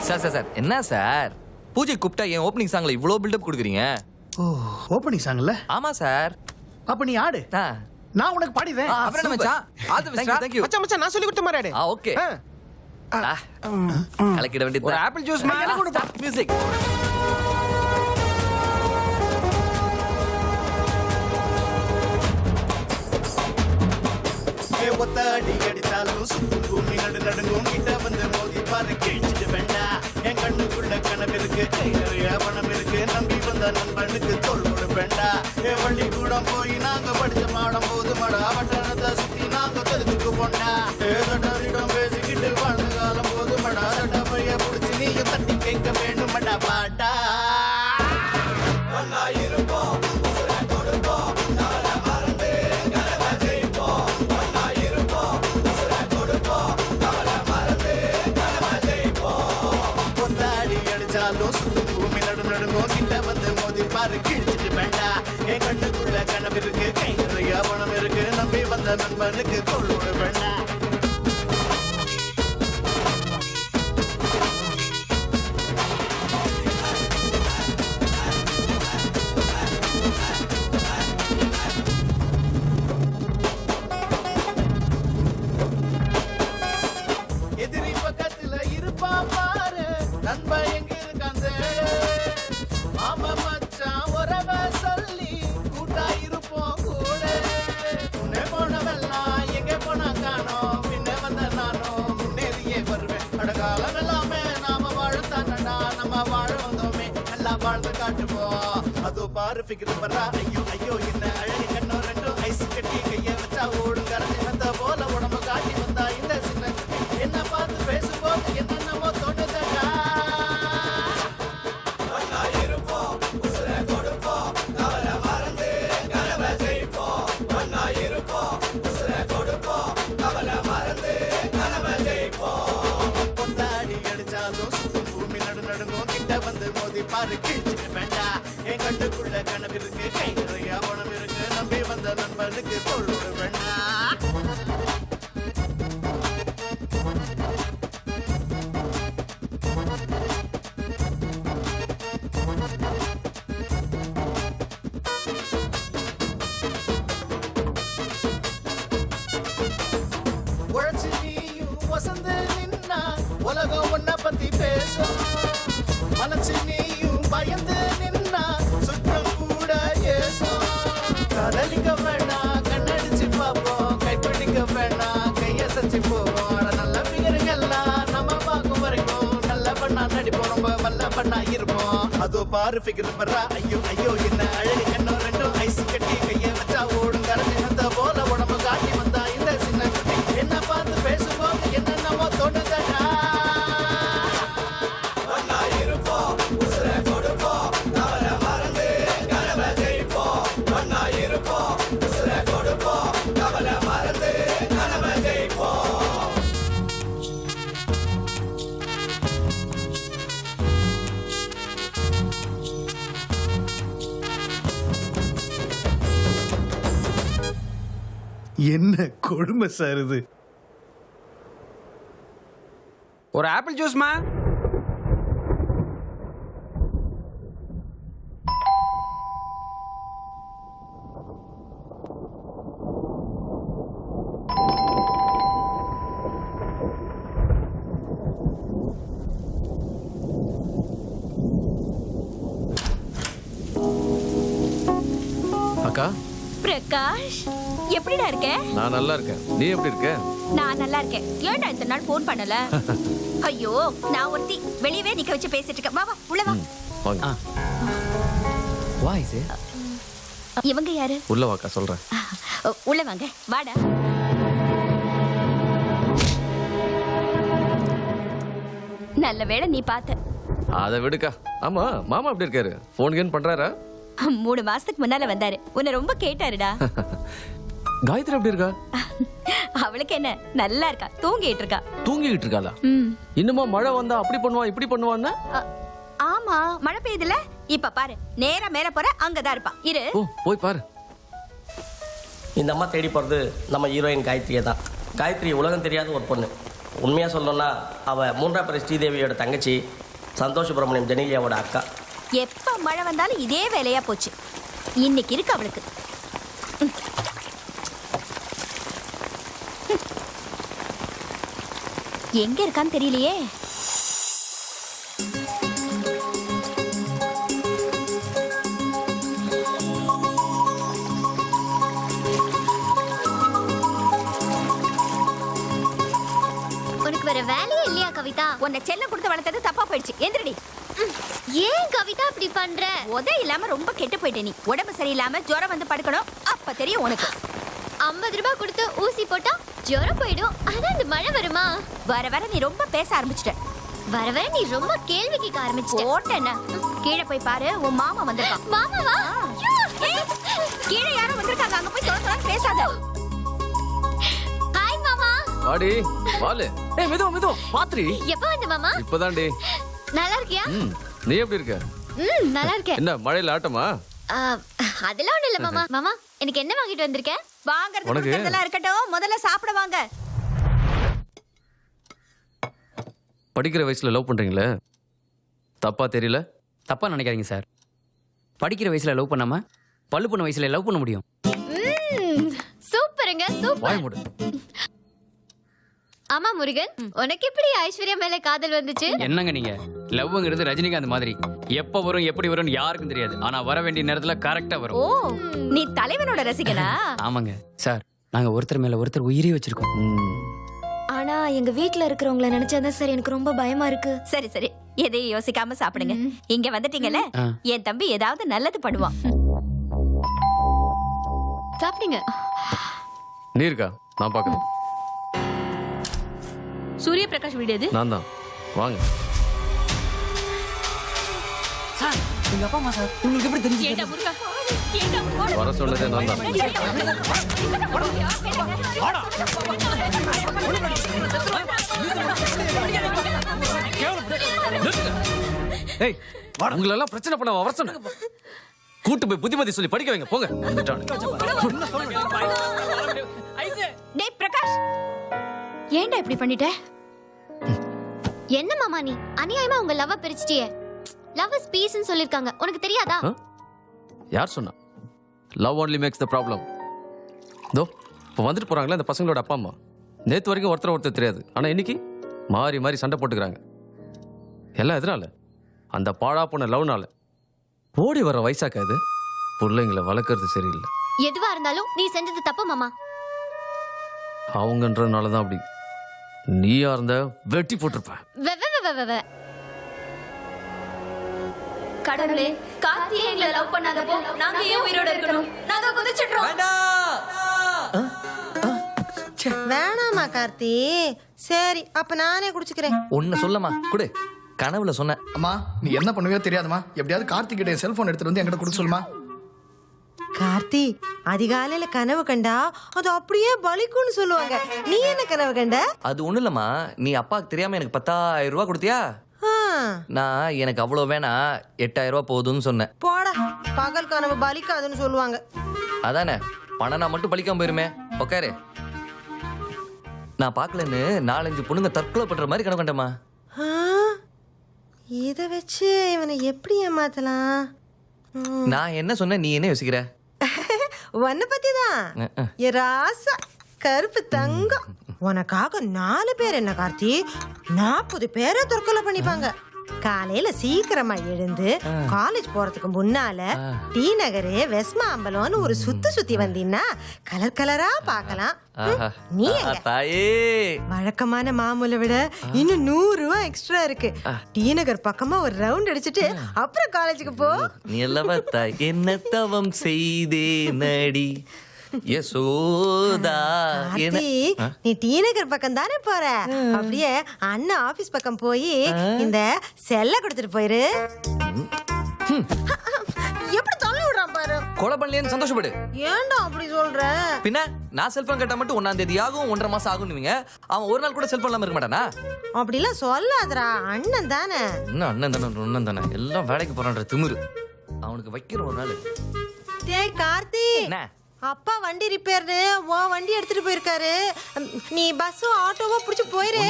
Sir என்ன sir பூஜை கூப்பிட்டா என் ஓப்பனிங் சாங்ல இவ்வளோ பில்டப் கொடுக்குறீங்க? ஓ ஓப்பனிங் சாங்ல? ஆமா சார். அப்ப நீ ஆடு, நான் உனக்கு பாடிடுறேன். அப்புறம் மச்சான் all the best. Thank you மச்சான் நான் சொல்லி கொடுத்த மாதிரி ஆடு. ஓகே. கலக்கிட வேண்டியது. ஒரு ஆப்பிள் ஜூஸ் மா. எனக்கு கொடுப்பா மியூசிக். ஒத்தாடி அடித்தாலும் சுத்தும் பூமி நடுங்கும். கிட்ட வந்து மோதி பாரு கிழிச்சிட்டு வேண்டா. என் கண்ணுக்குள்ள கனவிருக்கு, கை நிறைய பணம் இருக்கு. நம்பி வந்த நண்பனுக்கு தோல் கொடுப்பேண்டா. என் வண்டி கூட போய் நாங்க படிச்ச மாடம் போது மடா பட்டணத்தை சுத்தி நாங்க தெருத்துக்கு போண்டா. ஏதோடம் பேசிக்கிட்டு வாழ்ந்த காலம் போது மடா சட்ட பைய புடிச்சு நீயும் தட்டி கேட்க வேண்டும் மடா பாட்டா. இருப்போம் பூமி நடுங்கும். கிட்ட வந்து மோதி பாரு கிழிச்சிட்டு வேண்டா. என் கண்ணுக்குள்ள கனவு இருக்கு, கை நிறைய பணம் இருக்கு. நம்பி வந்த நண்பனுக்கு தோல் விட வேண்டா. எதிரி பக்கத்துல இருப்பா பாரு, நண்பா எங்க இருக்கான் மாமா மச்சான் உறவ சொல்லி கூட்டா இருப்போம் கூட. முன்னே போனவெல்லாம் எங்க போனா காணோம், பின்ன வந்த நானும் முன்னேறியே வருவேன். அடகாலம் எல்லாமே நாம வாழத்தானடா, நம்ம வாழ வந்தோமே நல்லா வாழ்ந்து காட்டுவோம். அதோ பாரு ஃபிக்ரு பரா. ஐயோ ஐயோ என்ன அழகு கண்ணோ ரெண்டும் ஐஸ் கட்டி கைய வச்சா ஓடும் கரஞ்சி வந்த போல உடம்பு காட்டி வந்தா இந்த சின்ன என்ன பார்த்து பேசும்போது என்னென்னமோ தோணுதடா. கொண்டாடி அடிச்சாலும் சுத்தும் பூமி நடுங்கும். கிட்ட வந்து மோதி பாரு கிழிச்சிட்டு வேண்டா. என் கண்ணுக்குள்ள கனவு இருக்கு, கை நிறைய பணம் இருக்கு. நம்பி வந்த நண்பனுக்கு தோல் விட வேண்டா. உழைச்சு நீயும் வசந்து நின்னா உலகம் உன்னை பத்தி பேசும். மனசு நீயும் பயந்து நின்னா சுற்றம் கூட ஏசும். காதலிக்க வேண்டாம் கண்ணடிச்சு பார்ப்போம், கைப்பிடிக்க வேண்டாம் கையசைச்சு போவோம். நல்ல பிகருங்கெல்லாம் நம்ம பார்க்கும் வரைக்கும் நல்ல பண்ணா நடிப்போம், ரொம்ப வல்ல பண்ணா இருப்போம். அதோ பாரு ஃபிகர் பர்றா. ஐயோ ஐயோ என்ன அழகு கண்ணோ ரெண்டும் ஐஸ் கட்டி கைய வச்சா ஓடும் கரஞ்சி வந்த போல உடம்பு காட்டி வந்தா இந்த சின்ன குட்டி. என்ன பார்த்து பேசும்போது என்னென்னமோ தோணுதடா. என்ன கொடுமை சார் இது. ஒரு ஆப்பிள் ஜூஸ் மா. அக்கா பிரகாஷ் எப்படிடா இருக்க? நான் நல்லா இருக்கேன். நீ எப்படி இருக்க? நான் நல்லா இருக்கேன். ஏன்டா இத்தனை நாள் ஃபோன் பண்ணல? ஐயோ நான் ஒருத்தி வெளியவே நிக்க வச்சு பேசிட்டு இருக்கேன். வா வா உள்ள வா. வாங்க. வா இசே. இவங்க யாரு? உள்ள வாக்கா சொல்றேன். உள்ள வாங்க வாடா. நல்ல வேளை நீ பார்த்த. அதை விடுக்கா. ஆமா மாமா எப்படி இருக்காரு? போன் கேன் பண்றாரா? 3 மாசத்துக்கு முன்னால வந்தாரு. உன்னை ரொம்ப கேட்டாருடா. காயத்ரி எப்படி இருக்கா? அவளுக்கு என்ன நல்லா இருக்கா, தூங்கிட்டு இருக்கா. தூங்கிட்டு இருக்காளா? இன்னுமா மழை வந்தா அப்படி பண்ணுவா இப்படி பண்ணுவான்னு? ஆமா மழை பெய்யுதுல. இப்ப பாரு நேரா மேல போற அங்கதான் இருப்பா. இரு. ஓ போய் பாரு. இந்த அம்மா தேடி போகிறது நம்ம ஹீரோயின் காயத்ரியை தான். காயத்ரி உலகம் தெரியாத ஒரு பொண்ணு. உண்மையாக சொல்லணும்னா அவள் மூன்றாம் பிறை ஸ்ரீதேவியோட தங்கச்சி, சந்தோஷ் சுப்ரமணியம் ஜெனிலியாவோட அக்கா. எப்ப மழை வந்தாலும் இதே வேலையா போச்சு. இன்னைக்கு இருக்கு அவளுக்கு. எங்க இருக்கான்னு தெரியலையே. உனக்கு வேற வேலையே இல்லையா கவிதா? உன்னை செல்லம் கொடுத்து வளர்த்தது தப்பா போயிடுச்சு. எந்திரடி. ஏன் கவிதா இப்படி பண்ற? உத இல்லாம ரொம்ப கெட்டு போயிட்ட நீ. உடம்பு சரியில்லாம ஜுரம் வந்து படுக்கணும். அப்ப தெரியும் உனக்கு. 50 ரூபாய் கொடுத்து ஊசி போட்டா ஜுரம் போயிடும். ஆனா இந்த மழை வருமா? வர வர நீ ரொம்ப பேச ஆரம்பிச்சிட்ட. வர வர நீ ரொம்ப கேள்வி கேட்க ஆரம்பிச்சிட்ட. போட்டேன்னா கீழே போய் பாரு, உன் மாமா வந்திருக்கான். மாமாவா? கீழே யாரும் வந்திருக்காங்க. அங்க போய் தொலை பேசாத. ஹாய் மாமா. வாடி வாலு. ஏய் மெதுவா பாத்ரி. எப்ப வந்த மாமா? இப்பதான்டி. நல்லா இருக்கியா? நீ எப்படி இருக்க? நல்லா இருக்கேன். என்ன மழையில ஆட்டமா? அதெல்லாம் ஒண்ணு இல்ல மாமா. மாமா எனக்கு என்ன வாங்கிட்டு வந்திருக்க? வாங்கறதுலாம் இருக்கட்டும், முதல்ல சாப்பிட வாங்க. படிக்கிற வயசுல லவ் பண்றீங்களே, தப்பா தெரியல? தப்பா நினைக்காதீங்க சார். படிக்கிற வயசுல லவ் பண்ணாம பல்லு பண்ண வயசுல லவ் பண்ண முடியும். சூப்பருங்க சூப்பர். வாய் மூடு. ஆமா முருகன், உனக்கு எப்படி ஐஸ்வர்யா மேல காதல் வந்துச்சு? என்னங்க நீங்க? லவ்ங்கிறது ரஜினிகாந்த் மாதிரி எப்ப வரும் எப்படி வரும்னு யாருக்கும் தெரியாது. ஆனா வர வேண்டிய நேரத்துல கரெக்டா ஓ, வரும். நீ தலைவனோட ரசிகனா? ஆமாங்க சார், நாங்க ஒருத்தர் மேல ஒருத்தர் உயிரே வச்சிருக்கோம். ஆனா எங்க வீட்ல இருக்கிறவங்கள நினைச்சாதான் சார் எனக்கு ரொம்ப பயமா இருக்கு. சரி சரி, எதையும் யோசிக்காம சாப்பிடுங்க. இங்க வந்துட்டீங்கல்ல, என் தம்பி ஏதாவது நல்லது பண்ணுவான். சாப்பிடுங்க. நீ இருக்கா? நான் பாக்குறேன். சூரிய பிரகாஷ் வீடு எது? நான் தான். வாங்க. சார் எங்க அப்பா அம்மா சார், உங்களுக்கு எப்படி தெரிஞ்சு? வர சொன்னதே நான் தான். ஏய், உங்களெல்லாம் பிரச்சனை பண்ண வர சொன்ன. கூட்டு போய் புத்திமதி சொல்லி படிக்க வைங்க. போங்க. டேய் பிரகாஷ், ஏன்டா இப்படி பண்ணிட்ட? என்ன மாமா நீ அநியாயமா உங்க லவ் பிரிச்சிட்டியே. லவ் இஸ் பீஸ் னு சொல்லிருக்காங்க, உனக்கு தெரியாதா? யார் சொன்னா? Love only makes the problem. தோ இப்போ வந்துட்டு போறாங்களே அந்த பசங்களோட அப்பா அம்மா. நேத்து வரைக்கும் ஒருத்தர் தெரியாது, ஆனா இன்னைக்கு மாறி மாறி சண்டை போட்டுக்கிறாங்க. எல்லாம் எதனால? அந்த பாழா போன லவ்னால. ஓடி வர வயசாக்கா இது. பிள்ளைங்களை வளர்க்கறது சரியில்லை. எதுவா இருந்தாலும் நீ செஞ்சது தப்பு மாமா. அவங்கன்றதுனால தான் அப்படி. நீயா இருந்த வெட்டி போட்டிருப்ப. கடவுளே, கார்த்திகை எங்களை லவ் பண்ணாதப்போ நாங்க ஏன் உயிரோட இருக்கணும்? நாங்க குதிச்சிட்டோம். வேணாமா கார்த்தி. சரி அப்ப நானே குடிச்சுக்கிறேன். ஒன்னு சொல்லமா குடு. கனவுல சொன்ன. அம்மா நீ என்ன பண்ணுவியோ தெரியாதம்மா. எப்படியாவது கார்த்திக் கிட்ட செல்போன் எடுத்துட்டு வந்து என்கிட்ட கொடுக்க சொல்லுமா. கார்த்தி, அதிகாலையில கனவு கண்டா அது அப்படியே பலிக்கும்னு சொல்லுவாங்க. நீ என்ன கனவு கண்ட? அது ஒண்ணு இல்லம்மா, நீ அப்பாவுக்கு தெரியாம எனக்கு 10,000 ரூபாய் கொடுத்தியா? நான் எனக்கு அவ்வளவு வேணா 8,000 ரூபாய் போதும்னு சொன்னேன். போடா, பகல் கனவு பலிக்காதுன்னு சொல்லுவாங்க. அதானே, பணம் மட்டும் பலிக்காம போயிருமே. உக்காரு. நான் பாக்கலன்னு 4-5 பொண்ணுங்க தற்கொலை பண்ற மாதிரி கனவு கண்டமா. இத வச்சு இவனை எப்படி ஏமாத்தலாம்? நான் என்ன சொன்ன, நீ என்ன யோசிக்கிற? உன்னை பத்தி தான். ராசா கருப்பு தங்கம். உனக்காக 4 பேர் என்ன கார்த்தி, 40 பேரை தற்கொலை பண்ணிப்பாங்க. காலையில சீக்கிரமா எழுந்து காலேஜ் போறதுக்கு முன்னால டி நகரு வெஸ்மா அம்பலம்னு ஒரு சுத்தி வந்தீங்கன்னா கலர் கலரா பாக்கலாம். நீ வழக்கமான மாமூலை விட இன்னும் 100 ரூபாய் எக்ஸ்ட்ரா இருக்கு. டி நகர் பக்கமா ஒரு ரவுண்ட் அடிச்சுட்டு அப்புறம் காலேஜுக்கு போ. நீ எல்லாம் என்ன தவம் செய்தே நடி யசோதா. நீ டி நகர் பக்கம் தானே போற, அப்படியே அண்ணா ஆபீஸ் பக்கம் போய் இந்த செல்ல கொடுத்துட்டு போயிரு. எப்படி தள்ளி விடுறான் பாரு. கொலை பண்ணலையேன்னு சந்தோஷப்படு. ஏன்டா அப்படி சொல்ற? பின்ன நான் செல்போன் கேட்டா மட்டும் 1ஆம் தேதி ஆகும் 1.5 மாசம் ஆகும்னுவீங்க. அவன் ஒரு நாள் கூட செல்போன் இல்லாம இருக்க மாட்டானா? அப்படிலாம் சொல்லாதடா, அண்ணன் தானே. இன்னும் அண்ணன் தானே எல்லாம் வேலைக்கு போறான்ற திமிரு அவனுக்கு வைக்கிற ஒரு நாள். டேய் கார்த்தி, அப்பா வண்டி ரிப்பேர்னு உன் வண்டி எடுத்துட்டு போயிருக்காரு. நீ பஸ்ஸும் ஆட்டோவோ பிடிச்சி போயிரு.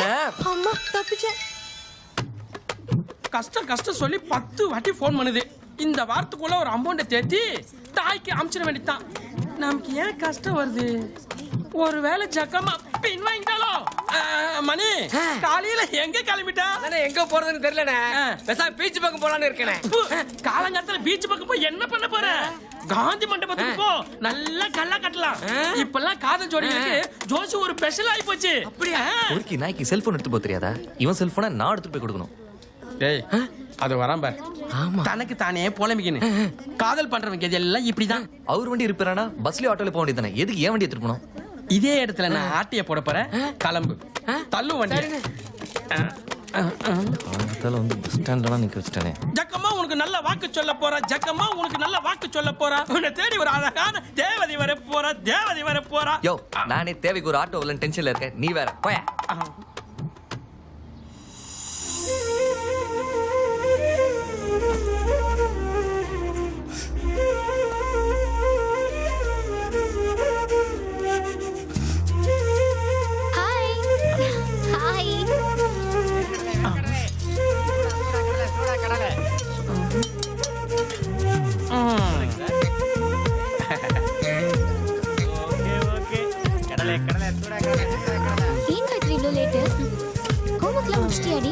அம்மா தப்பிச்சேன். கஷ்டம் சொல்லி 10 வாட்டி ஃபோன் பண்ணுது. இந்த வாரத்துக்குள்ள ஒரு அமௌண்ட்டை தேத்தி தாய்க்கு அமுச்சிட வேண்டியதான். நமக்கு ஏன் கஷ்டம் வருது? ஒருவேளை ஜக்கமா பின் வாங்கிட்டாலோ? மணி காலையில எங்க கிளம்பிட்டா? எங்க போறதுன்னு தெரியலண்ணே. பேசாம பீச் பக்கம் போலான்னு இருக்கேன். காலங்காலத்துல பீச் பக்கம் போய் என்ன பண்ண போற? காந்தி மண்டபத்துக்கு போ, நல்லா கல்லா கட்டலாம். இப்பெல்லாம் காதல் ஜோடிகளுக்கு ஜோசி ஒரு ஸ்பெஷல் ஆகி போச்சு. அப்படியா? ஒருக்கி நாய்க்கு செல்போன் எடுத்து போக தெரியாதா? இவன் செல்போனை நான் எடுத்துட்டு போய் கொடுக்கணும். டேய் அது வரான் பார். தனக்கு தானே போலமிக்கணும். காதல் பண்றவங்க இதெல்லாம் இப்படிதான். அவர் வண்டி இருப்பாரா? பஸ்லயே ஆட்டோல போக வேண்டியதானே? எதுக்கு ஏன் வண்டி எடுத்துட்டு போனோம்? இதே இடத்துல நான் ஆட்டிய போட போறேன். கிளம்பு, தள்ளு வண்டி. வந்து பஸ் ஸ்டாண்ட்லாம் நிக்க வச்சிட்டானே. ஜக்கம்மா உனக்கு நல்ல வாக்கு சொல்ல போறா. ஜக்கம்மா உனக்கு நல்ல வாக்கு சொல்ல போறா. உன்னை தேடி ஒரு அழகான தேவதை வர போறா. தேவதை வர போறா. யோ, நானே தேவைக்கு ஒரு ஆட்டோ வரலன்னு டென்ஷன்ல இருக்கேன். நீ வேற போய. ஏன் காயத்ரி இவ்வளோ லேட்டு? ஹோம்ஒர்க்லாம் முடிச்சிட்டியாடி?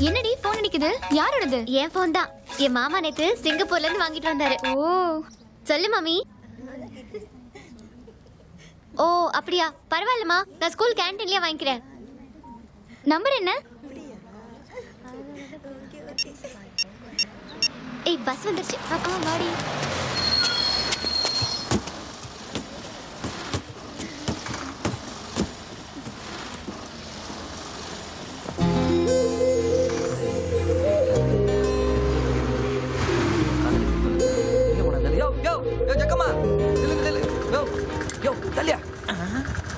என்னடி போன் அடிக்குது? யாரோடது? என் ஃபோன் தான். என் மாமா நேத்து சிங்கப்பூர்ல இருந்து வாங்கிட்டு வந்தாரு. ஓ சொல்லு மாமி. ஓ அப்படியா? பரவாயில்லம்மா, நான் ஸ்கூல் கேண்டீன்லயே வாங்கிக்கிறேன். நம்பர் என்ன? ஏய் பஸ் வந்துருச்சு. வாடி.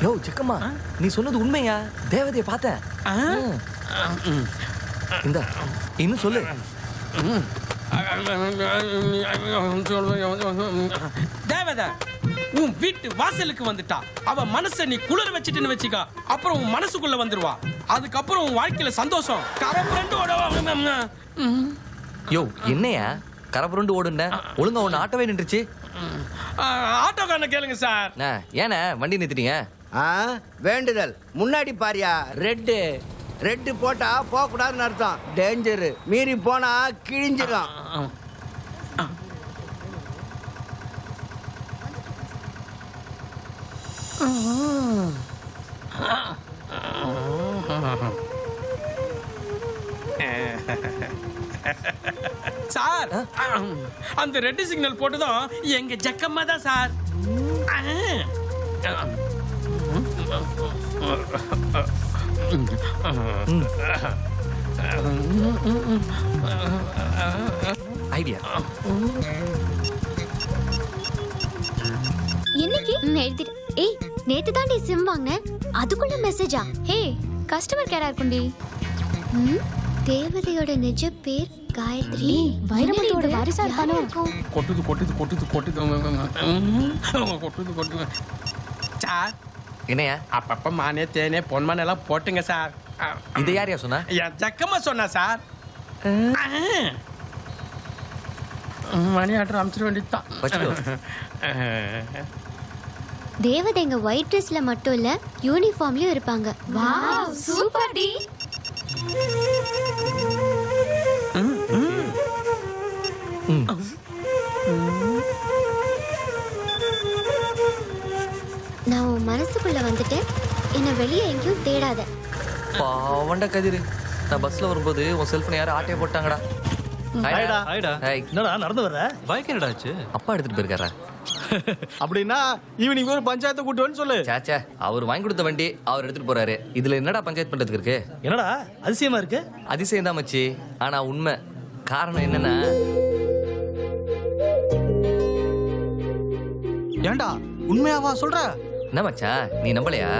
யோ ஜக்கம்மா, நீ சொன்னது உண்மையா? தேவதையை பார்த்தேன். இந்த இன்னும் சொல்லு. தேவதை உன் வீட்டு வாசலுக்கு வந்துட்டா. அவ மனச நீ குளிர வச்சிட்டுன்னு வச்சுக்க. அப்புறம் உன் மனசுக்குள்ள வந்துருவா. அதுக்கப்புறம் உன் வாழ்க்கையில சந்தோஷம் கரப்புரண்டு. யோ என்னையா கரப்புரண்டு ஓடுன? ஒழுங்கா ஒன்னு ஆட்டோவே நின்றுச்சு. ஆட்டோக்காரனை கேளுங்க சார். ஏன்னா வண்டி நிறுத்திட்டீங்க? வேண்டுதல் முன்னாடி பாரியா. ரெட்டு போட்டா போக கூடாதுன்னு அர்த்தம். டேஞ்சர். மீறி போனா கிழிஞ்சிடும். சார் அந்த ரெட் சிக்னல் போட்டதும் எங்க ஜக்கம்மா தான் சார். ஐடியா என்னைக்கு எழுதிட்டு. ஏய் நேத்து தாண்டி சிம் வாங்கினேன், அதுக்குள்ள மெசேஜா? ஹே கஸ்டமர் கேரா இருக்கும்டி. தேவதையோட நிஜ பேர் காயத்ரி. வைரமுத்தோட வாரிசா இருப்பானோ? கொட்டுது சார். என்னையா? அப்பப்ப மானே தேனே பொன்மான் எல்லாம் போட்டுங்க சார். இதை யாரையா சொன்னா? என் ஜக்கம்மா சொன்னா சார். மணி ஆர்டர் அமைச்சிட வேண்டியதுதான். தேவதைங்க ஒயிட் ட்ரெஸ்ல மட்டும் இல்ல, யூனிஃபார்ம்லயும் இருப்பாங்க. வாவ் சூப்பர் டி. நான் உன் மனசுக்குள்ள வந்துட்டேன். என்ன வெளியே எங்கேயும் தேடாத. பாவண்ட கதிரு, நான் பஸ்ல வரும்போது உன் செல்போன் யாரும் ஆட்டையை போட்டாங்கடா. என்னடா நடந்து வர்ற? பைக் என்னடாச்சு? அப்பா எடுத்துட்டு போயிருக்காரா? அப்படின்னா ஈவினிங் ஒரு பஞ்சாயத்தை கூட்டுவேன்னு சொல்லு. சாச்சா, அவர் வாங்கி கொடுத்த வண்டி அவர் எடுத்துட்டு போறாரு. இதுல என்னடா பஞ்சாயத்து பண்றதுக்கு இருக்கு? என்னடா அதிசயமா இருக்கு? அதிசயம் தான் மச்சி, ஆனா உண்மை. காரணம் என்னன்னா, ஏண்டா உண்மையாவா சொல்ற? என்ன மச்சான் நீ நம்பலையா?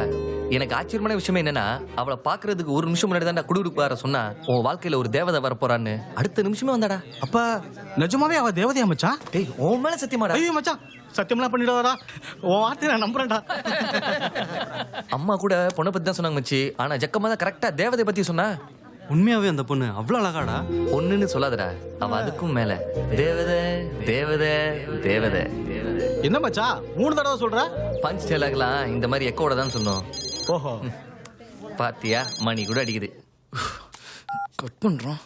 எனக்கு ஆச்சரியமான விஷயம் என்னன்னா அவளை பாக்குறதுக்கு ஒரு நிமிஷம் முன்னாடி தான்டா குடுகுடுக்கு வர சொன்னா உன் வாழ்க்கையில ஒரு தேவதை வர போறான்னு அடுத்த நிமிஷமே வந்தாடா. அப்ப நிஜமாவே அவ தேவதையா மச்சான்? டேய் உன் மேல சத்தியமாடா. ஐயோ மச்சான், சத்தியம்லாம் பண்ணிடாதடா. உன் வார்த்தையை நான் நம்புறேன்டா. அம்மா கூட பொண்ணை பத்தி தான் சொன்னாங்க மச்சி. ஆனா ஜக்கம்மா தான் கரெக்டா தேவதை பத்தி சொன்னா. உண்மையாவே அந்த பொண்ணு அவ்வளவு அழகாடா? பொண்ணுன்னு சொல்லாதடா, அவ அதுக்கும் மேல தேவதை தேவதை தேவதை. என்ன மச்சான் 3 தடவை சொல்ற? பஞ்ச் டேலாக்லாம் இந்த மாதிரி எக்கோட தான் சொன்னோம். ஓஹோ, பாத்தியா மணி கூட அடிக்குது. கட் பண்றோம்.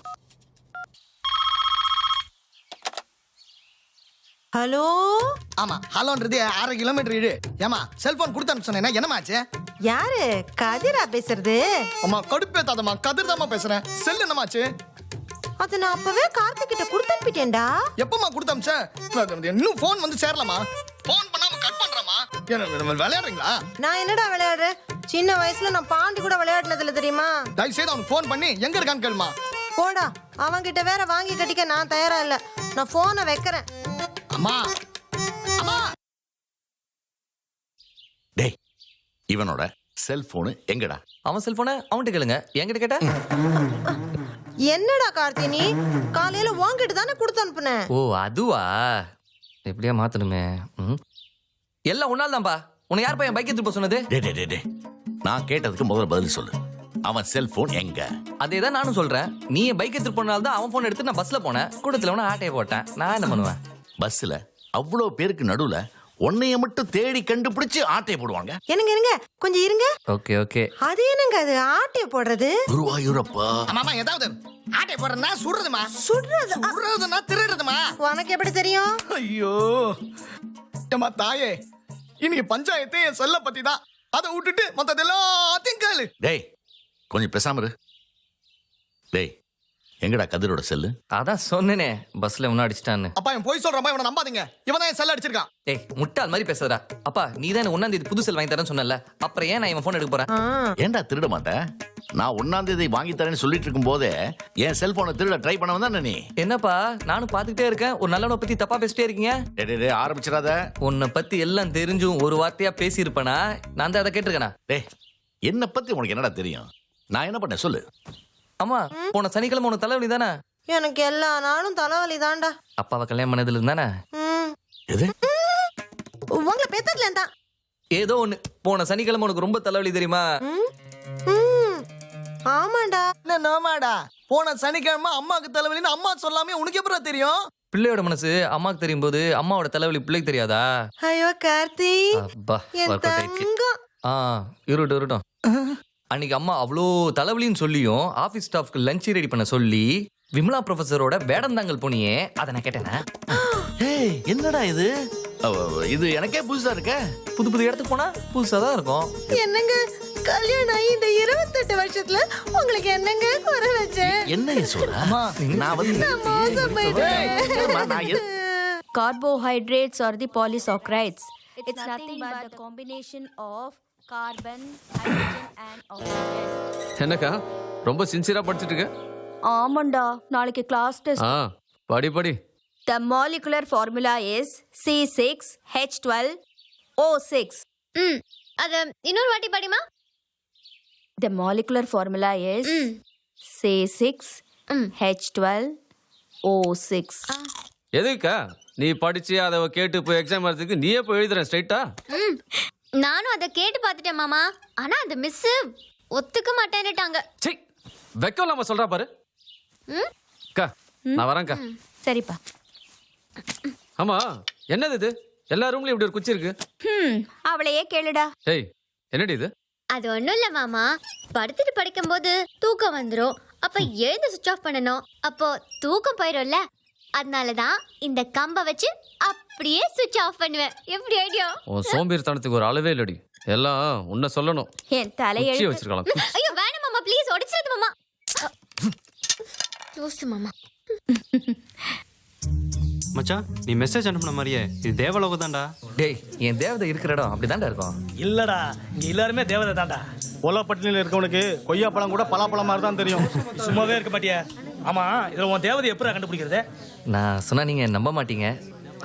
ஹலோ. ஆமா, ஹலோன்றது 6 கிலோமீட்டர் இடு. ஏமா செல்போன் கொடுத்தான்னு சொன்னேன்னா என்னமாச்சு? யாரு கதிரா பேசுறது? அம்மா கடுப்பேத்தாதம்மா, கதிர் தாம்மா பேசுறேன். செல் என்னமாச்சு? அது நான் அப்பவே கார்த்திக் கிட்ட கொடுத்தனுப்பிட்டேன்டா. எப்பமா கொடுத்தம்ச்ச? இன்னும் போன் வந்து சேரலாமா? போன் பண்ணாம கட் பண்றமா? விளையாடுறீங்களா? நான் என்னடா விளையாடுறேன்? சின்ன வயசுல நான் பாண்டி கூட விளையாடினதுல தெரியுமா? தயவு செய்து அவனுக்கு போன் பண்ணி எங்க இருக்கான்னு கேளுமா. போடா, அவன்கிட்ட வேற வாங்கி கட்டிக்க நான் தயாரா இல்ல. நான் போனை வைக்கிறேன். அம்மா அம்மா. டேய், இவனோட செல்போனு எங்கடா? அவன் செல்போனை அவன்கிட்ட கேளுங்க, என்கிட்ட கேட்ட. என்னடா கார்த்தி, நீ காலையில வாங்கிட்டு தானே கொடுத்து அனுப்புனேன். ஓ அதுவா? எப்படியா மாத்தணுமே. எல்லாம் உன்னால தான்பா. உன்னை யார் பையன் பைக் எடுத்து போக சொன்னது? டே நான் கேட்டதுக்கு முதல்ல பதில் சொல்லு. அவன் செல்போன் எங்க? அதே தான் நானும் சொல்றேன். நீ என் பைக் எடுத்துட்டு போனால தான் அவன் போன் எடுத்து நான் பஸ்ல போனேன். கூட்டத்துல வேணா ஆட்டையை போட்டேன். நான் என்ன பண்ணுவேன்? பஸ்ல அவ்வளவு பேருக்கு நடுவுல உன்னைய மட்டும் தேடி கண்டுபிடிச்சு ஆட்டையை போடுவாங்க. என்னங்க கொஞ்சம் இருங்க. Okay okay. அது என்னங்க அது ஆட்டைய போடுறது? குருவாயூரப்பா. அம்மா ஏதாவது ஆட்டை போடுறதுனா சுடுறதுமா? சுடுறது சுடுறதுனா திருடுறதுமா? உனக்கு எப்படி தெரியும்? ஐயோ ஏமா தாயே, இன்னைக்கு பஞ்சாயத்து என் செல்ல பத்தி தான். அதை விட்டுட்டு மொத்தம் எல்லாத்தையும் கேளு. டேய் கொஞ்சம் பேசாம இரு. டேய் எங்கடா கதிரோட செல்லு? அதான் சொன்னேனே பஸ்ல ஒன்னும் அடிச்சிட்டான்னு. அப்பா இவன் போய் சொல்றப்பா, இவனை நம்பாதீங்க. இவன் தான் என் செல்ல அடிச்சிருக்கான். ஏய் முட்டாள் மாதிரி பேசுறா. அப்பா நீ தான் 1ஆம் தேதி புது செல் வாங்கி தரேன்னு சொன்னல, அப்புறம் ஏன் நான் இவன் போன் எடுக்க போறேன்? ஏன்டா திருட மாட்டேன்? நான் 1ஆம் தேதி வாங்கி தரேன்னு சொல்லிட்டு இருக்கும் போதே என் செல்போனை திருட ட்ரை பண்ண வந்தா நீ? என்னப்பா நானும் பாத்துக்கிட்டே இருக்கேன், ஒரு நல்லவனை பத்தி தப்பா பேசிட்டே இருக்கீங்க. டேய் ஆரம்பிச்சிடாத. உன்னை பத்தி எல்லாம் தெரிஞ்சும் ஒரு வார்த்தையா பேசி இருப்பனா? நான் தான் அதை கேட்டிருக்கேனா? டேய் என்ன பத்தி உனக்கு என்னடா தெரியும்? நான் என்ன பண்ணேன் சொல்லு. அம்மா போன சனிக்கிழமை உனக்கு தலைவலி தானே? எனக்கு எல்லா நாளும் தலைவலி தான்டா. அப்பாவை கல்யாணம் பண்ணதுல இருந்தானே? எது? உங்களை பெத்ததுல இருந்தா. ஏதோ ஒண்ணு. போன சனிக்கிழமை உனக்கு ரொம்ப தலைவலி தெரியுமா? ஆமாண்டா. என்ன நோமாடா, போன சனிக்கிழமை அம்மாக்கு தலைவலின்னு அம்மா சொல்லாமே உனக்கு எப்படி தெரியும்? பிள்ளையோட மனசு அம்மாக்கு தெரியும் போது அம்மாவோட தலைவலி பிள்ளைக்கு தெரியாதா? ஐயோ கார்த்தி, அப்பா என் workout ஆயிடுச்சு. தங்கம். இருக்கட்டும். அன்னைக்கு அம்மா அவ்வளோ தலைவலின்னு சொல்லியும் ஆபீஸ் ஸ்டாஃப்க்கு லஞ்ச் ரெடி பண்ண சொல்லி விமலா ப்ரொஃபஸரோட வேடந்தாங்கல் போனியே, அதை நான் கேட்டேனா? ஏய் என்னடா இது? இது எனக்கே புதுசா இருக்க. புது புது இடத்துக்கு போனா புதுசா தான் இருக்கும். என்னங்க கல்யாணம் ஆகி இந்த 28 வருஷத்துல உங்களுக்கு என்னங்க குறை வச்சேன்? என்ன சொல்ற? நான் வந்து மோசம் போயிட்டேன். Carbohydrates are the polysaccharides. It's nothing but the combination of carbon, hydrogen and oxygen. என்னக்கா ரொம்ப சின்சியரா படிச்சிட்டு இருக்க? ஆமாண்டா, நாளைக்கு கிளாஸ் டெஸ்ட். படி. The molecular formula is C6H12O6. அத இன்னொரு வாட்டி படிமா. The molecular formula is C6H12O6. எதுக்கா நீ படிச்சு அதை கேட்டு போய் எக்ஸாம் வரதுக்கு நீயே போய் எழுதுறேன் ஸ்ட்ரைட்டா? நானும் அதை கேட்டு பார்த்துட்டேன் மாமா. ஆனா அந்த மிஸ் ஒத்துக்க மாட்டேன்னுட்டாங்க. சீ வெக்கம் இல்லாம சொல்றா பாரு. அக்கா நான் வரேன்க்கா. சரிப்பா. ஆமா என்னது இது? எல்லா ரூம்லயும் இப்படி ஒரு குச்சி இருக்கு. அவளையே கேளுடா. ஏய் என்னடி இது? அது ஒண்ணும் இல்ல மாமா, படுத்துட்டு படிக்கும்போது தூக்கம் வந்துரும். அப்ப எழுந்து சுவிட்ச் ஆஃப் பண்ணணும். அப்போ தூக்கம் போயிரும்ல, அதனாலதான் இந்த கம்பை வச்சு அப்படியே சுவிட்ச் ஆஃப் பண்ணுவேன். எப்படி ஐடியா? உன் சோம்பேறித்தனத்துக்கு ஒரு அளவே இல்லடி. எல்லாம் உன்னை சொல்லணும். என் தலையை குச்சியை வச்சிருக்கலாம். ஐயோ வேணாம் மாமா, ப்ளீஸ் உடைச்சிருது மாமா. க்ளோஸ் மாமா. மச்சான் நீ மெசேஜ் அனுப்புன மாதிரியே இது தேவலோகம் தான்டா. டேய் என் தேவதை இருக்கிற இடம் அப்படிதான்டா இருக்கும். இல்லடா, இங்க எல்லாருமே தேவதை தான்டா. ஓலப்பட்டினில இருக்கவனுக்கு கொய்யா பழம் கூட பலாப்பழம் மாதிரி தான் தெரியும். சும்மாவே இருக்க மாட்டியா? ஆமா, இதுல உன் தேவதை எப்படா கண்டுபிடிக்கிறது? நான் சொன்னா நீங்க நம்ப மாட்டீங்க.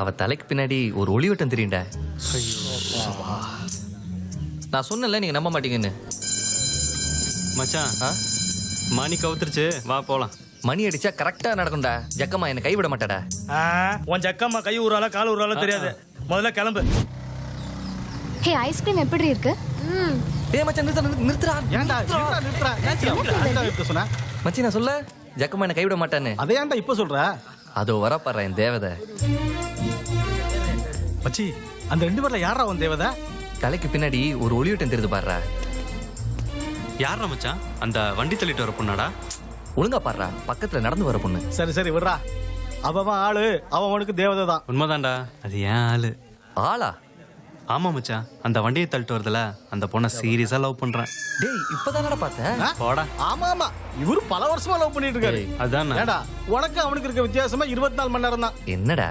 அவ தலைக்கு பின்னாடி ஒரு ஒளிவட்டம் தெரியும்டா. நான் சொன்னேன்ல நீங்க நம்ப மாட்டீங்கன்னு. மச்சான் ஆ? மணி கவுத்துருச்சு, வா போலாம். மணி அடிச்சா கரெக்டா நடக்கும்டா. ஜக்கம்மா என்னை கைவிட மாட்டாடா. உன் ஜக்கம்மா கை ஊறால கால் ஊறால தெரியாது. முதல்ல கிளம்பு. ஹே, ஐஸ்கிரீம் எப்படி இருக்கு? டேய் மச்சான் நிறுத்துறா. ஏன்டா நிறுத்துற? சொன்ன மச்சி நான் சொல்ல ஜக்கம்மா என்னை கைவிட மாட்டான்னு. அதே ஏன்டா இப்ப சொல்ற? அதோ வரப்பாடுறேன் என் தேவதை. மச்சி அந்த 2 பேர்ல யாரா உன் தேவதை? தலைக்கு பின்னாடி ஒரு ஒளியூட்டம் தெரியுது பாடுறா. யாரா மச்சான்? அந்த வண்டி தள்ளிட்டு வர பொண்ணாடா? ஒழுங்கா பாடுறா, பக்கத்துல நடந்து வர பொண்ணு. சரி விடுறா. அவன் ஆளு அவனுக்கு தேவதை தான். உண்மைதான்டா, அது ஏன் ஆளு. ஆளா? ஆமா மச்சான், அந்த வண்டியை தள்ளிட்டு வருதுல, அந்த பொண்ணை சீரியஸா லவ் பண்றேன். டேய் இப்பதானடா பார்த்தேன். போடா. ஆமா இவரு பல வருஷமா லவ் பண்ணிட்டு இருக்காரு. அதான் ஏடா உனக்கு அவனுக்கு இருக்க வித்தியாசமா 24 மணி நேரம் தான். என்னடா?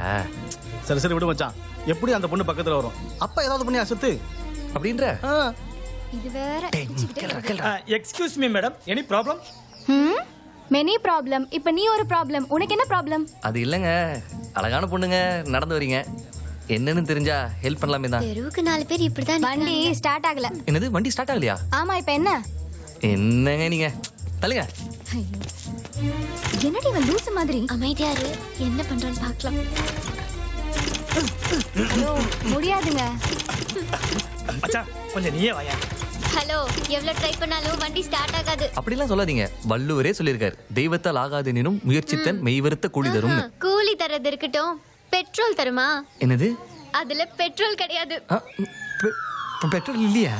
சரி விடு மச்சான். எப்படி அந்த பொண்ணு பக்கத்துல வரும்? அப்ப ஏதாவது பண்ணி அசத்து அப்படின்ற. இது வேற. Excuse me madam, any problem? Many problem. இப்போ நீ ஒரு ப்ராப்ளம். உனக்கு என்ன ப்ராப்ளம்? அது இல்லைங்க, அழகான பொண்ணுங்க நடந்து வரீங்க, என்னன்னு தெரிஞ்சா ஹெல்ப் பண்ணலாமே தான். தெருவுக்கு 4 பேர் இப்படிதான் வண்டி ஸ்டார்ட் ஆகல. என்னது வண்டி ஸ்டார்ட் ஆகலையா? ஆமா, இப்போ என்ன? என்னங்க நீங்க தள்ளுங்க. என்னடி இவன் லூசு மாதிரி? அமைதியாரு, என்ன பண்றான்னு பார்க்கலாம். ஐயோ, முடியாதுங்க. மச்சான் கொஞ்சம் நீயே வாயா. ஹலோ, எவ்வளவு ட்ரை பண்ணாலும் வண்டி ஸ்டார்ட் ஆகாது. அப்படிலாம் சொல்லாதீங்க, வள்ளுவரே சொல்லியிருக்காரு, தெய்வத்தால் ஆகாதெனினும் முயற்சித்தன் மெய்வருத்த கூலி தரும். கூலி தரது இருக்கட்டும், பெட்ரோல் தருமா? என்னது? அதுல பெட்ரோல் கிடையாது. பெட்ரோல் இல்லையா?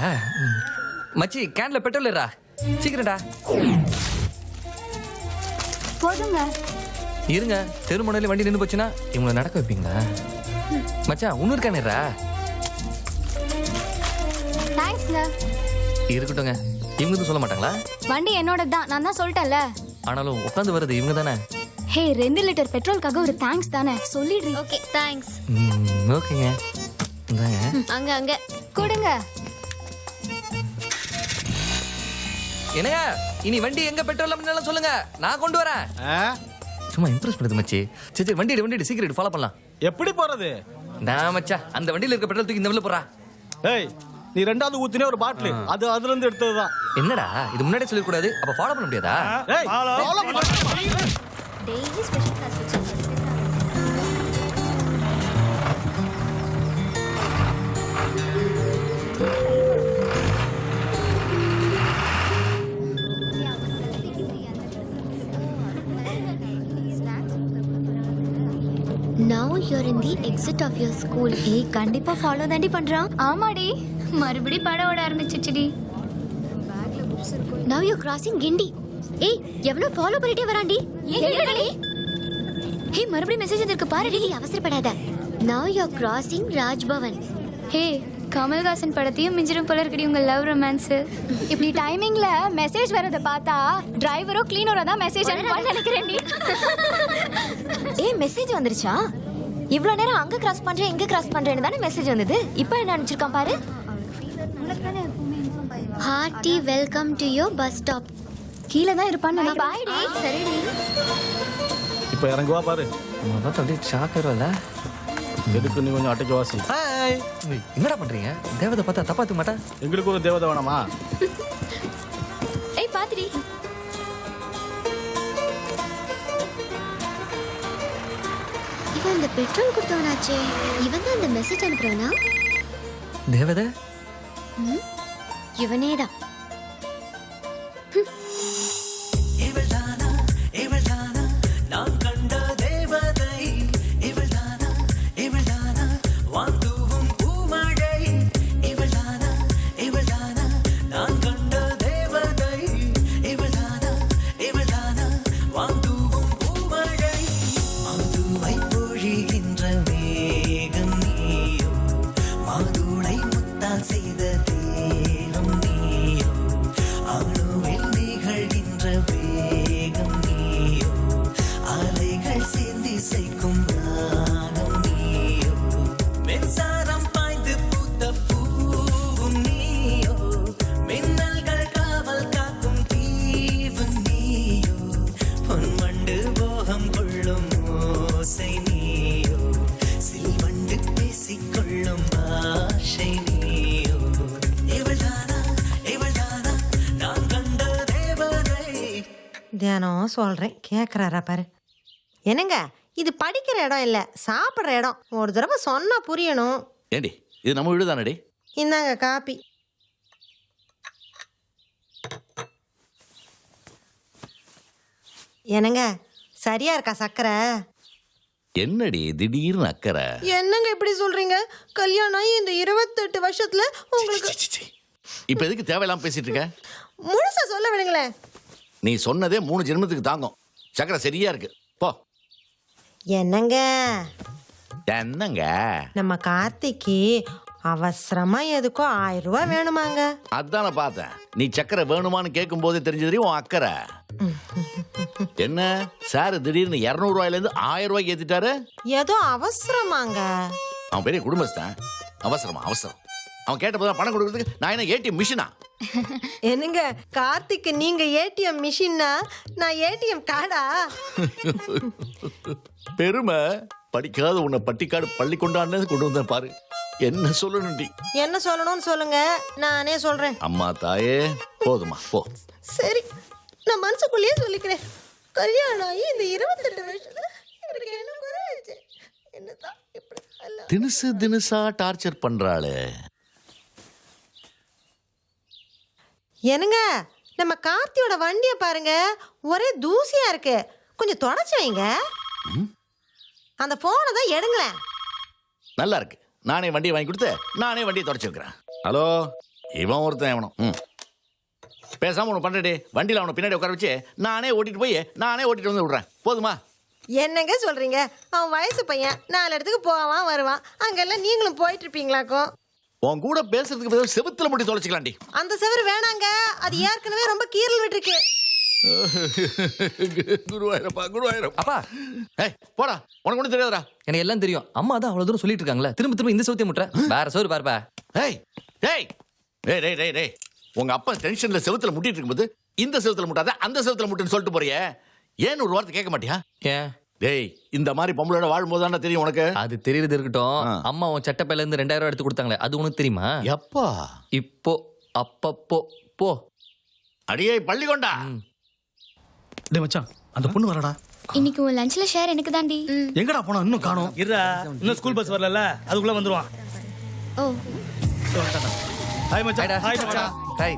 மச்சி கேன்ல பெட்ரோல் இல்லடா, சீக்கிரம்டா. போதுங்க. இருங்க, தெருமுனையில வண்டி நின்று போச்சுன்னா இவங்களை நடக்க வைப்பீங்களா? மச்சான் இன்னும் இருக்கானேரா. தேங்க்ஸ்ங்க. இருக்கட்டும்ங்க, இவங்க எதுவும் சொல்ல மாட்டாங்களா? வண்டி என்னோட தான், நான் தான் சொல்லிட்டேன்ல. ஆனாலும் உட்காந்து வர்றது இவங்க தானே. ஹே, 2 லிட்டர் பெட்ரோலுக்காக ஒரு தேங்க்ஸ் தானே சொல்லிடுறீ. Okay, thanks. ஓகேங்க, இந்தாங்க. அங்க கொடுங்க. என்னங்க, இனி வண்டி எங்க பெட்ரோல் அப்படின்னாலும் சொல்லுங்க, நான் கொண்டு வரேன். சும்மா இம்ப்ரெஸ் பண்ணுது மச்சி. சரி வண்டி சீக்கிரம் ஃபாலோ பண்ணலாம். எப்படி போறது? நான் மச்சா அந்த வண்டியில இருக்க பெட்ரோல் தூக்கி இந்த வெளில போறா. ஏய், நீ 2வது ஊத்தினே ஒரு பாட்டில், அது அதுல இருந்து எடுத்ததுதான். என்னடா இது முன்னாடியே சொல்ல கூடாது, அப்ப ஃபாலோ பண்ண முடியாதா? ஏய், ஃபாலோ பண்ணு. டெய்லி ஸ்பெஷல் கிளாஸ் வச்சு Now you're in the exit of your school. ஏய், கண்டிப்பா ஃபாலோ தாண்டி பண்றான். ஆமாடி, மறுபடி படம் ஓட ஆரம்பிச்சிடுடி. Now you're crossing Gindi. ஏய், எவ்வளவு ஃபாலோ பண்ணிட்டே வராண்டி? என்னடி? ஹே, மறுபடியும் மெசேஜ் வந்திருக்கு பாருடி. அவசரப்படாத. Now you're crossing Rajbhavan. ஹே, கமல்ஹாசன் படத்தையும் மிஞ்சிரும் போல இருக்குடி உங்க லவ் ரொமான்ஸ். இப்படி டைமிங்ல மெசேஜ் வரத பார்த்தா டிரைவரோ கிளீனரோ தான் மெசேஜ் அனுப்புவான்னு நினைக்கிறேன்டி. ஏய், மெசேஜ் வந்துருச்சா? இவ்வளவு நேரம் அங்க கிராஸ் பண்றேன் இங்க கிராஸ் பண்றேன்னு தானே மெசேஜ் வந்தது. இப்போ என்ன அனுப்பிச்சிருக்கான் பாரு. Hearty welcome to your bus stop. கீழ தான் இருப்பான்னு நினைக்கிறேன். பை டி. சரிடி. இப்போ இறங்குவா பாரு. நம்ம பார்த்தா அப்படியே ஷாக்கர்ல. எதுக்கு நீ கொஞ்சம் அட்டைக்கு வாசி. ஹாய், என்னடா பண்றீங்க? தேவதை பார்த்தா தப்பாத்துக்க மாட்டா? எங்களுக்கு ஒரு தேவதை வேணாமா? ஏய், பாத்துடி. இவன் இந்த பெட்ரோல் கொடுத்தவனாச்சே, இவன் தான் இந்த மெசேஜ் அனுப்புறானா? தேவதை இவனே தான். நான் கண்ட தேவதை இவள்தானா, இவள்தானா வாந்தூவும் பூமழை இவள்தானா, இவள்தானா நான் கண்ட தேவதை இவள்தானா, இவள்தானா வாந்தூவும் பூமழை மாதுவை பொழிகின்ற மேகம் நீயோ, மாதுளை முத்தால் செய்த தேகம் நீயோ, தினம் சொல்றேன் கேக்குறாரா பாரு. என்னங்க இது படிக்கிற இடம் இல்ல, சாப்பிடுற இடம். ஒரு தடவை சொன்னா புரியணும். ஏண்டி இது நம்ம வீடு தானடி? இந்தாங்க காப்பி. என்னங்க சரியா இருக்கா சக்கரை? என்னடி திடீர்னு அக்கறை? என்னங்க இப்படி சொல்றீங்க? கல்யாணம் ஆகி இந்த 28 வருஷத்துல உங்களுக்கு இப்ப எதுக்கு தேவையில்லாம பேசிட்டு இருக்க? முழுசா சொல்ல விடுங்களேன். நீ சொன்னதே 3 ஜென்மத்துக்கு தாங்கும். சக்கரை சரியா இருக்கு போ. என்னங்க என்னங்க நம்ம கார்த்திக்கு அவசரமா எதுக்கோ 1000 ரூபாய் வேணுமாங்க. அதான பார்த்தேன். நீ சக்கரை வேணுமான்னு கேட்கும் போதே தெரிஞ்சது உன் அக்கறை. என்ன சார் திடீர்னு 200 ரூபாயில இருந்து 1000 ரூபாய்க்கு ஏத்திட்டாரு? ஏதோ அவசரமாங்க. அவன் பெரிய குடும்பஸ்தான். அவசரமா அவசரம். அவன் கேட்ட போது பணம் கொடுக்கறதுக்கு நான் என்ன ஏடிஎம் மிஷினா? என்னங்க கார்த்திக் நீங்க ஏடிஎம் மிஷின்னா நான் ஏடிஎம் கார்டா? பெருமை படிக்காத உன்னை பட்டிக்காடு பள்ளி கொண்டாடுனது கொண்டு வந்த பாரு. என்ன சொல்லணும்டி? என்ன சொல்லணும்னு சொல்லுங்க, நானே சொல்றேன். அம்மா தாயே போதுமா போ. சரி நான் மனசுக்குள்ளேயே சொல்லிக்கிறேன். கல்யாணம் ஆகி இந்த 28 வருஷத்துல எனக்கு என்ன குறையாச்சு? என்னதான் இப்படி எல்லாம்? தினுசு தினுசா டார்ச்சர் பண்றாளே. என்னங்க நம்ம கார்த்தியோட வண்டியை பாருங்க, ஒரே தூசியா இருக்கு. கொஞ்சம் தொடச்சு வைங்க. அந்த போனை தான் எடுங்களேன். நல்லா இருக்கு. நானே வண்டியை வாங்கி கொடுத்து நானே வண்டியை தொடச்சு வைக்கிறேன். ஹலோ இவன் ஒருத்தன் எவனும் பேசாம ஒன்று பண்ணுறே. வண்டியில் அவனை பின்னாடி உட்கார வச்சு நானே ஓட்டிட்டு போய் நானே ஓட்டிட்டு வந்து விடுறேன். போதுமா? என்னங்க சொல்றீங்க? அவன் வயசு பையன், 4 இடத்துக்கு போவான் வருவான். அங்கெல்லாம் நீங்களும் போயிட்டு இருப்பீங்களாக்கும். உன் கூட பேசுறதுக்கு பதில் செவுத்துல முட்டி தொலைச்சிக்கலாண்டி. அந்த செவரு வேணாங்க, அது ஏற்கனவே ரொம்ப கீறல் விட்டுருக்கு. குருவாயிரப்பா குருவாயிரம். அப்பா ஏய் போடா, உனக்கு ஒன்றும் தெரியாதா? எனக்கு எல்லாம் தெரியும். அம்மா தான் அவ்வளவு தூரம் சொல்லிட்டு இருக்காங்களே, திரும்ப திரும்ப இந்த சவுத்தியை முட்டுற. வேற சோறு பாருப்பா. ஏய் ஏய் டேய் டேய் டேய் டேய் உங்க அப்பா டென்ஷன்ல செவுத்துல முட்டிட்டு இருக்கும்போது இந்த செவுத்துல முட்டாத அந்த செவுத்துல முட்டுன்னு சொல்லிட்டு போறியே. ஏன்னு ஒரு வார்த்தை கேட்க மாட்டியா? ஏன்? டேய் இந்த மாதிரி பொம்பளோட வாழும்போது தானே தெரியும் உனக்கு. அது தெரியறது இருக்கட்டும். அம்மா உன் சட்டப்பையில இருந்து 2000 எடுத்து கொடுத்தாங்களே, அது உனக்கு தெரியுமா? எப்பா? இப்போ அப்பப்போ போ. அடியே பள்ளி கொண்டா. டேய் மச்சான் அந்த பொண்ணு வரடா. இன்னைக்கு உன் லஞ்ச்ல ஷேர் எனக்கு தாண்டி. எங்கடா போனா இன்னும் காணோம்? இருடா, இன்னும் ஸ்கூல் பஸ் வரல, அதுக்குள்ள வந்துருவான். ஓ ஹாய் மச்சான். ஹாய் மச்சான். ஹாய்.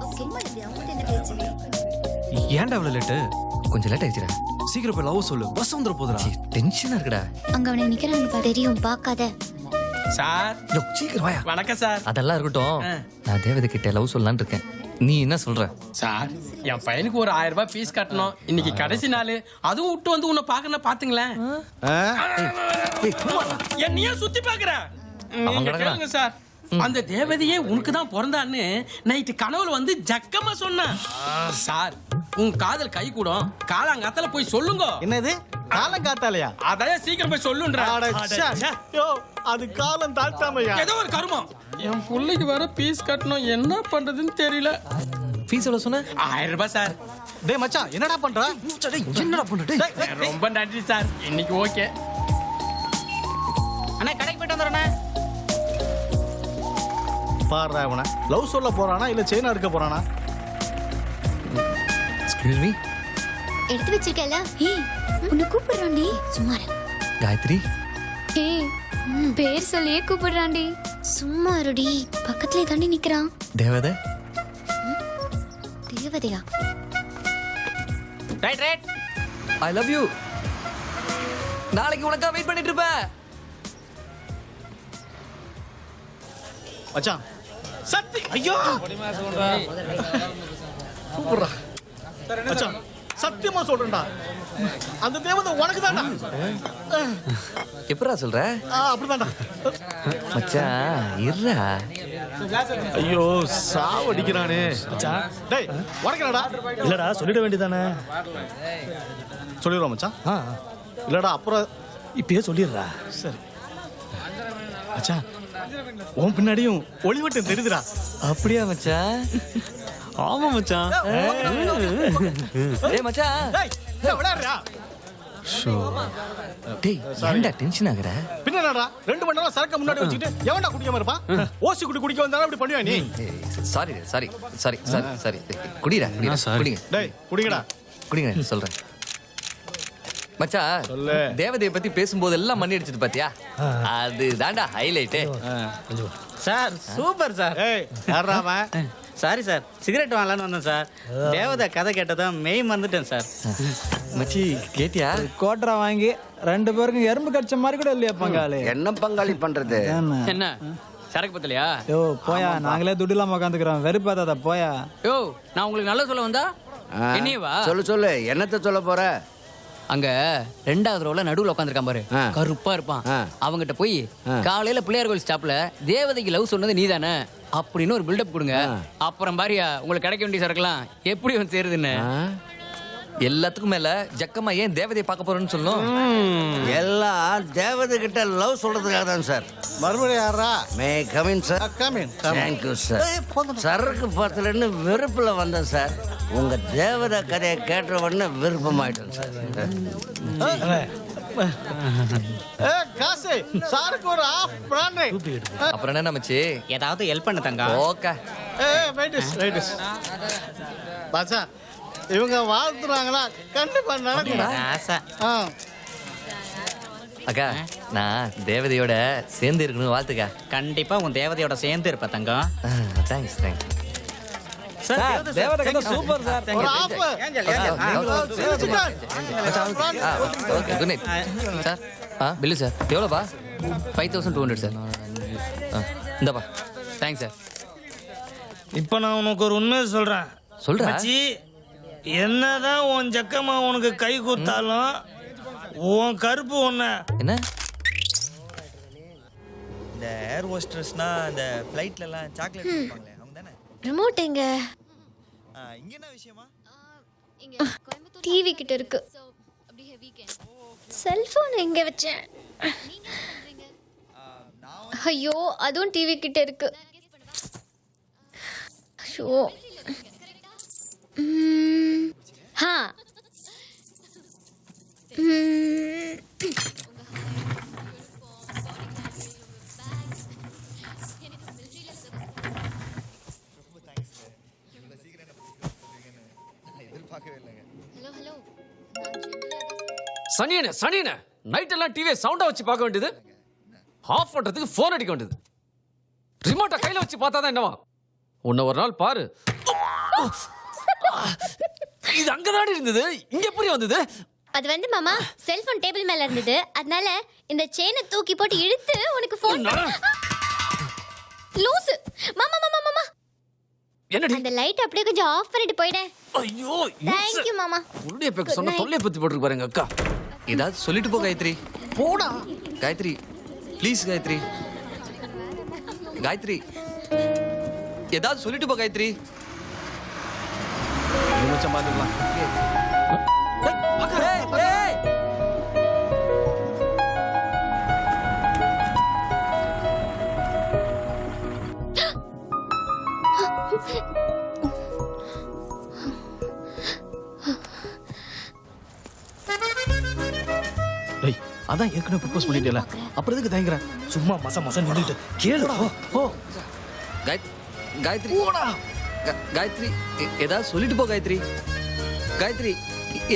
ஏன்டா இவ்வளவு லேட்டு? கொஞ்சம் லேட் ஆயிடுச்சுடா. சீக்கிரம் போய் லவ் சொல்லு, பஸ் வந்துற போதுடா. டென்ஷனா இருக்குடா. அங்க அவனை நிக்கிறாங்க பாரு. தெரியும் பார்க்காத. சார் சீக்கிரம் வாயா. வணக்கம் சார். அதெல்லாம் இருக்கட்டும். நான் தேவதை கிட்ட லவ் சொல்லலான்னு இருக்கேன். நீ என்ன சொல்ற? சார் என் பையனுக்கு ஒரு 1000 ரூபாய் ஃபீஸ் கட்டணும். இன்னைக்கு கடைசி நாள், அதுவும் விட்டு வந்து உன்னை பாக்கணும். பாத்துங்களேன். என்னையே சுத்தி பாக்குறேன். நீங்க கேளுங்க சார். அந்த தேவதையே உனக்கு தான் பிறந்தான்னு நைட்டு கனவுல வந்து ஜக்கமா சொன்னேன். சார் உன் காதல் கை கூடும், காலாங்காத்தால போய் சொல்லுங்க. என்னது காலம் காத்தாலையா? அதான் சீக்கிரம் போய் சொல்லுன்ற. அது காலம் தாழ்த்தாமையா? ஏதோ ஒரு கருமம். என் பிள்ளைக்கு வேற ஃபீஸ் கட்டணும், என்ன பண்றதுன்னு தெரியல. ஃபீஸ் எவ்வளவு சொன்ன? 1000 ரூபாய் சார். டேய் மச்சான் என்னடா பண்ற? என்னடா பண்ற? டேய் ரொம்ப நன்றி சார், இன்னைக்கு ஓகே. அண்ணா கடைக்கு போயிட்டு வந்துடுறேண்ணே. பாடுறா இவனை. லவ் சொல்ல போறானா இல்ல செயினா எடுக்க போறானா? Excuse me. எடுத்து வச்சிருக்கல. ஏய் உன்னை கூப்பிடுறான்டி. சும்மா இரு. காயத்ரி. ஏய் பேர் சொல்லியே கூப்பிடுறான்டி. சும்மா இருடி. பக்கத்துலயே தாண்டி நிக்கிறான். தேவதை. தேவதையா? Right right. I love you. நாளைக்கு உனக்கா வெயிட் பண்ணிட்டு இருப்பேன். மச்சான் சத்தி. ஐயோ சூப்பர்டா மச்சான். சத்தியமா சொல்றேன்டா, அந்த தேவதை உனக்கு தான்டா. எப்படா சொல்ற? அப்படிதான்டா மச்சான் இருடா. ஐயோ சாவடிக்கிறானே மச்சான். டேய் உனக்குடா? இல்லடா சொல்லிட வேண்டியதானே. சொல்லிடுறோம் மச்சான். இல்லடா அப்புறம் இப்பயே சொல்லிடுறா. சரி மச்சான், உன் பின்னாடியும் ஒளிவட்டம் தெரியுதுடா. அப்படியா மச்சான்? ஆமா மச்சான். ஏய் மச்சான். டேய் விளையாடுறா. டேய் ஏன்டா டென்ஷன் ஆகுற? பின்னடா 2 மணி நேரம் சரக்கு முன்னாடி வச்சிட்டு எவன்டா குடிக்காம இருப்பான்? ஓசி குடிக்க வந்தாலும் இப்படி பண்ணுவா நீ? Sorry sorry sorry sorry sorry. குடிடா குடிடா. குடிங்க. டேய் குடிங்கடா. குடிங்க சொல்றேன் மச்சான் தேவதையை பத்தி பேசும்போது எல்லாம் மண்ணி அடிச்சது பாத்தியா அது தாண்டா highlight sir super sir sorry sir cigarette வாங்கலான்னு வந்தேன் சார் தேவதை கதை கேட்டதான் மெய் மறந்துட்டேன் சார் மச்சி கேட்டியா கோட்டரா வாங்கி 2 பேருக்கும் எறும்பு கடிச்ச மாதிரி கூட இல்லையா பங்காளி என்ன பங்காளி பண்றது என்ன சரக்கு பத்தலையா? யோ போயா நாங்களே துட்டு இல்லாம உட்காந்துக்கிறோம் வெறுப்பாதாதா போயா. யோ நான் உங்களுக்கு நல்லா சொல்ல வந்தா என்னையவா? சொல்லு என்னத்த சொல்ல போற? அங்க 2வது ரோல நடுவுல உட்காந்துருக்கான் பாரு, கருப்பா இருப்பான். அவங்கிட்ட போய் காலையில பிள்ளையார் கோயில் ஸ்டாப்ல தேவதைக்கு லவ் சொன்னது நீதானே அப்படின்னு ஒரு பில்டப் கொடுங்க. அப்புறம் பாரியா உங்களுக்கு கிடைக்க வேண்டிய சரக்குலாம் எப்படி வந்து சேருதுன்னு. எல்லாத்துக்கும் மேல ஜக்கம்மா ஏன் தேவதையை பார்க்க போறேன்னு சொல்லணும். எல்லாம் தேவதை கிட்ட லவ் சொல்றதுக்காக தான் சார். மறுபடியும் யாரா? May come in sir. Come in. Thank you sir. சரக்கு பார்த்தலன்னு வெறுப்புல வந்தேன் சார். உங்க தேவதை கதையை கேட்ட உடனே விருப்பமாயிட்டேன் சார். காசு சாருக்கு ஒரு ஆஃப் பிராண்டே. அப்புறம் என்ன நமச்சு ஏதாவது ஹெல்ப் பண்ண தங்க. ஓகே. ரைட். பாசா இவங்க வாழ்த்துறாங்களா? கண்டிப்பா நடக்கும். அக்கா நான் தேவதையோட சேர்ந்து இருக்கணும் வாழ்த்துக்கா. கண்டிப்பா உன் தேவதையோட சேர்ந்து இருப்ப தங்கம். தேங்க்ஸ். தேவதை கதை சூப்பர் சார். ஒரு half. Okay good night sir. Bill sir எவ்வளோப்பா? 5200 சார். இந்தப்பா. Thanks sir. இப்போ நான் உனக்கு ஒரு உண்மையை சொல்றேன். சொல்றேன். என்னதான் உன் ஜக்கம்மா உனக்கு கை கொடுத்தாலும் உன் கருப்பு ஒண்ணு என்ன? இந்த ஏர் ஹோஸ்டர்ஸ்னா அந்த ஃப்ளைட்ல எல்லாம் சாக்லேட் கொடுப்பாங்களே அவங்க தானே? ரிமோட் எங்க? இங்க என்ன விஷயமா? டிவி கிட்ட இருக்கு. செல்போன் எங்க வச்சேன்? ஐயோ அதுவும் டிவி கிட்ட இருக்கு. ஷோ ஹா சனியன நைட் எல்லாம் டிவியை சவுண்டா வச்சு பார்க்க வேண்டியது, ஆஃப் பண்றதுக்கு போன் அடிக்க வேண்டியது. ரிமோட்டை கையில வச்சு பார்த்தாதான் என்னவா? உன்னை ஒரு நாள் பாரு. இது அங்கதான் இருந்தது, இங்க எப்படி வந்தது? அது வந்து மாமா செல்போன் டேபிள் மேல இருந்தது, அதனால இந்த செயினை தூக்கி போட்டு இழுத்து உனக்கு போன். லூசு மாமா மாமா மாமா என்னடி? அந்த லைட் அப்படியே கொஞ்சம் ஆஃப் பண்ணிட்டு போய்டே. ஐயோ थैंक यू மாமா. உருடைய பேக்க சொன்ன தொல்லைய பத்தி போட்டுருக்கு பாருங்க அக்கா. ஏதாவது சொல்லிட்டு போ காயத்ரி. போடா காயத்ரி ப்ளீஸ் காயத்ரி. காயத்ரி ஏதாவது சொல்லிட்டு போ காயத்ரி. நிமிஷம் பாத்துக்கலாம். அதான் ஏற்கனவே ப்ரப்போஸ் பண்ணிட்டேல, அப்புறம் எதுக்கு தயங்குற? சும்மா மச நின்னுட்டு கேளுடா. ஓ காயத்ரி காயத்ரி ஏதாவது சொல்லிட்டு போ காயத்ரி. காயத்ரி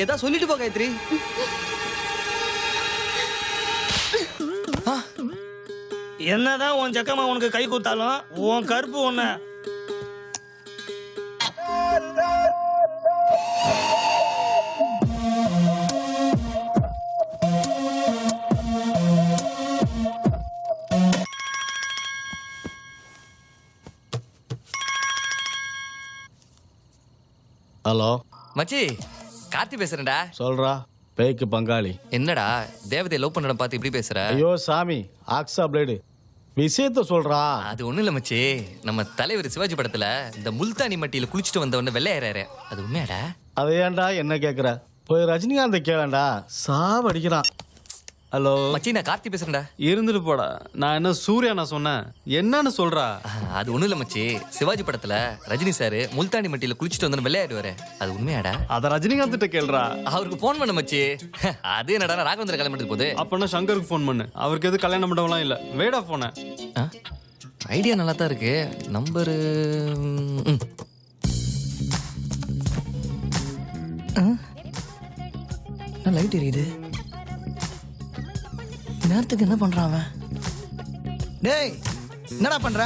ஏதாவது சொல்லிட்டு போ காயத்ரி. என்னதான் உன் ஜக்கம்மா உனக்கு கை கொடுத்தாலும் உன் கருப்பு ஒண்ணு. ஹலோ மச்சி கார்த்தி பேசுறேன்டா. சொல்றா பேய்க்கு பங்காளி. என்னடா தேவதையை லவ் பண்ணடம் பார்த்து இப்படி பேசுற? ஐயோ சாமி ஆக்ஸா பிளேடு விஷயத்த சொல்றா. அது ஒண்ணும் இல்ல மச்சி, நம்ம தலைவர் சிவாஜி படத்துல இந்த முல்தானி மட்டியில குளிச்சுட்டு வந்தவன வெள்ளையறாரு, அது உண்மையாடா? அதை ஏன்டா என்ன கேக்குற? போய் ரஜினிகாந்த் கேளண்டா, சாவடிக்கிறான். ஹலோ மச்சி நான் கார்த்தி பேசுறேன்டா. இருந்துட்டு போடா. நான் என்ன சூர்யா நான் சொன்னேன், என்னன்னு சொல்றா? அது ஒண்ணும் இல்ல மச்சி, சிவாஜி படத்துல ரஜினி சார் முல்தானி மட்டியில குளிச்சுட்டு வந்தவன வெள்ளையாடுவாரு, அது உண்மையாடா? அத ரஜினிகாந்த் கிட்ட கேளுடா. அவருக்கு போன் பண்ண மச்சி. அது என்னடா ராகவேந்திர கல்யாணம் போகுது. அப்பனா சங்கருக்கு போன் பண்ணு, அவருக்கு எது கல்யாணம் பண்ணவெல்லாம் இல்ல. வேடா போன ஐடியா நல்லா தான் இருக்கு. நம்பரு லைட் எரியுது. நேரத்துக்கு என்ன பண்றான் அவன்? டேய் என்னடா பண்ற?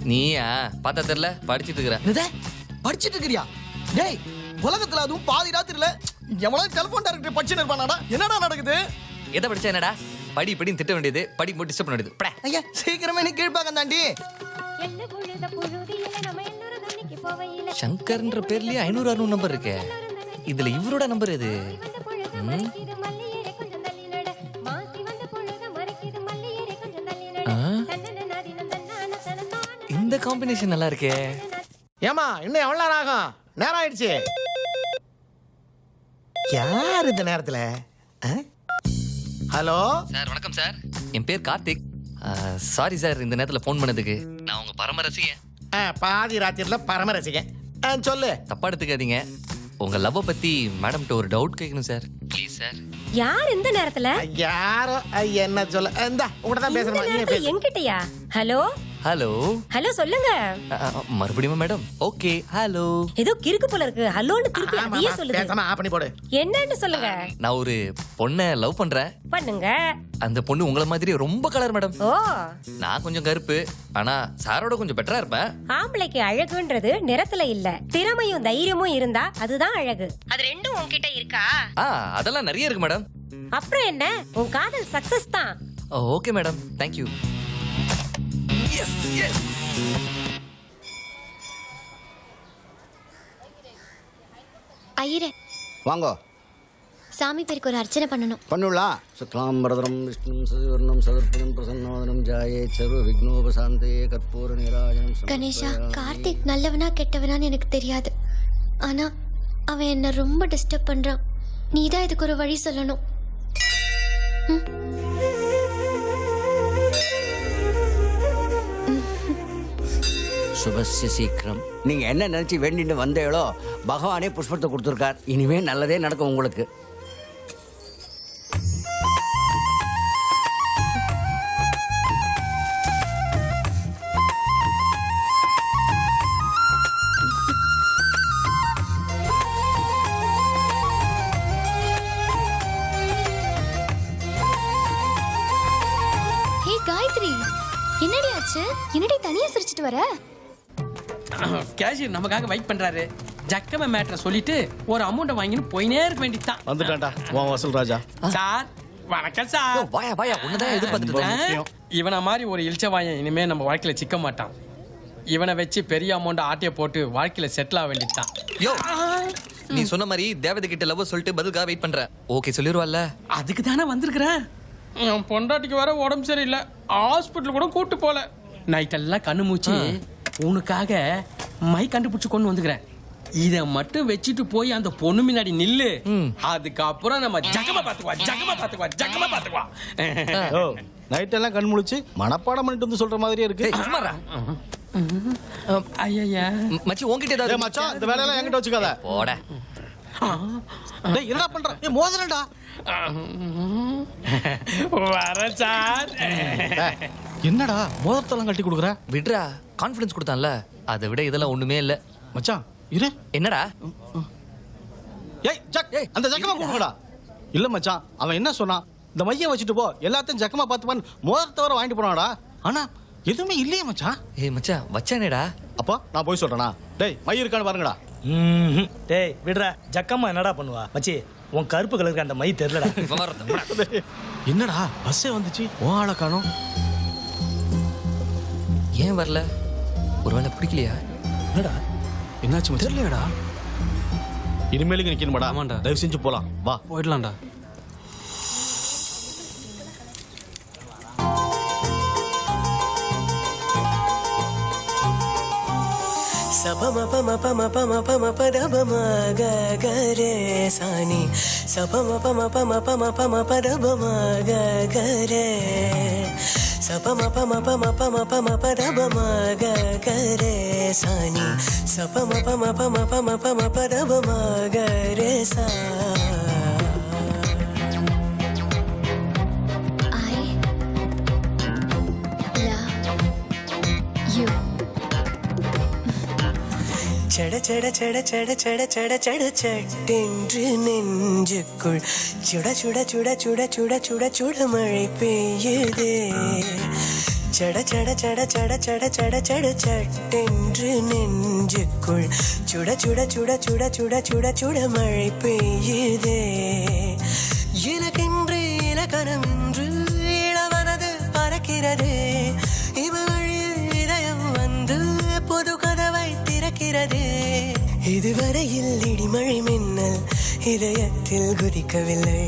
நீயா பார்த்தா தெரியல படிச்சிட்டு இருக்கிற. என்னதே படிச்சிட்டு இருக்கிறியா? டேய் உலகத்துல அதுவும் பாதி ராத்திரில எவ்வளவு டெலிபோன் டைரக்டர் படிச்சுன்னு இருப்பானாடா? என்னடா நடக்குது? எதை படிச்சா என்னடா? படி படின்னு திட்ட வேண்டியது, படி போட்டு டிஸ்டர்ப் பண்ண வேண்டியது. பட. ஐயா சீக்கிரமே நீ கீழ்பாக்கம் தாண்டி. சங்கர்ன்ற பேர்லயே 500 நம்பர் இருக்கே. இதுல இவரோட நம்பர் எது? இந்த காம்பினேஷன் நல்லா இருக்கே. ஏமா இன்னும் எவ்வளவு நேரம் ஆகும்? நேரம் ஆயிடுச்சு. யார் இந்த நேரத்துல? ஹலோ சார் வணக்கம் சார். என் பேர் கார்த்திக். சாரி சார் இந்த நேரத்துல ஃபோன் பண்ணதுக்கு. நான் உங்க பரம ரசிகன். பாதி ராத்திரில பரம ரசிகன். சொல்லு. தப்பா எடுத்துக்காதீங்க. உங்க லவ் பத்தி மேடம்கிட்ட ஒரு டவுட் கேட்கணும் சார். Please sir. யார் இந்த நேரத்துல? யாரோ என்ன சொல்ல? இந்தா உங்ககிட்ட தான் பேசுறேன். என்கிட்டயா? ஹலோ ஹலோ ஹலோ சொல்லுங்க. மறுபடியும் மேடம். Okay hello. ஏதோ கிறுக்கு போல இருக்கு. ஹலோன்னு திருப்பி அதையே சொல்லுங்க. பேசாம ஆஃப் பண்ணி போடு. என்னன்னு சொல்லுங்க. நான் ஒரு பொண்ணை லவ் பண்றேன். பண்ணுங்க. அந்த பொண்ணு உங்கள மாதிரி ரொம்ப கலர் மேடம். ஓ நான் கொஞ்சம் கருப்பு. ஆனா சாரோட கொஞ்சம் பெட்டரா இருப்பேன். ஆம்பளைக்கு அழகுன்றது நிறத்துல இல்ல, திறமையும் தைரியமும் இருந்தா அதுதான் அழகு. அது ரெண்டும் உன்கிட்ட இருக்கா? அதெல்லாம் நிறைய இருக்கு மேடம். அப்புறம் என்ன, உன் காதல் சக்சஸ் தான். Okay madam, thank you. ஐயரே வாங்கோ. சாமி பேருக்கு ஒரு அர்ச்சனை பண்ணணும். பண்ணுலாம். சுக்லாம்பரதரம் விஷ்ணு சசிவர்ணம் சதுர்பதம் பிரசன்னோதனம் ஜாயே சர்வ விக்னோபசாந்தே கற்பூர நீராஜனம். கணேஷா, கார்த்திக் நல்லவனா கெட்டவனான்னு எனக்கு தெரியாது. ஆனா அவன் என்ன ரொம்ப டிஸ்டர்ப் பண்றான். நீதான் இதுக்கு ஒரு வழி சொல்லணும். சுபஸ்ய சீக்கிரம். நீங்க என்ன நினைச்சு வேண்டிட்டு வந்தீங்களோ பகவானே புஷ்பத்தை கொடுத்துருக்கார். இனிமே நல்லதே நடக்கும் உங்களுக்கு. ஹே காயத்ரி, என்னடி ஆச்சு? என்னடி தனியா சிரிச்சிட்டு வர? கேஷியர் நமக்காக வெயிட் பண்றாரு. ஜக்கம மேட்டரை சொல்லிட்டு ஒரு அமௌண்ட் வாங்கின்னு போயினே இருக்க வேண்டியதுதான். வந்துட்டான்டா உன் வசூல் ராஜா. சார் வணக்கம் சார். வாயா வாயா, உன்னதான் எதிர்பார்த்துட்டு. இவனை மாதிரி ஒரு இழிச்சவாயன் இனிமே நம்ம வாழ்க்கையில சிக்க மாட்டான். இவனை வச்சு பெரிய அமௌண்ட் ஆட்டைய போட்டு வாழ்க்கையில செட்டில் ஆக வேண்டியதுதான். யோ நீ சொன்ன மாதிரி தேவதை கிட்ட லவ் சொல்லிட்டு பதிலுக்காக வெயிட் பண்ற. ஓகே சொல்லிடுவாள்ல. அதுக்கு தானே வந்திருக்கிறேன். என் பொண்டாட்டிக்கு வர உடம்பு சரியில்லை. ஹாஸ்பிட்டல் கூட கூட்டு போல. நைட்டெல்லாம் கண்ணு மூச்சு உனக்காக மை கண்டுபிடிச்சு கொண்டு வந்துக்கிறேன். இத மட்டும் வச்சுட்டு போய் அந்த பொண்ணு முன்னாடி நில்லு. அதுக்கப்புறம் நம்ம ஜகமா பாத்துக்குவா. ஓ நைட் எல்லாம் கண் முழிச்சு மனப்பாடம் பண்ணிட்டு வந்து சொல்ற மாதிரியே இருக்கு. ஐயா மச்சி உன்கிட்ட ஏதாவது? மச்சான் இந்த வேலையெல்லாம் என்கிட்ட வச்சுக்காத. போட. டேய் என்னடா பண்ற? ஏய் மோதலடா. வர சார். என்னடா மோதத்தெல்லாம் கட்டி கொடுக்குற? விட்றா, கான்ஃபிடன்ஸ் கொடுத்தான்ல. அதை விட இதெல்லாம் ஒண்ணுமே இல்ல. மச்சான் இரு. என்னடா? ஏய் ஜக், அந்த ஜக்கமா கொடுங்கடா. இல்ல மச்சான், அவன் என்ன சொன்னான்? இந்த மைய வச்சுட்டு போ, எல்லாத்தையும் ஜக்கமா பார்த்துப்பான் மோதத்தை வர வாங்கிட்டு போனாடா. ஆனா எதுவுமே இல்லையே மச்சான். ஏய் மச்சான் வச்சானேடா. அப்பா நான் போய் சொல்றேனா? டேய் மை இருக்கான்னு பாருங்கடா. டேய் விடுறா, ஜக்கம்மா என்னடா பண்ணுவா? மச்சி உன் கருப்பு கலருக்கு அந்த மை தெரியலடா. என்னடா பஸ்ஸே வந்துச்சு, உன் ஆளை காணோம். ஏன் வரல? ஒருவேளை பிடிக்கலையா? என்னடா என்னாச்சு மச்சான்? தெரியலடா. இனிமேலுக்கு நிக்கணுமாடா? ஆமாண்டா. தயவு செஞ்சு போலாம் வா. போயிடலாம்டா. சானி சபமபமபமபமபமபதபமகரே சபமபமபமபமபமபதபமகரே சானி சபமபமபமபமபமபதபமகரே சா. சட சட சட சட சட சட சட சட்டென்று நெஞ்சுக்குள் சுட சுட சுட சுட சுட சுட சுட மழை பெய்யுதே சட சட சட சட சட சட சட சட்டென்று நெஞ்சுக்குள் சுட சுட சுட சுட சுட சுட சுட மழை பெய்யுதே எனக்கென்று இலக்கணம் என்று இளவனது பறக்கிறது இவழில் இதயம் வந்து பொது கதவை திறக்கிறது இதுவரையில் இடிமழை மின்னல் இதயத்தில் குதிக்கவில்லை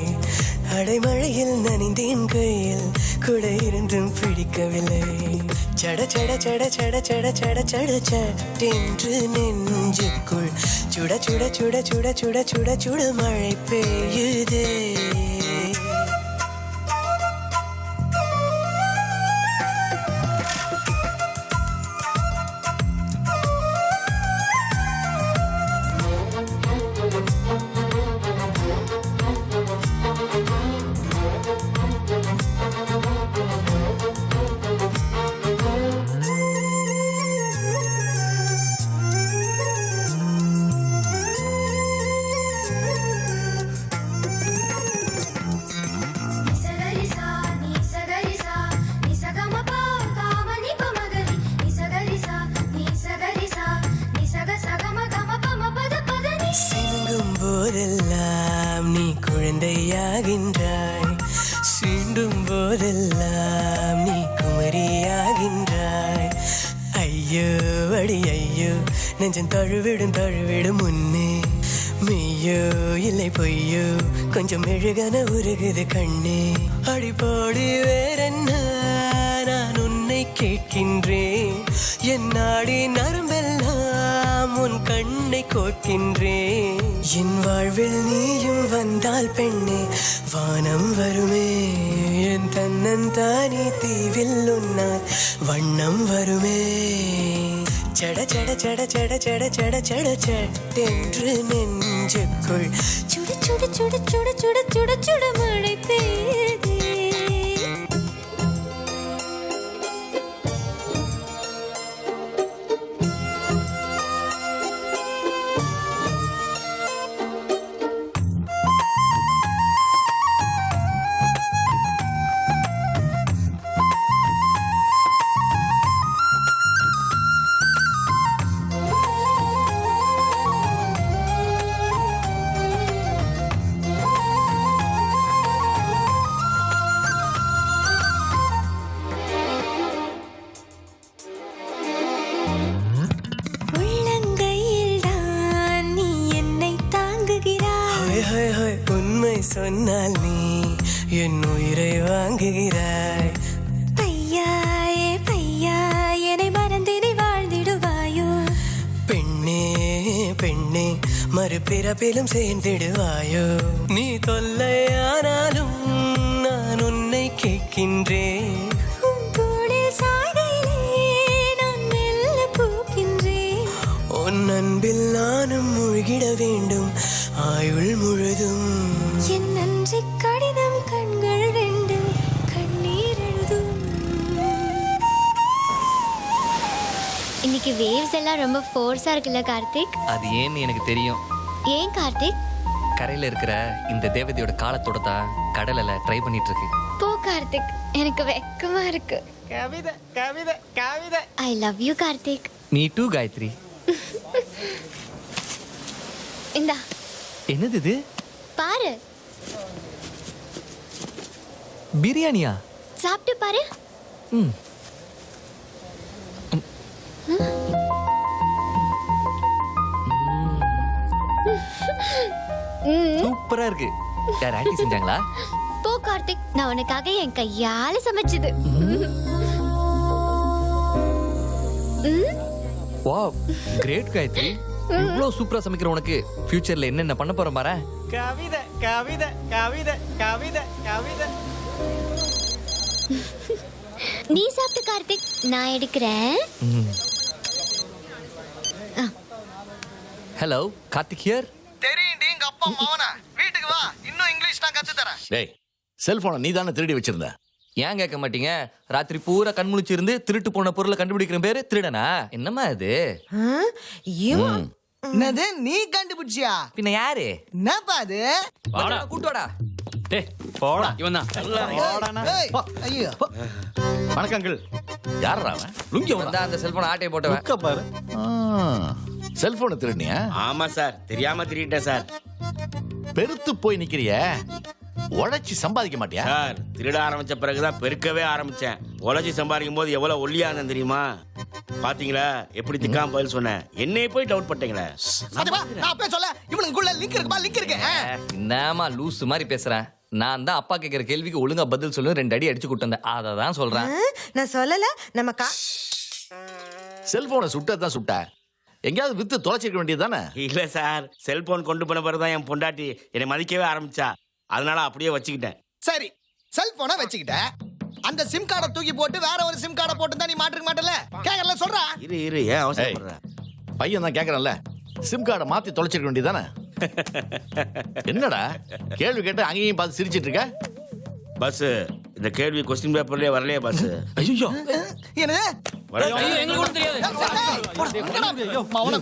அடைமழையில் நனைந்தேன் கையில் கூட இருந்தும் பிடிக்கவில்லை சட சட சட சட சட சட சட சட்டென்று நெஞ்சுக்குள் சுட சுட சுட சுட சுட சுட சுட மழை பெய்யுதே சிந்தும் போதெல்லாம் நீ குழந்தையாகின்றாய் சீண்டும் போதெல்லாம் நீ குமரியாகின்றாய் ஐயோ அடி ஐயோ நெஞ்சம் தழுவிடும் முன்னே மெய்யோ இல்லை பொய்யோ கொஞ்சம் மெழுகன உருகுது கண்ணே அடிப்போடி வேறென்ன நான் உன்னை கேட்கின்றேன் என் நாடி நரம்பெல்லாம் உன் கண்ணை கோட்கின்றேன் என் வாழ்வில் நீயும் வந்தால் பெண்ணே வானம் வருமே என் தன்னந்தானி தீவில் உன்னால் வண்ணம் வருமே சட சட சட சட சட சட சட சட்டென்று நெஞ்சுக்குள் சுட சுட சுட சுட சுட சுட சுட மழை பெய்யுதே உண்மை சொன்னால் நீ என் உயிரை வாங்குகிறாய் பையாயே பையா என்னை மறந்தினை வாழ்ந்திடுவாயோ பெண்ணே பெண்ணே மறுபிறப்பிலும் சேர்ந்திடுவாயோ நீ தொல்லையானாலும் நான் உன்னை கேட்கின்றேன் உன் தோளில் சாய்கையிலே நான் மெல்ல பூக்கின்றேன் உன் அன்பில் நானும் மூழ்கிட வேண்டும் ஆயுள் முழுதும் என் நன்றி கடிதம் கண்கள் ரெண்டு கண்ணீர் எழுதும் இன்னைக்கு வேவ்ஸ் எல்லாம் ரொம்ப ஃபோர்ஸா இருக்குல்ல கார்த்திக் அது ஏன்னு எனக்கு தெரியும். ஏன் கார்த்திக்? கரையில இருக்கிற இந்த தேவதையோட காலத்தோட தான் கடல்ல ட்ரை பண்ணிட்டு இருக்கு. போ கார்த்திக், எனக்கு வெக்கமா இருக்கு. கவிதை கவிதை கவிதை. I love you Karthik. Me too Gayathri. இந்தா. என்னது இது? பாரு. பிரியாணியா? சாப்பிட்டு பாரு. சூப்பரா இருக்கு. யார் ஆண்டி செஞ்சாங்களா? போ கார்த்திக், நான் உனக்காக என் கையால சமைச்சது. Wow, great Gayathri. இவ்ளோ சூப்பரா சமைக்கிற உனக்கு ஃபியூச்சர்ல என்னென்ன பண்ண போறேன் பாரு. கவிதை கவிதை கவிதை கவிதை கவிதை. நீ சாப்பிட்டு கார்த்திக், நான் எடுக்கிறேன். Hello, Karthik here. தெரியும்டி எங்க அப்பா மாவனா. வீட்டுக்கு வா, இன்னும் இங்கிலீஷ் நான் கத்து தரேன். டேய், செல்போனை நீ தானே திருடி வச்சிருந்த? ஏன் கேட்க மாட்டீங்க? ராத்திரி பூரா கண் முழிச்சிருந்து திருட்டு போன பொருளை கண்டுபிடிக்கிற பேரு திருடனா? என்னம்மா இது? என்னது நீ கண்டுபிடிச்சியா? பின்ன யாரு? என்னப்பா அது? கூட்டுவாடா. டேய் போடா இவன் தான். ஏய், ஐயோ. வணக்கம் அங்கிள். யாரா அவன்? லுங்கி வந்தா அந்த செல்போன் ஆட்டையை போட்டவன். பாரு. செல்போனை திருடினியா? ஆமா சார், தெரியாம திருடிட்டேன் சார். பெருத்து போய் நிக்கிறிய, உழைச்சி சம்பாதிக்க மாட்டியா? சார், திருட ஆரம்பிச்ச பிறகுதான் பெருக்கவே ஆரம்பிச்சேன். உழைச்சி சம்பாதிக்கும் போது எவ்வளவு ஒல்லியா இருந்தேன் தெரியுமா? பாத்தீங்களா எப்படி திக்காம பதில் சொன்னேன்? என்னைய போய் டவுட் பட்டீங்களே. சத்யமா, நான் அப்பவே சொல்ல இவனுக்குள்ள லிங்க் இருக்குப்பா, லிங்க் இருக்கு. என்னமா லூஸ் மாதிரி பேசுறேன்? நான் தான் அப்பா கேட்கிற கேள்விக்கு ஒழுங்கா பதில் சொல்லு 2 அடி அடிச்சு கூட்டு வந்தேன். அதை தான் சொல்றேன். நான் சொல்லல நம்ம செல்போனை சுட்டதான் சுட்ட, எங்கேயாவது வித்து தொலைச்சிருக்க வேண்டியது தானே? இல்ல சார், செல்போன் கொண்டு போன பிறகுதான் என் பொண்டாட்டி என்னை மதிக்கவே ஆரம்பிச்சா. அதனால அப்படியே வச்சுக்கிட்டேன். சரி, செல்போனை வச்சுக்கிட்ட, அந்த சிம் கார்டை தூக்கி போட்டு வேற ஒரு சிம் கார்டை போட்டு தான் நீ மாட்டிருக்க மாட்டல? கேக்கறல சொல்றா. இரு ஏன் அவசரப்படுற? பையன் தான் கேக்குறல்ல, சிம் கார்டை மாத்தி தொலைச்சிருக்க வேண்டியது தானே? என்னடா கேள்வி கேட்டு அங்கேயும் பார்த்து சிரிச்சிட்டு இருக்க? பஸ், இந்த கேள்வி கொஸ்டின் பேப்பர்லயே வரலையே பஸ். ஐயோ, என்னது? எங்க கூட தெரியாது. ஒண்ணு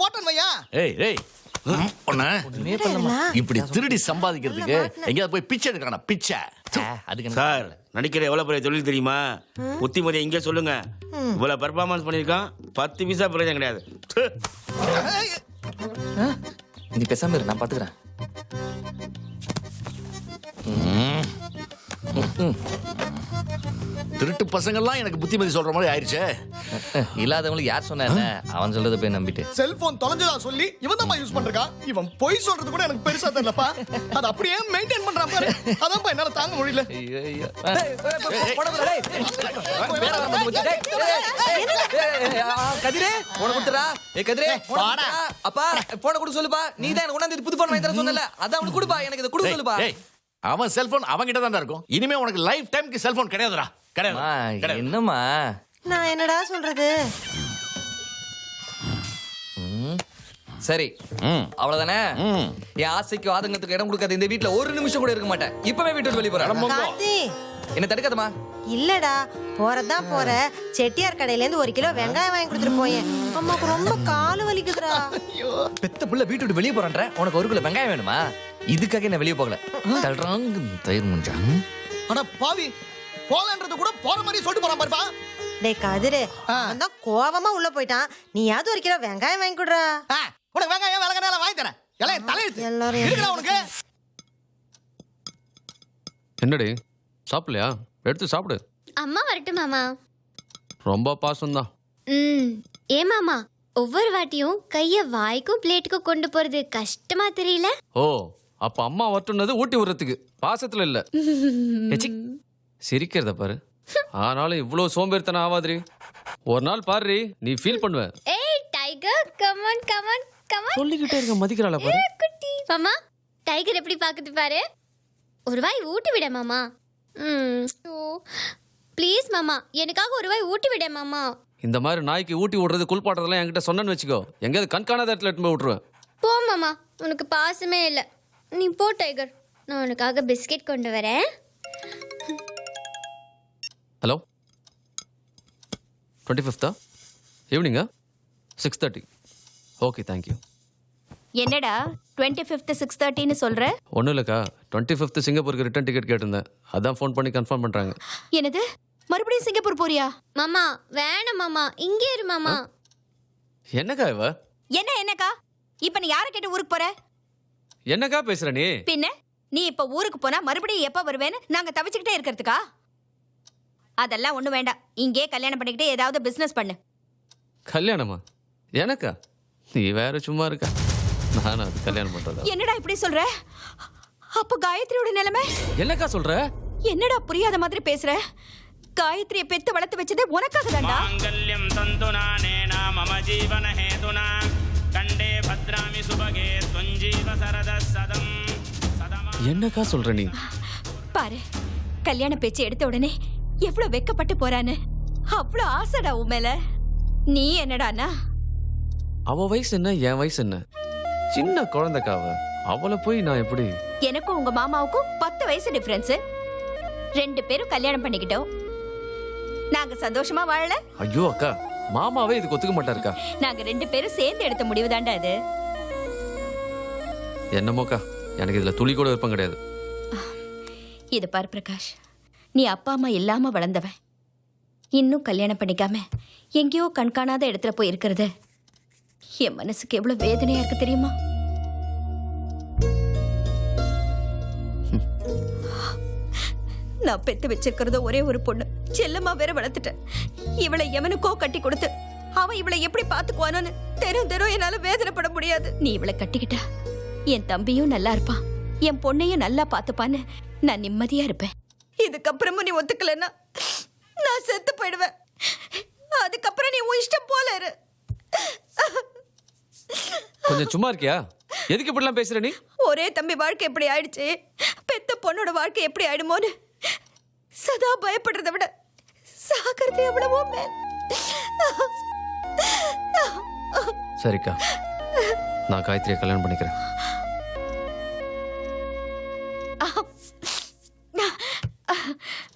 போட்டேன் வையா. ஏய் இப்படி திருடி சம்பாதிக்கிறதுக்கு எங்கேயாவது போய் பிச்சை எடுக்கணும். பிச்சை அதுக்கு சார், நடிக்கிற எவ்வளவு பெரிய தொழில் தெரியுமா? புத்திமதி இங்கே சொல்லுங்க. இவ்வளவு பெர்ஃபார்மன்ஸ் பண்ணிருக்கான், 10 பைசா பிரயோஜனம் கிடையாது. நீ பேசாம இரு, நான் பாத்துக்கிறேன். திருட்டு பசங்கள்லாம் எனக்கு புத்திமதி சொல்ற மாதிரி ஆயிடுச்சு. இல்லாதவங்களுக்கு யார் சொன்ன என்ன? அவன் சொல்றத போய் நம்பிட்டு செல்போன் தொலைஞ்சதா சொல்லி இவன் தான் யூஸ் பண்றான். இவன் பொய் சொல்றது கூட எனக்கு பெருசா தெரியலப்பா. அது அப்படியே மெயின்டைன் பண்றான் பாரு. அதான் என்னால தாங்க முடியல. கதிரே போன கொடுத்துறா. ஏ கதிரே போடா. அப்பா போன கொடு சொல்லுப்பா. நீ தான் எனக்கு கொண்டாந்து புது போன் வாங்கி தர சொன்னல, அதான் அவனுக்கு கொடுப்பா. எனக்கு இத கொடு சொல்லுப்பா. அவன் செல்போன் அவன் கிட்ட தான் இருக்கும். இனிமே உனக்கு லைஃப் டைம்க்கு செல்போன் கிடையாதுடா. கிடையாது. என்னம்மா நான் என்னடா சொல்றது? சரி, அவ்வளவுதானே? என் ஆசைக்கு ஆதங்கத்துக்கு இடம் கொடுக்காத இந்த வீட்டுல ஒரு நிமிஷம் கூட இருக்க மாட்டேன். இப்பவே வீட்டு வெளியே போறேன். என்ன தடுக்காதமா? இல்லடா, போறதான் போற. செட்டியார் கடையில இருந்து 1 கிலோ வெங்காயம் வாங்கி கொடுத்துட்டு போயேன். அம்மாக்கு ரொம்ப கால் வலிக்குதுடா. பெத்த புள்ள வீட்டு விட்டு வெளியே போறேன்ற, உனக்கு 1 கிலோ வெங்காயம் வேணுமா? இதுக்காக என்ன வெளியே போகல. தள்ளுறாங்க தயிர் முஞ்சா. அட பாவி, போலன்றது கூட போற மாதிரி சொல்லிட்டு போறான் பாருப்பா. டேய் கதிரே, அவன் தான் கோவமா உள்ள போயிட்டான். நீயாவது 1 கிலோ வெங்காயம் வாங்கி கொடுறா. உனக்கு வெங்காயம் விலகனால வாங்கி தரேன். எல்லாம் தலையெழுத்து. எல்லாரும் இருக்குடா உனக்கு. என்னடி சாப்பிடலையா? எடுத்து சாப்பிடு. அம்மா வரட்டும் மாமா. ரொம்ப பாசம்தான். ஏ மாமா, ஒவ்வொரு வாட்டியும் கைய வாய்க்கும் பிளேட்டுக்கும் கொண்டு போறது கஷ்டமா தெரியல? ஓ, அப்ப அம்மா வரட்டுனது ஊட்டி விடுறதுக்கு, பாசத்துல இல்ல. சிரிக்கிறத பாரு. ஆனாலும் இவ்வளவு சோம்பேறித்தனம் ஆவாதிரி. ஒரு நாள் பாரு, நீ ஃபீல் பண்ணுவ. ஏய் tiger, come on come on come on. சொல்லிக்கிட்டே இருக்க, மதிக்கறாள பாரு. குட்டி மாமா, டைகர் எப்படி பாக்குது பாரு. ஒரு வாய் ஊட்டி விட மாமா. ப்ளீஸ் மாமா, எனக்காக ஒரு வாய் ஊட்டி விட மாமா. இந்த மாதிரி நாய்க்கு ஊட்டி விடுறது குளிப்பாட்டுறதெல்லாம் என்கிட்ட சொன்னேன்னு வச்சுக்கோ, எங்கேயாவது கண்காணாத இடத்துல எடுத்து போய் விட்டுருவேன். போ மாமா, உனக்கு பாசமே இல்லை. நீ போ டைகர், நான் உனக்காக பிஸ்கெட் கொண்டு வரேன். Hello, 25th ஈவினிங்கா? 6:30. Okay, thank you. என்னடா 25th 6:30ன்னு சொல்ற? ஒன்றும் இல்லைக்கா, 25th சிங்கப்பூருக்கு ரிட்டர்ன் டிக்கெட் கேட்டிருந்தேன். அதான் ஃபோன் பண்ணி கன்ஃபார்ம் பண்ணுறாங்க. என்னது, மறுபடியும் சிங்கப்பூர் போறியா? மாமா வேணாம் மாமா, இங்கே இரு மாமா. என்னக்கா இவ? என்னக்கா? இப்ப நீ யாரை கேட்டு ஊருக்கு போற? என்னக்கா பேசுற நீ? பின்ன நீ இப்ப ஊருக்கு போனா மறுபடியும் எப்ப வருவேன்னு நாங்க தவிச்சுக்கிட்டே இருக்கிறதுக்கா? அதெல்லாம் ஒண்ணு வேண்டாம். இங்கே கல்யாணம் பண்ணிக்கிட்டு ஏதாவது பிசினஸ் பண்ணு. கல்யாணமா? எனக்கா? நீ வேற சும்மா இருக்கா? நான் அது கல்யாணம் பண்றதா? என்னடா இப்படி சொல்ற? அப்ப காயத்ரியோட நிலைமை என்னக்கா சொல்ற? என்னடா புரியாத மாதிரி பேசுற? காயத்ரியை பெத்து வளர்த்து வச்சதே உனக்காக தான்டா. மாங்கல்யம் தந்துநானேனா மம ஜீவன ஹேதுனா கண்டே பத்ராமி சுபகே துவஞ்சீவ சரத சதம் சதமா. என்னக்கா சொல்ற நீ? பாரு, கல்யாண பேச்சு எடுத்த உடனே எவ்வளவு வெக்கப்பட்டு போறான்னு. அவ்வளவு ஆசைடா உன் மேல. நீ என்னடானா? அவ வயசு என்ன, என் வயசு என்ன? சின்ன குழந்தைக்கா அவ. அவளை போய் நான் எப்படி? எனக்கும் உங்க மாமாவுக்கும் 10 வயசு டிஃபரன்ஸ். 2 பேரும் கல்யாணம் பண்ணிக்கிட்டோம். நாங்க சந்தோஷமா வாழல. ஐயோ அக்கா, மாமாவே இதுக்கு ஒத்துக்க மாட்டாருக்கா. நாங்க 2 பேரும் சேர்ந்து எடுத்த முடிவு தாண்டா இது. என்னமோக்கா, எனக்கு இதுல துளி கூட விருப்பம் கிடையாது. இது பாரு பிரகாஷ், நீ அப்பா அம்மா இல்லாம வளர்ந்தவன். இன்னும் கல்யாணம் பண்ணிக்காம எங்கேயோ கண்காணாத இடத்துல போய் இருக்கிறது என் மனசுக்கு எவ்வளவு வேதனையா இருக்கு தெரியுமா? நான் பெத்து வச்சிருக்கிறது ஒரே ஒரு பொண்ணு, செல்லம்மா வேற வளர்த்துட்டேன். இவளை எவனுக்கோ கட்டி கொடுத்து அவன் இவளை எப்படி பாத்துக்குவானோன்னு தெரும் என்னால வேதனைப்பட முடியாது. நீ இவளை கட்டிக்கிட்டா என் தம்பியும் நல்லா இருப்பான், என் பொண்ணையும் நல்லா பாத்துப்பான்னு நான் நிம்மதியா இருப்பேன். இதுக்கப்புறமும் நீ ஒத்துக்கலன்னா நான் செத்து போயிடுவேன். அதுக்கப்புறம் நீ உன் இஷ்டம் போல இரு. கொஞ்சம் சும்மா இருக்கியா? எதுக்கு இப்படிலாம் பேசுற நீ? ஒரே தம்பி வாழ்க்கை எப்படி ஆயிடுச்சு, பெத்த பொண்ணோட வாழ்க்கை எப்படி ஆயிடுமோன்னு சதா பயப்படுறதை விட சாகிறது எவ்வளவோ மேல். சரிக்கா, நான் காயத்ரியை கல்யாணம் பண்ணிக்கிறேன்.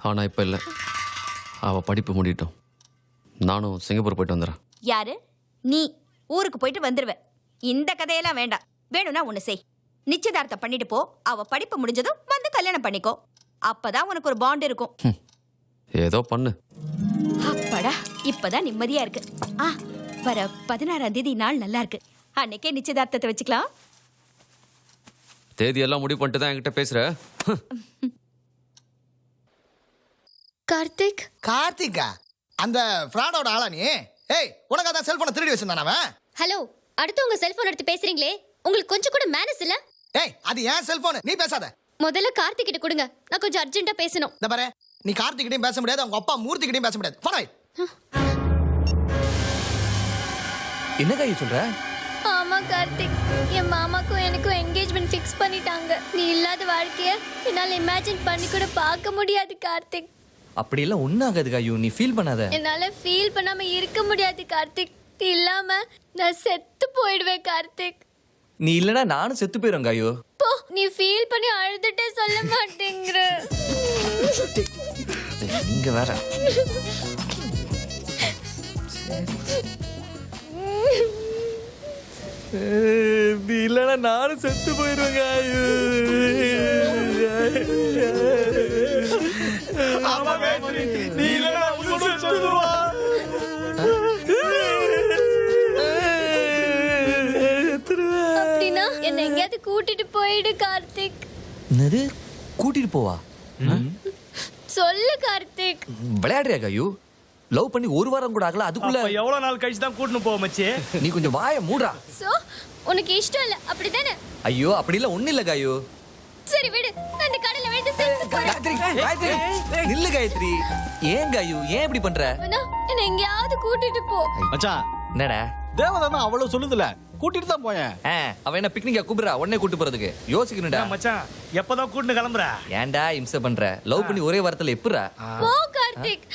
ஆனா இப்ப இல்ல, அவ படிப்பு முடியட்டும். நானும் சிங்கப்பூர் போயிட்டு வந்துடுறேன். யாரு நீ? ஊருக்கு போயிட்டு வந்துருவ. இந்த கதையெல்லாம் வேண்டாம். வேணும்னா ஒண்ணு செய், நிச்சயதார்த்தம் பண்ணிட்டு போ. அவ படிப்பு முடிஞ்சதும் வந்து கல்யாணம் பண்ணிக்கோ. அப்பதான் உனக்கு ஒரு பாண்ட் இருக்கும். ஏதோ பண்ணு. அப்பாடா, இப்பதான் நிம்மதியா இருக்கு. வர 16ஆம் தேதி நாள் நல்லா இருக்கு. அன்னைக்கே நிச்சயதார்த்தத்தை வச்சுக்கலாம். தேதியெல்லாம் முடிவு பண்ணிட்டு தான் என்கிட்ட பேசுற. கார்த்திக். கார்த்திகா? அந்த ஃப்ராடோட ஆளா நீ? ஏய், உனக்கு அதான் செல்போனை திருடி வச்சிருந்தானே அவன். ஹலோ, அடுத்தவங்க செல்போன் எடுத்து பேசுறீங்களே, உங்களுக்கு கொஞ்சம் கூட மேனஸ் இல்ல? ஏய், அது ஏன் செல்போன், நீ பேசாத. முதல்ல கார்த்திக் கிட்ட கொடுங்க, நான் கொஞ்சம் அர்ஜென்ட்டா பேசணும். இந்த பாரு, நீ கார்த்திக் கிட்டயும் பேச முடியாது, அவங்க அப்பா மூர்த்தி கிட்டயும் பேச முடியாது. போடா. என்ன கையை சொல்ற? ஆமா கார்த்திக், என் மாமாக்கும் எனக்கும் என்கேஜ்மெண்ட் ஃபிக்ஸ் பண்ணிட்டாங்க. நீ இல்லாத வாழ்க்கைய என்னால இமேஜின் பண்ணி கூட பார்க்க முடியாது கார்த்திக். அப்படியெல்லாம் ஒன்றும் ஆகாது காயு, நீ ஃபீல் பண்ணாத. என்னால ஃபீல் பண்ணாம இருக்க முடியாது கார்த்திக். நீ இல்லாம நான் செத்து போயிடுவேன் கார்த்திக். நீ இல்லனா நானும் செத்து போயிடும் காயு. போ, நீ ஃபீல் பண்ணி அழுதுட்டே சொல்ல மாட்டேங்கிற. நீங்க வேற. நீ இல்லனா நானும் செத்து போயிடுவேன் காயு. நீ இல்லனா செத்துருவா. அப்படின்னா என்ன எங்கேயாவது கூட்டிட்டு போயிடு கார்த்திக். என்னது கூட்டிட்டு போவா? சொல்லு கார்த்திக். விளையாடுறியா காயு? லவ் பண்ணி 1 வாரம் கூட ஆகல, அதுக்குள்ள எவ்வளவு நாள் கழிச்சு தான் கூட்டிட்டு போவ மச்சி? நீ கொஞ்சம் வாயை மூடுறா. சோ உனக்கு இஷ்டம் இல்ல அப்படிதானே? ஐயோ, அப்படி இல்ல, ஒண்ணு இல்ல காயு. சரி விடு, நான் இந்த கடல்ல விழுந்து செத்து போறேன். நில்லு காயத்ரி. ஏன் காயு, ஏன் இப்படி பண்ற? என்ன எங்கேயாவது கூட்டிட்டு போ. மச்சான், என்னடா தேவதா அவ்வளவு சொல்லுதுல, கூட்டிட்டு தான் போயேன். அவன் என்ன பிக்னிக்கா கூப்பிடுறா உடனே கூட்டு போறதுக்கு? யோசிக்கணும்டா மச்சான். எப்பதான் கூட்டிட்டு கிளம்புற? ஏன்டா இம்சை பண்ற? லவ் பண்ணி ஒரே வாரத்துல எப்படிடா? போ கார்த்திக்.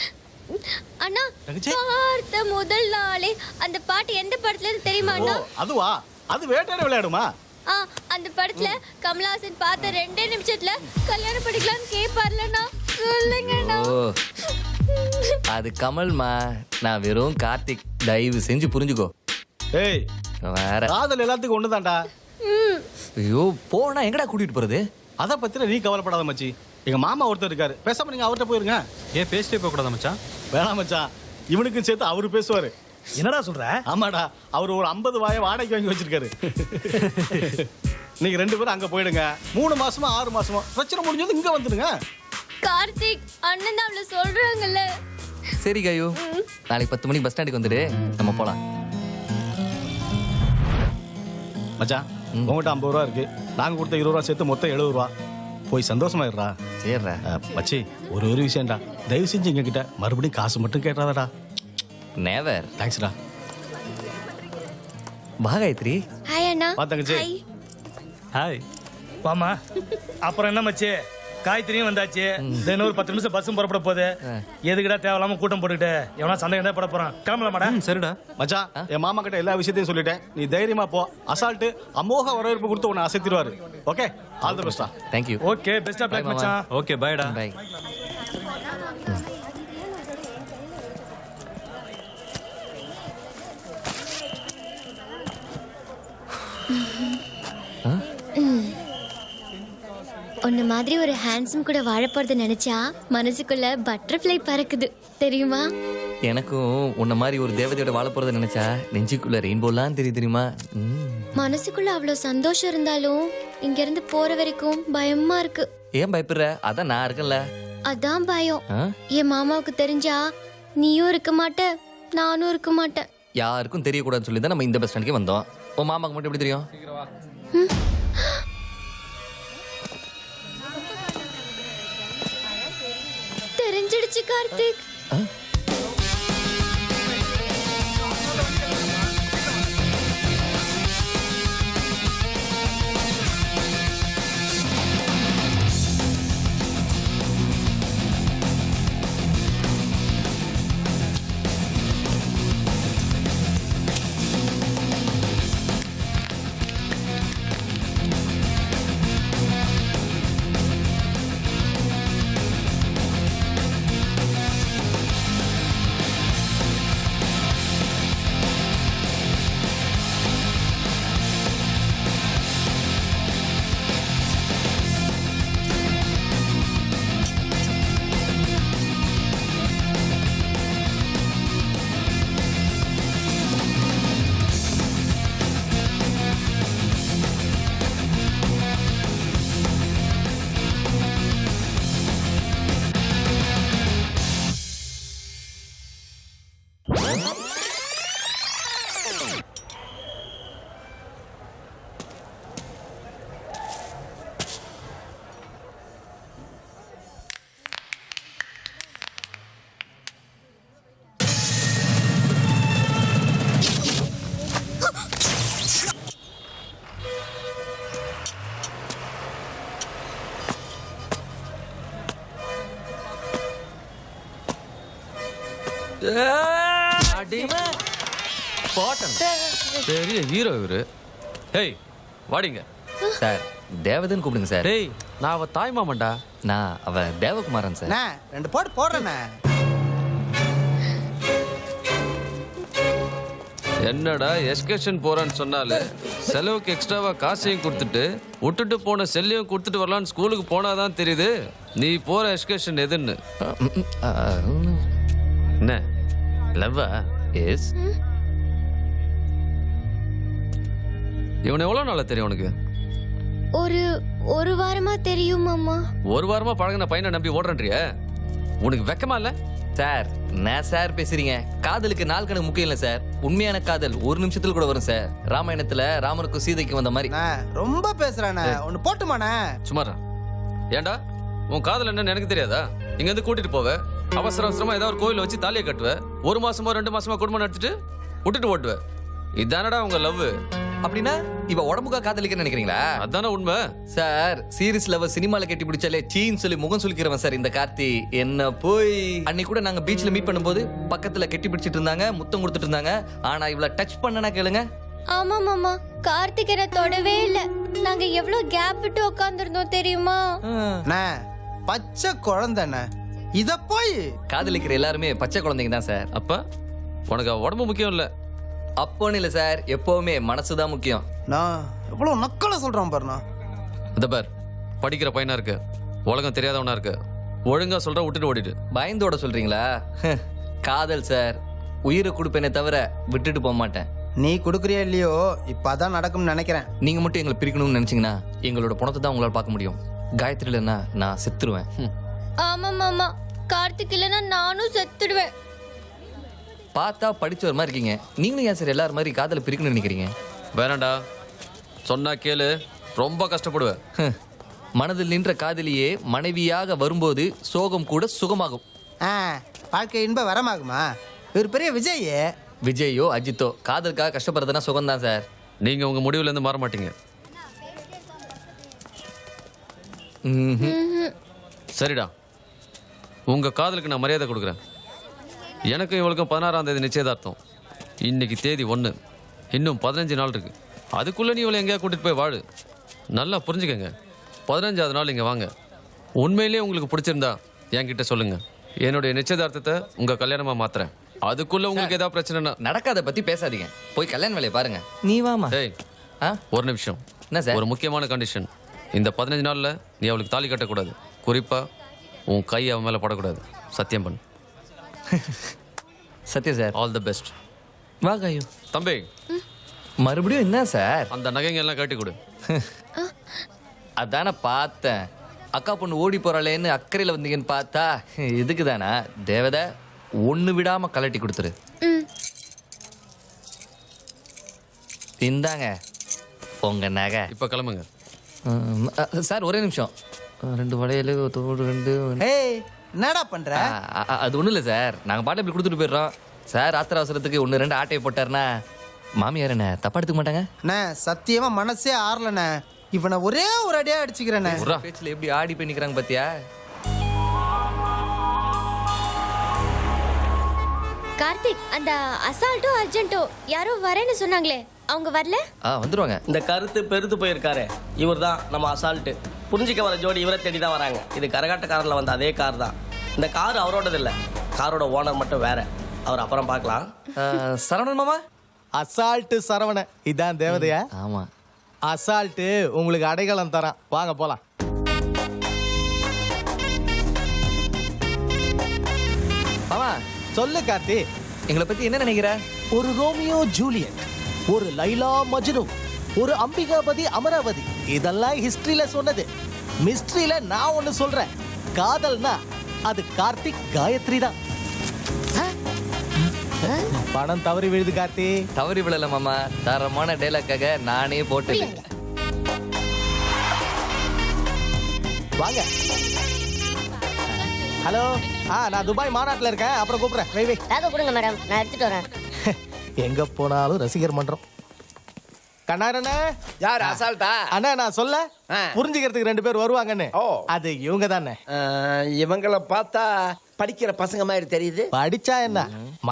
அண்ணா, பார்த்த முதல் நாளே அந்த பாட்டு எந்த படத்துல இருந்து தெரியுமா அண்ணா? அதுவா? அது வேட்டையாட விளையாடுமா? அந்த படத்துல கமலஹாசன் பார்த்த 2 நிமிஷத்துல கல்யாணம் பண்ணிக்கலாம்னு கேட்பார்லண்ணா. சொல்லுங்கண்ணா. ஓ, அது கமல்மா, நான் வெறும் கார்த்திக். தயவு செஞ்சு புரிஞ்சுக்கோ. ஏய், வேற காதல் எல்லாத்துக்கும் ஒண்ணுதான்டா. ஐயோ, போனா எங்கடா கூட்டிட்டு போறது? அத பத்தின நீ கவலைப்படாத மச்சி. எங்க மாமா ஒருத்தர் இருக்காரு, பேசாம நீங்க அவர்கிட்ட போயிருங்க. ஏன் பேசிட்டே போக கூடாது மச்சான்? வேணாம் மச்சான், இவனுக்கும் சேர்த்து அவரு பேசுவாரு. என்னடா சொல்ற? ஆமாடா, அவர் ஒரு 50 வாயை வாடகைக்கு வாங்கி வச்சிருக்காரு. நீங்க 2 பேரும் அங்க போயிடுங்க. 3 மாசமா 6 மாசமா பிரச்சனை முடிஞ்சது இங்க வந்துடுங்க. கார்த்திக், அண்ணன் தான் அவள சொல்றாங்கல்ல. சரி காயு, நாளைக்கு 10 மணிக்கு பஸ் ஸ்டாண்டுக்கு வந்துடு, நம்ம போலாம். மச்சான், உங்ககிட்ட 50 ரூபா இருக்கு, நாங்க கொடுத்த 20 ரூபா சேர்த்து மொத்தம் 70 ரூபா. போய் சந்தோஷமாயிடுறா. சரிடா மச்சி, ஒரு விஷயம்டா, தயவு செஞ்சு எங்க கிட்ட மறுபடியும் காசு மட்டும் கேட்டாதடா. நேவர். தேங்க்ஸ்டா. வா காயத்ரி. ஹாய் அண்ணா. வா தங்கச்சி. ஹாய். வாமா. அப்புறம் என்ன மச்சி, காய்கறியும் வந்தாச்சு. இன்னொரு 10 நிமிஷம் பஸ்ஸும் புறப்பட போகுது. எதுக்குடா தேவையில்லாம கூட்டம் போட்டுக்கிட்டு எவனா சந்தேகம் தான் பட போறான். கிளம்பலாமாடா? சரிடா மச்சான், என் மாமா கிட்ட எல்லா விஷயத்தையும் சொல்லிட்டேன். நீ தைரியமா போ. அசால்ட்டு அமோக வரவேற்பு கொடுத்து உன்னை அசைத்திடுவாரு. ஓகே, ஆல் தி பெஸ்டா. Thank you. Okay, best of luck மச்சான். ஓகே, பைடா. பை. உன்ன மாதிரி ஒரு ஹேண்ட்ஸம் கூட வாழ போறத நினைச்சா மனசுக்குள்ள பட்டர்ஃப்ளை பறக்குது தெரியுமா? எனக்கும் உன்ன மாதிரி ஒரு தேவதையோட வாழ போறதை நினைச்சா நெஞ்சுக்குள்ள ரெயின்போலாம் தெரியுமா? மனசுக்குள்ள அவ்வளவு சந்தோஷம் இருந்தாலும் இங்க இருந்து போற வரைக்கும் பயமா இருக்கு. ஏன் பயப்படுற? அதான் நான் இருக்கேன்ல. அதான் பயம். ஆ? என் மாமாவுக்கு தெரிஞ்சா நீயும் இருக்க மாட்ட, நானும் இருக்க மாட்டேன். யாருக்கும் தெரியக்கூடாதுன்னு சொல்லி தான் நம்ம இந்த பஸ் ஸ்டாண்டுக்கே வந்தோம். உன் மாமாக்கு மட்டும் எப்படி தெரியும்? தெரிஞ்சிடுச்சு கார்த்திக். பெரிய ஹீரோ இவரு. Hey வாடிங்க sir. தேவதன் கூப்பிடுங்க சார். டேய் நான் அவ தாய் மாமன்டா. நான் அவ தேவகுமாரன் சார். ரெண்டு போட்டு போடுறேண்ணே. என்னடா எஸ்கர்ஷன் போறேன்னு சொன்னாலே செலவுக்கு எக்ஸ்ட்ராவா காசையும் கொடுத்துட்டு விட்டுட்டு போன செல்லையும் கொடுத்துட்டு வரலான்னு ஸ்கூலுக்கு போனாதான் தெரியுது நீ போற எஸ்கர்ஷன் எதுன்னு. என்ன லவ்வா? எஸ். இவனை எவ்வளவு நாளா தெரியும் உனக்கு? ஒரு வாரமா தெரியும் மாமா. ஒரு வாரமா பழகின பையனை நம்பி ஓடுறன்றியா? உனக்கு வெக்கமா இல்ல? சார் நான் சார் பேசுறீங்க. காதலுக்கு நாள் கணக்கு முக்கியம் இல்ல சார். உண்மையான காதல் ஒரு நிமிஷத்துல கூட வரும் சார். ராமாயணத்துல ராமனுக்கும் சீதைக்கு வந்த மாதிரி. ரொம்ப பேசுறானே. ஒன்னு போட்டுமாண்ணே. சுமாரா ஏண்டா உன் காதல் என்னன்னு எனக்கு தெரியாதா? இங்க இருந்து கூட்டிட்டு போவ, அவசர அவசரமா ஏதாவது ஒரு கோயில வச்சு தாலியை கட்டுவ, 1 மாசமோ 2 மாசமா குடும்பம் நடத்திட்டு விட்டுட்டு ஓட்டுவ. இதானடா உங்க லவ்? அப்படின்னா இவ உடம்புக்கா காதலிக்க நினைக்கிறீங்களா? அதானே உண்மை சார். சீரியஸ் லவ் சினிமால கட்டி பிடிச்சாலே சீன்னு சொல்லி முகம் சுளிக்கிறவன் சார் இந்த கார்த்தி. என்ன போய் அன்னைக்கு கூட நாங்க பீச்ல மீட் பண்ணும்போது பக்கத்துல கட்டி பிடிச்சிட்டு இருந்தாங்க, முத்தம் கொடுத்துட்டு இருந்தாங்க. ஆனா இவ்வளவு டச் பண்ணனா கேளுங்க. ஆமா மாமா, கார்த்திக் என்ன தொடவே இல்ல. நாங்க எவ்வளவு கேப் விட்டு உட்கார்ந்திருந்தோம் தெரியுமா? பச்சை குழந்தைண்ணே. இத போய் காதலிக்கிற எல்லாருமே பச்சை குழந்தைங்க தான் சார். அப்ப உனக்கு உடம்பு முக்கியம் இல்ல? அப்போன்னு இல்ல சார், எப்பவுமே மனசுதான் முக்கியம். நான் எவ்வளவு நக்கல சொல்றேன் பாருண்ணா. இந்த பார், படிக்கிற பையனா இருக்கு, உலகம் தெரியாதவனா இருக்கு, ஒழுங்கா சொல்ற விட்டுட்டு ஓடிடு. பயந்தோட சொல்றீங்களா? காதல் சார். உயிரை கொடுப்பேனே தவிர விட்டுட்டு போக மாட்டேன். நீ கொடுக்குறியா இல்லையோ இப்ப அதான் நடக்கும்னு நினைக்கிறேன். நீங்க மட்டும் எங்களை பிரிக்கணும்னு நினைச்சீங்கன்னா எங்களோட பணத்தை தான் உங்களால பார்க்க முடியும். காயத்ரி இல்லைன்னா நான் செத்துருவேன். ஆமா மாமா, கார்த்திக் இல்லைன்னா நானும் செத்துடுவேன். பார்த்தா படிச்ச மாதிரி இருக்கீங்க. நீங்களும் ஏன் சார் எல்லாரும் மாதிரி காதலை பிரிக்கணும்னு நினைக்கிறீங்க? வேணாண்டா, சொன்னா கேளு, ரொம்ப கஷ்டப்படுவேன். மனதில் நின்ற காதலியே மனைவியாக வரும்போது சோகம் கூட சுகமாகும். வாழ்க்கை இன்ப வரமாகுமா? இவர் பெரிய விஜயே. விஜயோ அஜித்தோ காதலுக்காக கஷ்டப்படுறதுனா சுகம்தான் சார். நீங்க உங்க முடிவுல இருந்து மாற மாட்டீங்க. சரிடா, உங்க காதலுக்கு நான் மரியாதை கொடுக்குறேன். எனக்கும் இவளுக்கும் 16ஆம் தேதி நிச்சயதார்த்தம். இன்னைக்கு தேதி 1, இன்னும் 15 நாள் இருக்கு. அதுக்குள்ள நீ இவளை எங்கேயா கூட்டிட்டு போய் வாழு. நல்லா புரிஞ்சுக்கங்க. 15ஆவது நாள் இங்க வாங்க. உண்மையிலேயே உங்களுக்கு பிடிச்சிருந்தா என்கிட்ட சொல்லுங்க. என்னுடைய நிச்சயதார்த்தத்தை உங்க கல்யாணமா மாத்துறேன். அதுக்குள்ள உங்களுக்கு ஏதாவது பிரச்சனைனா நடக்காத பத்தி பேசாதீங்க. போய் கல்யாண வேலையை பாருங்க. நீ வாமா. டேய், ஒரு நிமிஷம். என்ன சார்? ஒரு முக்கியமான கண்டிஷன். இந்த 15 நாளில் நீ அவளுக்கு தாலி கட்டக்கூடாது. குறிப்பாக உன் கை அவன் மேலே படக்கூடாது. சத்தியம் பண்ணு. Sathya sir. All the best. வா கையோ. தம்பி மறுபடியும் என்ன சார்? அந்த நகைங்க எல்லாம் கட்டி கொடு. அதானே பார்த்தேன். அக்கா பொண்ணு ஓடி போறாளேன்னு அக்கறையில் வந்தீங்கன்னு பார்த்தா இதுக்கு தானே தேவதை ஒன்று விடாமல் கலட்டி கொடுத்துரு. இந்தாங்க உங்க நகை. இப்போ கிளம்புங்க. சார் ஒரே நிமிஷம். 2 வளையல் தோடு 2. ஏய் என்னடா பண்ற? அது ஒன்றும் இல்லை சார், நாங்கள் பாட்டு இப்படி கொடுத்துட்டு போயிடுறோம். சார் ஆத்திர அவசரத்துக்கு 1-2 ஆட்டையை போட்டாருன்னா மாமியார் என்ன தப்பா எடுத்துக்க மாட்டாங்க. அண்ணே சத்தியமா மனசே ஆறலண்ணே. இவனை ஒரே ஒரு அடியா அடிச்சுக்கிறேண்ணே. பேச்சில் எப்படி ஆடி போய் நிற்கிறாங்க பார்த்தியா? கார்த்திக், அந்த அசால்ட்டோ அர்ஜென்ட்டோ யாரோ வரேன்னு சொன்னாங்களே, அவங்க வரல? வந்துருவாங்க. இந்த கருத்து பெருத்து போயிருக்காரு இவர் தான் நம்ம அசால்ட்டு. புரிஞ்சிக்க வர ஜோடி இவரை தேடி தான் வராங்க. இது கரகாட்டக்காரில் வந்த அதே கார் தான். இந்த கார் அவரோடது இல்லை, காரோட ஓனர் மட்டும் வேற. அவர் அப்புறம் பார்க்கலாம். சரவணன் மாமா. அசால்ட்டு சரவணன் இதான் தேவதையா? ஆமா. அசால்ட்டு உங்களுக்கு அடையாளம் தரான், வாங்க போலாம். மாமா சொல்லு கார்த்தி, எங்களை பத்தி என்ன நினைக்கிற? ஒரு ரோமியோ ஜூலியட், ஒரு லைலா மஜ்னு, ஒரு அம்பிகாபதி அமராவதி, இதெல்லாம் ஹிஸ்டரியில சொன்னது. மிஸ்ட்ரியில நான் ஒண்ணு சொல்றேன், காதல்னா அது கார்த்திக் காயத்ரி தான். பணம் தவறி விழுது கார்த்தி. தவறி விழல மாமா, தரமான டைலாக்காக நானே போட்டது. வாங்க. ஹலோ, நான் துபாய் மாநாட்டில் இருக்கேன், அப்புறம் கூப்பிடுறேன். வை வை. கொடுங்க மேடம், நான் எடுத்துட்டு வரேன். எங்க போனாலும் ரசிகர் மன்றம். கண்ணாரண்ணே. யார் அசால்ட்டா? அண்ணா நான் சொல்ல புரிஞ்சுக்கிறதுக்கு 2 பேர் வருவாங்கன்னு. அது இவங்க தானே. இவங்களை பார்த்தா படிக்கிற பசங்க மாதிரி தெரியுது. படிச்சா என்ன,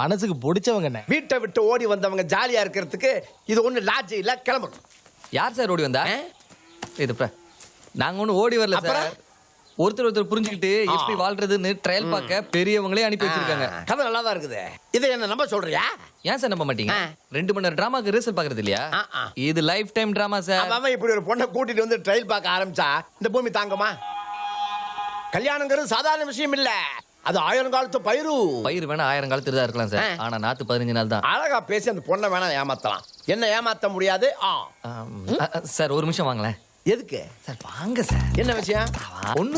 மனசுக்கு பிடிச்சவங்க. வீட்டை விட்டு ஓடி வந்தவங்க ஜாலியா இருக்கிறதுக்கு இது ஒண்ணு லாட்ஜ் இல்ல, கிளம்பணும். யார் சார் ஓடி வந்தா? இது நாங்க ஒண்ணு ஓடி வரல சார். ஒருத்தர் புரிஞ்சுக்கிட்டு எப்படி வாழ்றதுன்னு ட்ரையல் பார்க்க பெரியவங்களே அனுப்பி வச்சிருக்காங்க. கதை நல்லா தான் இருக்குது. இதை என்ன நம்ப சொல்றியா? ஏன் சார் நம்ப மாட்டீங்க? 2 மணி நேரம் டிராமாக்கு ரிஹர்சல் பாக்குறது இல்லையா? இது லைஃப் டைம் டிராமா சார். அவன் இப்படி ஒரு பொண்ணை கூட்டிட்டு வந்து ட்ரையல் பார்க்க ஆரம்பிச்சா இந்த பூமி தாங்குமா? கல்யாணங்கிறது சாதாரண விஷயம் இல்ல, அது 1000 காலத்து பயிர் வேணா 1000 காலத்துல தான் இருக்கலாம் சார். ஆனா நாத்து 15 நாள் தான். அழகா பேசி அந்த பொண்ணை வேணா ஏமாத்தலாம், என்ன ஏமாத்த முடியாது. சார் ஒரு நிமிஷம் வாங்களேன். எதுக்கு சார்? வாங்க சார். என்ன விஷயம்? ஒண்ணு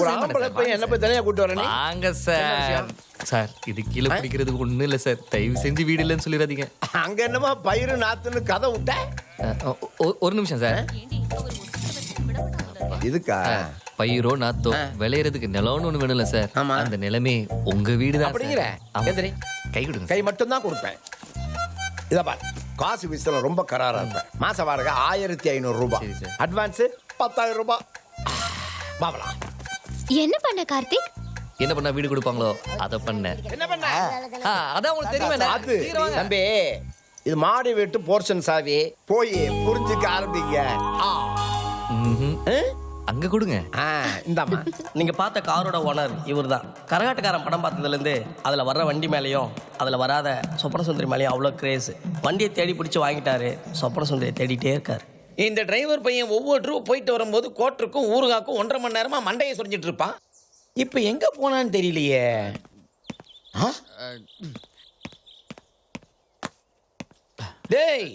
என்ன போய் தனியா கூட்டு வரேன். வாங்க சார். சார் இது கீழே பிடிக்கிறதுக்கு ஒண்ணும் இல்ல சார், தயவு செஞ்சு வீடு இல்லைன்னு சொல்லிடாதீங்க. அங்க என்னமா பயிர் நாத்துன்னு கதை விட்ட? ஒரு நிமிஷம் சார். இதுக்கா? பயிரோ நாத்தோ விளையறதுக்கு நிலம்னு ஒண்ணு வேணும்ல சார். அந்த நிலமே உங்க வீடு தான் அப்படிங்கிற. கை கொடுங்க. கை மட்டும் தான் கொடுப்பேன். இத பாரு, காசு விஷயத்துல ரொம்ப கராரா இருப்பேன். மாச வாடகை 1500 ரூபாய், அட்வான்ஸ் 10,000 ரூபாய். பாவலாம். என்ன பண்ண கார்த்திக்? என்ன பண்ணா வீடு கொடுப்பாங்களோ அத பண்ண. என்ன பண்ண? அதான் உங்களுக்கு தெரியுமே. தம்பி, இது மாடி வீட்டு போர்ஷன் சாவி. போய் புரிஞ்சுக்க ஆரம்பிங்க. அங்க கொடுங்க. இந்தாமா. நீங்க பார்த்த காரோட ஓனர் இவர் தான். கரகாட்டக்காரன் படம் பார்த்ததுலேருந்து அதில் வர்ற வண்டி மேலேயும் அதில் வராத சொப்பன சுந்தரி மேலேயும் அவ்வளோ கிரேஸ். வண்டியை தேடி பிடிச்சி வாங்கிட்டாரு, சொப்பன சுந்தரி தேடிட்டே இருக்காரு. இந்த டிரைவர் பையன் ஒவ்வொரு ட்ரூப் போயிட்டு வரும்போது கோட்டருக்கும் ஊருகாக்கும் 1.5 மணி நேரமா மண்டையை சொரிஞ்சிட்டு இருப்பான். இப்போ எங்க போனான்னு தெரியலையே. டேய்,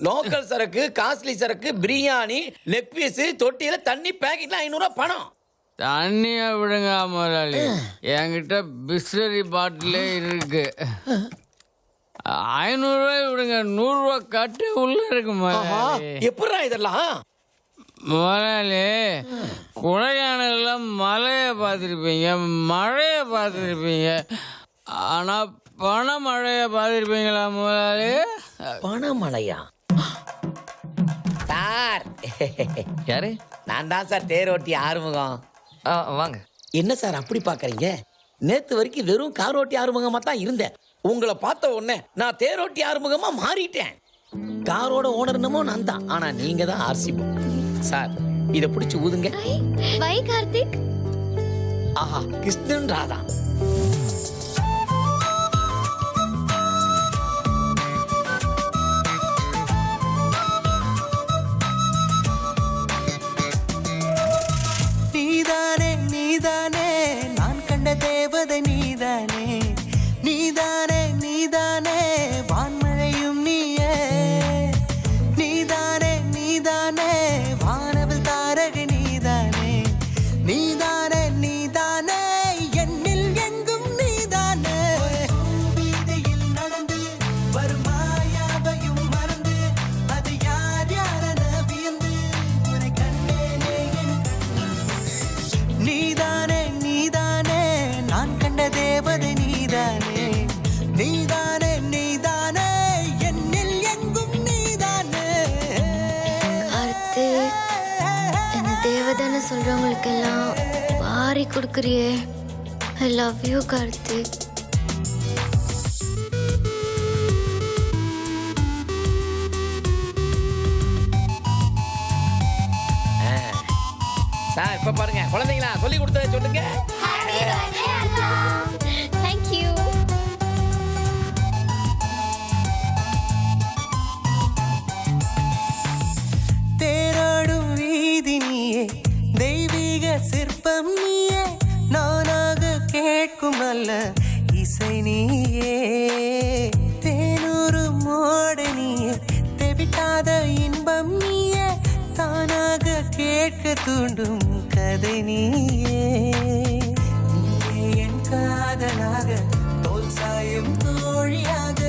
லோக்கல் சரக்கு, காஸ்ட்லி சரக்கு, பிரியாணி, லெக் பீஸ், தொட்டியில தண்ணி பேக்கெட்ல 500 பணம். தண்ணியை விடுங்க முதலாளி, என்கிட்ட பிஸ்லரி பாட்டிலே இருக்கு. 500 ரூபாய் விடுங்க, 100 ரூபாய் கட்டு உள்ள இருக்கு முதலாளி. எப்படா இதெல்லாம்? முதலாளி, கொடைக்கானல்ல மலையை பார்த்துருப்பீங்க, மழையை பார்த்துருப்பீங்க, ஆனா பணமழையை பார்த்துருப்பீங்களா முதலாளி? பணமழையா? சார், யாரு? நான் தான் சார் தேரோட்டி ஆறுமுகம். வாங்க. என்ன சார் அப்படி பாக்குறீங்க? நேத்து வரைக்கும் வெறும் காரோட்டி ஆறுமுகமா தான் இருந்தேன். உங்களை பார்த்த உடனே நான் தேரோட்டி ஆறுமுகமா மாறிட்டேன். காரோட ஓனர்னமோ நான் தான், ஆனா நீங்க தான் ஆர்சிபோ. சார், இத பிடிச்சு ஊதுங்க. வை கார்த்திக். ஆஹா, கிருஷ்ணன் ராதா. கொடுக்குறியே. I love you Karthik. Sir இப்ப பாருங்க குழந்தைங்களா சொல்லி கொடுத்ததை சொல்லுங்க. Thank you. தேராடும் வீதி நீயே, தெய்வீக சிற்பம் நீயே, நானாக கேட்கும் நல்ல இசை நீயே. தேனூறு மோடு நீயே, தெவிட்டாத இன்பம் நீயே, தானாக கேட்க தூண்டும் கதை நீயே. நீயே என் காதலாக, தோல் சாயும் தோழியாக,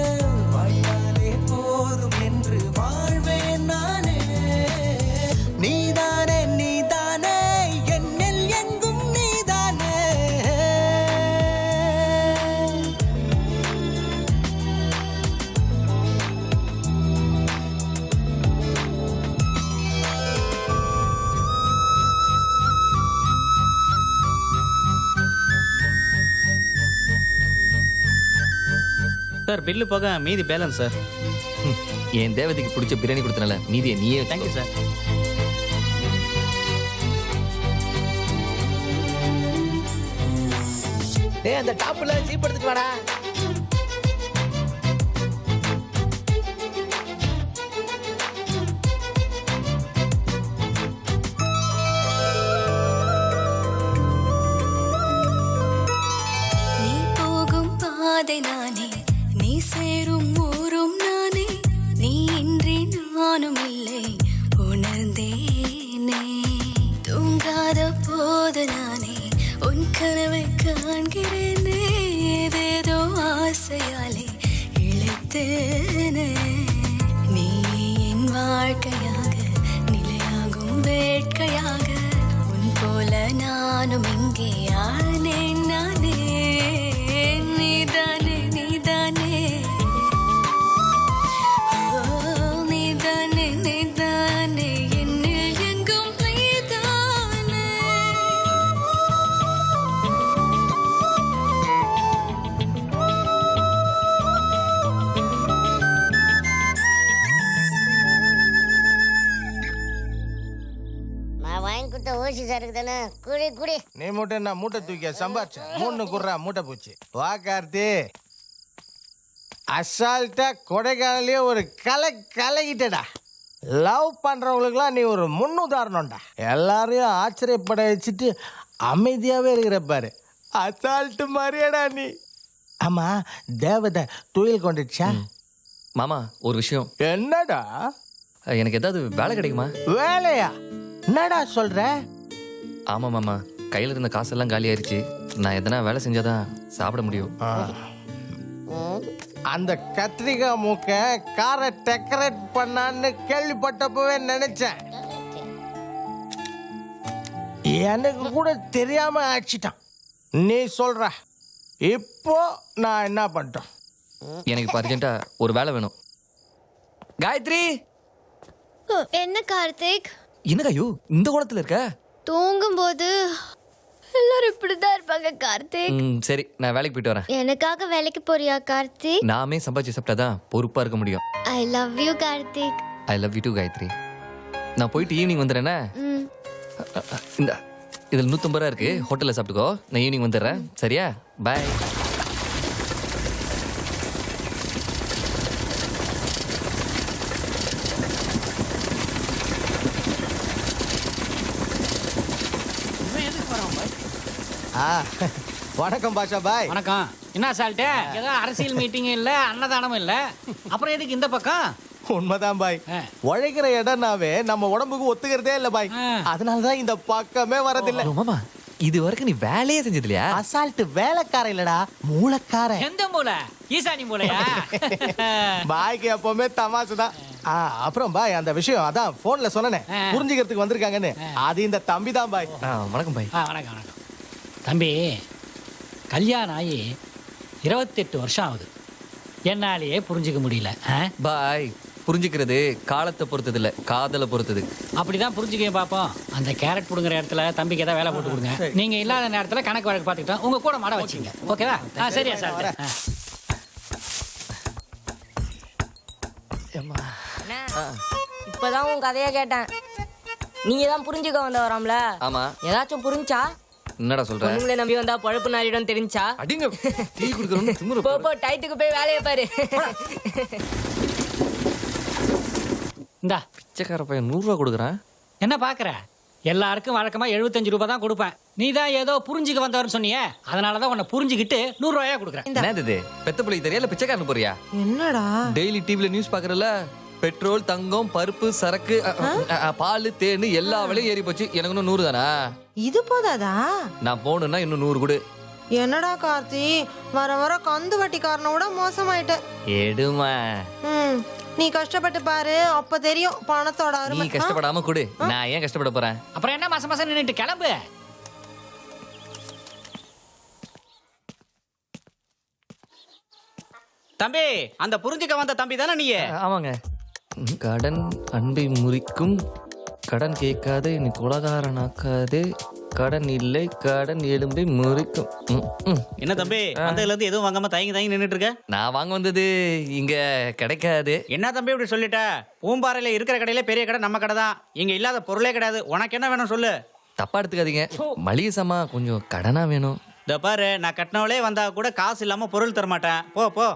வாழ்ந்தாலே போதும் என்று வாழ்வேன் நானே. நீதானே நீதானே என்னில் எங்கும் நீதானே. சார் பில்லு போக மீதி பேலன்ஸ் சார். என் தேவதைக்கு பிடிச்ச பிரியாணி கொடுத்தனால மீதியை நீயே. Thank you sir. டேய் அந்த டாப்ல ஜீப் எடுத்துட்டு வாடா. நீ போகும் பாதை நானே, நீ சேரும் ஊரும் நானே, நீ இன்றி நானும் இல்லை உணர்ந்தேனே. தூங்காத போது நானே உன் கனவை காண்கிறேனே, ஏதேதோ ஆசையாலே இழைத்தேனே. நீ என் வாழ்க்கையாக, நிலையாகும் வேட்கையாக, உன் போல நானும் இங்கே ஆனேன் நானே. நீதானே நீதானே, ஓ நீதானே நீதானே, என்னில் எங்கும் நீதானே. நான் வாங்கி கொடுத்த ஓசி சாருக்கு தானே குடி குடி. நீ மூட்டை நான் மூட்டை தூக்கிய சம்பாரிச்சேன். 3 குர்ரா மூட்டை போச்சு. வா கார்த்தி, அசால்ட்டா கொடைக்கானலே ஒரு கலக்கிட்டடா. லவ் பண்றவங்களுக்குலாம் நீ ஒரு முன்னுதாரணம்டா. எல்லாரையும் ஆச்சரியப்பட வச்சுட்டு அமைதியாவே இருக்கிற பாரு. அசால்ட்டு மாதிரியடா நீ. ஆமா தேவதை துயில் கொண்டுச்சா? மாமா ஒரு விஷயம். என்னடா? எனக்கு ஏதாவது வேலை கிடைக்குமா? வேலையா? என்னடா சொல்ற? ஆமா மாமா, கையில இருந்த காசெல்லாம் காலி ஆயிருச்சு. நான் எதனா வேலை செஞ்சாதான் சாப்பிட முடியும். அந்த கத்திரிக்காய் மூக்க காரை டெக்கரேட் பண்ணான்னு கேள்விப்பட்டப்பவே நினைச்சேன். எனக்கு கூட தெரியாம ஆச்சிட்டான். நீ சொல்ற, இப்போ நான் என்ன பண்ணிட்டேன்? எனக்கு இப்போ அர்ஜென்ட்டா ஒரு வேலை வேணும். காயத்ரி. என்ன கார்த்திக்? என்னக்கா ஐயோ இந்த கோலத்துல இருக்க? தூங்கும்போது எல்லாரும் இப்படிதான் இருப்பாங்க கார்த்திக். சரி நான் வேலைக்கு போயிட்டு வரேன். எனக்காக வேலைக்கு போறியா கார்த்திக்? நாமே சம்பாதிச்சு சாப்பிட்டாதான் பொறுப்பா இருக்க முடியும். I love you Karthik. I love you too Gayathri. நான் போயிட்டு ஈவினிங் வந்துடுறேனே. ம். இந்த இதில் 150 ரூபா இருக்கு, ஹோட்டலில் சாப்பிட்டுக்கோ. நான் ஈவினிங் வந்துடுறேன், சரியா? பாய். வணக்கம் பாஷா பாய். வணக்கம். என்ன சால்ட்டு, ஏதோ அரசியல் மீட்டிங் இல்ல, அன்னதானமும் இல்ல, அப்புறம் எதுக்கு இந்த பக்கம்? உண்மைதான் பாய். உழைக்கிற இடம்னாவே நம்ம உடம்புக்கு ஒத்துக்கிறதே இல்ல பாய். அதனாலதான் இந்த பக்கமே வரதில்லை. மாமா இது வரைக்கும் நீ வேலையே செஞ்சது இல்லையா? அசால்ட் வேலைக்கார இல்லடா, மூளைக்கார. எந்த மூளை? ஈசானி மூளையா? பாய்க்கு எப்பவுமே தமாசுதான். அப்புறம் பாய் அந்த விஷயம் அதான் போன்ல சொன்னேனே, புரிஞ்சுக்கிறதுக்கு வந்திருக்காங்கன்னு, அது இந்த தம்பி தான் பாய். வணக்கம் பாய். வணக்கம் வணக்கம் தம்பி. கல்யாணம் ஆகி 28 வருஷம் ஆகுது. என்னாலேயே புரிஞ்சுக்க முடியல. பாய் புரிஞ்சுக்கிறது காலத்தை பொறுத்தது இல்ல காதலை பொறுத்தது. அப்படிதான் புரிஞ்சுக்க பாப்போம். அந்த கேரட் புடுங்குற இடத்துல தம்பிக்கு ஏதாவது வேலை போட்டு கொடுங்க. நீங்க இல்லாத நேரத்துல கணக்கு வழக்கு பார்த்துக்கிட்டோம். உங்க கூட மாட வச்சுங்க. ஓகேவா? சரியா சார். இப்பதான் உன் கதையை கேட்டேன். நீங்க தான் புரிஞ்சுக்க வந்த வரோம்ல. ஆமா. ஏதாச்சும் புரிஞ்சா? என்னடா சொல்ற? உங்களை நம்பி வந்தா பழப்பு நாரிடம் தெரிஞ்சா? அடிங்க டீ குடுக்கறோம்னு திமிரு. போ டைட்டுக்கு போய் வேலையை பாரு. இந்தா பிச்சைக்கார பையன் 100 ரூபா கொடுக்குறான். என்ன பாக்குற? எல்லாருக்கும் வழக்கமா 75 ரூபாய் தான் கொடுப்பேன். நீ தான் ஏதோ புரிஞ்சுக்க வந்தவர்னு சொன்னியே, அதனாலதான் உன்னை புரிஞ்சுக்கிட்டு 100 ரூபாயா கொடுக்குறேன். என்னது பெத்த பிள்ளை தெரியல பிச்சைக்காரன் போறியா? என்னடா டெய்லி டிவில நியூஸ் பாக்குறல, பெட்ரோல் தங்கம் பருப்பு சரக்கு பால் தேனு எல்லா விலையும் ஏறி போச்சு. எனக்கு இன்னும் 100 தானா? இது போதாதா? நான் போகணும்னா இன்னும் 100 கொடு. என்னடா கார்த்தி, வர வர கந்து வட்டிக்காரனை விட மோசமாயிட்ட. எடுமா நீ கஷ்டப்பட்டு பாரு, அப்ப தெரியும் பணத்தோட நீ அருமை. கஷ்டப்படாம கொடு. நான் ஏன் கஷ்டப்பட போறேன்? அப்புறம் என்ன மாசம் மாசம் நின்னுட்டு கிளம்பு. தம்பி, அந்த புரிஞ்சுக்க வந்த தம்பி தானே நீ? ஆமாங்க. கடன் அன்பை முறிக்கும், கடன் கேட்காதே நீ குலகாரனாக்காதே, கடன் இல்லை கடன் எலும்பை முறிக்கும். என்ன தம்பி, வந்ததுல இருந்து எதுவும் வாங்காம தயங்கி நின்னுட்டு இருக்க? நான் வாங்க வந்தது இங்க கிடைக்காது. என்ன தம்பி இப்படி சொல்லிட்ட? பூம்பாறையில இருக்கிற கடையில பெரிய கடை நம்ம கடை தான். இங்க இல்லாத பொருளே கிடையாது. உனக்கு என்ன வேணும் சொல்லு. தப்பா எடுத்துக்காதீங்க, மளிகை சாமா கொஞ்சம் கடனா வேணும். இந்த பாரு, நான் கட்டினவளே வந்தா கூட காசு இல்லாம பொருள் தர மாட்டேன். போ போ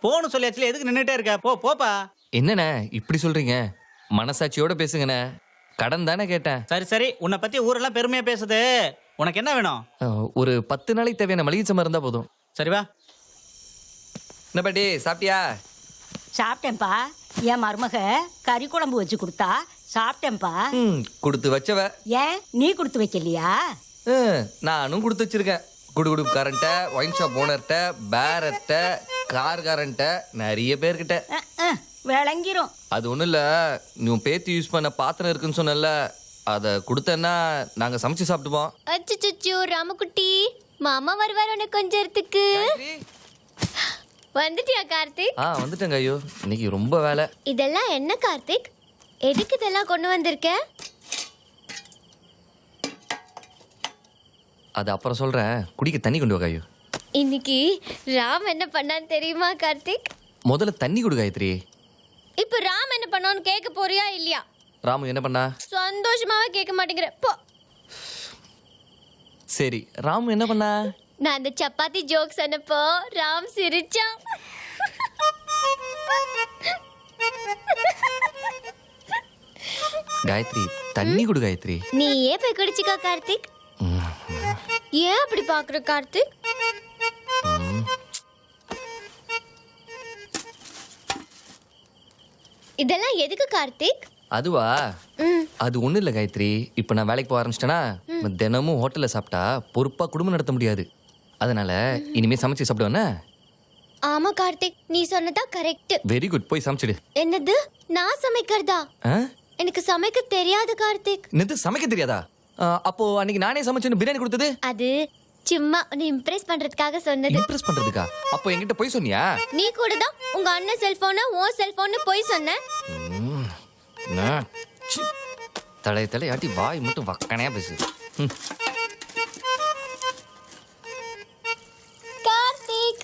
போன்னு சொல்லியாச்சுல, எதுக்கு நின்னுட்டே இருக்க? போ போப்பா. என்னண்ணே இப்படி சொல்றீங்க? மனசாட்சியோட பேசுங்கண்ணே. கடன் தானே கேட்டேன். சரி சரி, உன்னை பத்தி ஊரெல்லாம் பெருமையா பேசுது. உனக்கு என்ன வேணும்? ஒரு 10 நாளைக்கு தேவையான மளிகை சாமா இருந்தா போதும். சரி வா. என்ன பாட்டி சாப்பிட்டியா? சாப்பிட்டேன்ப்பா. என் மருமக கறி குழம்பு வச்சு கொடுத்தா சாப்பிட்டேன்ப்பா. கொடுத்து வச்சவ. ஏன் நீ கொடுத்து வைக்கலையா? நானும் கொடுத்து வச்சிருக்கேன். குடுகுடு காரன்ட்ட, ஒயின் ஷாப் ஓனர்கிட்ட, பேரர்கிட்ட, கார்காரன்ட்ட, நிறைய பேர்கிட்ட. விளங்கிரும். அது ஒன்றும் இல்லை, நீ பேத்தி யூஸ் பண்ண பாத்திரம் இருக்குன்னு சொன்னல, அதை கொடுத்தேன்னா நாங்கள் சமைச்சு சாப்பிட்டுப்போம். அச்சச்சோ ராமகுட்டி, மாமா வருவார் உனக்கு கொஞ்சத்துக்கு. வந்துட்டியா கார்த்திக்? வந்துட்டேங்க. ஐயோ இன்னைக்கு ரொம்ப வேலை. இதெல்லாம் என்ன கார்த்திக்? எதுக்கு இதெல்லாம் கொண்டு வந்திருக்க? அது அப்புறம் சொல்றேன். குடிக்க தண்ணி கொண்டு வா காயு. இன்னைக்கு ராம் என்ன பண்ணான்னு தெரியுமா கார்த்திக்? முதல்ல தண்ணி கொடு காயத்ரி. இப்ப ராம் என்ன பண்ணான்னு கேட்க போறியா இல்லையா? ராமு என்ன பண்ணா? சந்தோஷமாவே கேட்க மாட்டேங்கிற போ. சரி, ராமு என்ன பண்ணா? நான் அந்த சப்பாத்தி ஜோக் சொன்னப்போ ராம் சிரிச்சான். காயத்ரி தண்ணி கொடு காயத்ரி. நீ ஏன் போய் குடிச்சுக்கோ கார்த்திக். ஏன் அப்படி பாக்குற கார்த்திக்? இதெல்லாம் எதுக்கு கார்த்திக்? அதுவா? அது ஒண்ணும் இல்ல காயத்ரி. இப்ப நான் வேலைக்கு போக ஆரம்பிச்சிட்டேன்னா தினமும் ஹோட்டல்ல சாப்பிட்டா பொறுப்பா குடும்பம் நடத்த முடியாது. அதனால இனிமே சமைச்சு சாப்பிடுவேன்னா. ஆமா கார்த்திக், நீ சொன்னதா கரெக்ட். வெரி குட், போய் சமைச்சிடு. என்னது நான் சமைக்கிறதா? எனக்கு சமைக்க தெரியாது கார்த்திக். என்னது சமைக்க தெரியாதா? அப்போ அன்னைக்கு நானே சமைச்சேன்னு பிரியாணி கொடுத்தது? அது சும்மா உன்னை இம்ப்ரெஸ் பண்றதுக்காக சொன்னது. இம்ப்ரெஸ் பண்றதுக்கா? அப்போ என்கிட்ட போய் சொன்னியா? நீ கூட தான் உங்க அண்ணன் செல்போனை உன் செல்போன்னு போய் சொன்ன. தலை ஆட்டி வாய் மட்டும் வக்கனையா பேசு. கார்த்திக்,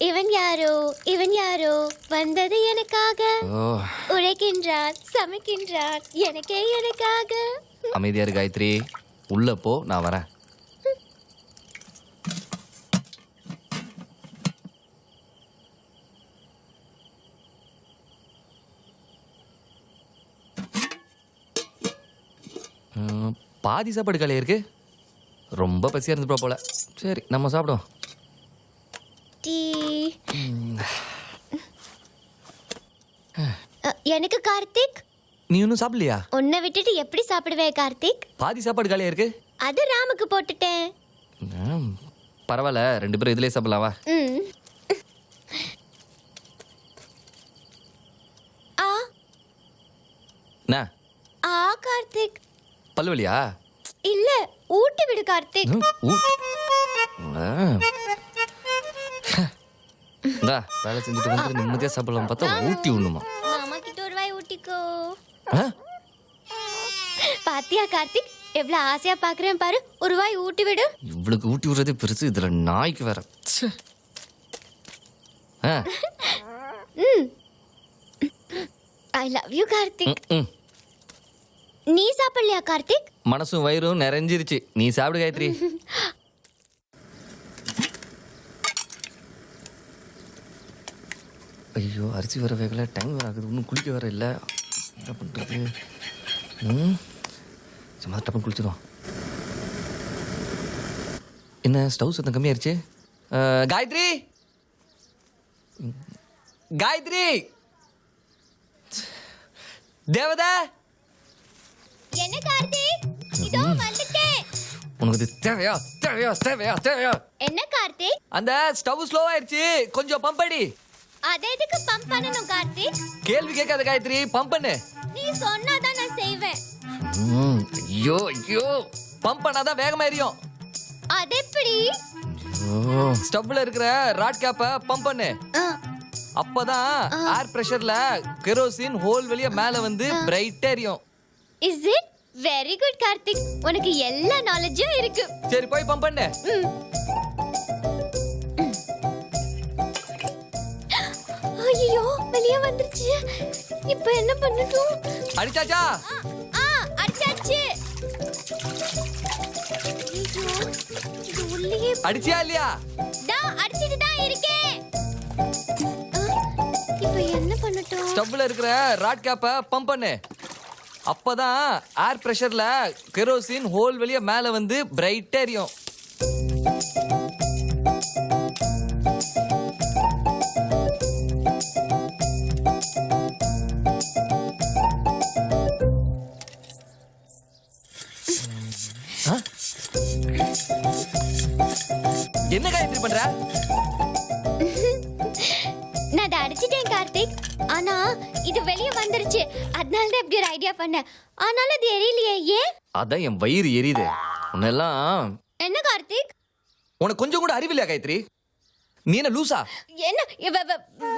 இவன் யாரோ வந்தது எனக்காக. உழைக்கின்றான், சமைக்கின்றான், எனக்காக. அமைதியா இரு காயத்ரி, உள்ள போ, நான் வரேன். பாதி சாப்பாடு காலையா இருக்கு. ரொம்ப பசியா இருந்து போல. சரி நம்ம சாப்பிடுவோம். எனக்கு கார்த்திக். நீ இன்னும் சாப்பிடலையா? உன்னை விட்டுட்டு எப்படி சாப்பிடுவே கார்த்திக்? பாதி சாப்பாடு காலையா இருக்கு. அது ராமுக்கு போட்டுட்டேன். பரவாயில்ல, 2 பேரும் இதுலயே சாப்பிடலாம் வா. கார்த்திக் பல்வலியா? இல்ல, ஊட்டி விடு கார்த்திக். இந்த பாத்தீங்களா வேலை செஞ்சுட்டு வந்து நிம்மதியா சாப்பிடலாம் பார்த்தா ஊட்டி விடணுமா? மாமா கிட்ட ஒரு வாய் ஊட்டிக்கோ. ஆ? பாத்தியா கார்த்திக், எவ்வளவு ஆசையா பாக்குறேன் பாரு. ஒரு வாய் ஊட்டி விடு. இவளுக்கு ஊட்டி விடுறதே பெருசு, இதுல நாய்க்கு வேற. ச்சே. ஆ. I love you Karthik. ம். நீ சாப்பிடலையா கார்த்திக்? மனசும் வயிறும் நிறைஞ்சிருச்சு. நீ சாப்பிடு காயத்ரி. ஐயோ அரிசி வர வேகல, டைம் வேற ஆகுது, இன்னும் குளிக்க வேற இல்லை. என்ன பண்ணுறது? சும்மா டப்புன்னு குளிச்சிடும். என்ன ஸ்டவ் சத்தம் கம்மியாயிருச்சு? காயத்ரி, காயத்ரி, தேவதா. என்ன கார்த்திக்? இதோ வந்துட்டேன். உனக்கு இது தேவையா தேவையா தேவையா தேவையா? என்ன கார்த்திக்? அந்த ஸ்டவ் ஸ்லோ ஆயிருச்சு, கொஞ்சம் பம்ப் அடி. அதை எதுக்கு பம்ப் பண்ணணும் கார்த்திக்? கேள்வி கேட்காத காயத்ரி, பம்ப் பண்ணு. நீ சொன்னாதான் நான் செய்வேன். ஐயோ ஐயோ, பம்ப் பண்ணாதான் வேகமா எரியும். அது எப்படி? ஸ்டவ்ல இருக்கிற ராட் கேப்ப பம்ப் பண்ணு. அப்பதான் ஏர் பிரஷர்ல கெரோசின் ஹோல் வெளிய மேல வந்து பிரைட்டா எரியும். Is it? Very good Karthik, உனக்கு எல்லா நாலேஜும் இருக்கு. சரி போய் பம்ப் பண்ணு. ஐயோ வெளிய வந்துருச்சு. இப்போ என்ன பண்ணட்டும்? அடிச்சாச்சா? அடிச்சாச்சு. ஐயோ இது உள்ளே. அடிச்சியா இல்லையா? அடிச்சிட்டு தான் இருக்கேன். இப்போ என்ன பண்ணட்டும்? ஸ்டவ்ல இருக்கிற ராட் கேப்ப பம்ப் பண்ணு. அப்பதான் ஏர் பிரஷர்ல கெரோசின் ஹோல் வெளிய மேல வந்து பிரைட்டா எரியும். என்ன காயத்ரி பண்ற? நான் அதை அடிச்சிட்டேன் கார்த்திக். ஆனா இது வெளிய வந்துருச்சு, அதனால தான் இப்படி ஒரு ஐடியா பண்ணேன். ஆனாலும் அது எரியலையே, ஏன்? அதான் என் வயிறு எரியுது. உன்னெல்லாம். என்ன கார்த்திக்? உனக்கு கொஞ்சம் கூட அறிவில்லையா காயத்ரி? நீ என்ன லூசா? என்ன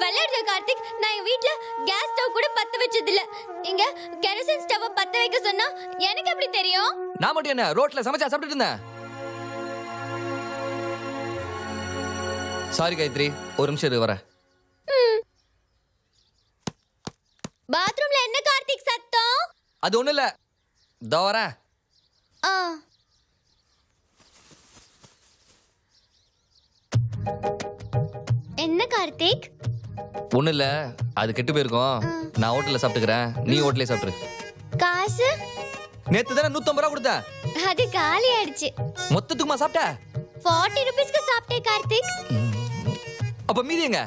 விளையாடுற கார்த்திக்? நான் என் வீட்ல கேஸ் ஸ்டவ் கூட பத்த வச்சது இல்ல. இங்க கெரோசின் ஸ்டவ் பத்த வைக்க சொன்னா எனக்கு எப்படி தெரியும்? நான் மட்டும் என்ன ரோட்ல சமைச்சா சாப்பிட்டுட்டு இருந்தேன்? சாரி காயத்ரி, ஒரு நிமிஷம் இரு, வரேன். பாத்ரூம்ல என்ன கார்த்திக் சத்தம்? அது ஒண்ணு இல்ல, இதோ வரேன். என்ன கார்த்திக்? ஒண்ணு இல்ல, அது கெட்டு போயிருக்கும். நான் ஹோட்டல்ல சாப்பிட்டுக்கிறேன், நீ ஹோட்டல்ல சாப்பிட்டுரு. காசு? நேத்து தானே 150 ரூபா கொடுத்தேன். அது காலி ஆயிடுச்சு. மொத்தத்துக்குமா சாப்பிட்ட? 40 ரூபீஸ்க்கு சாப்பிட்டேன் கார்த்திக். அப்ப மீதி எங்க?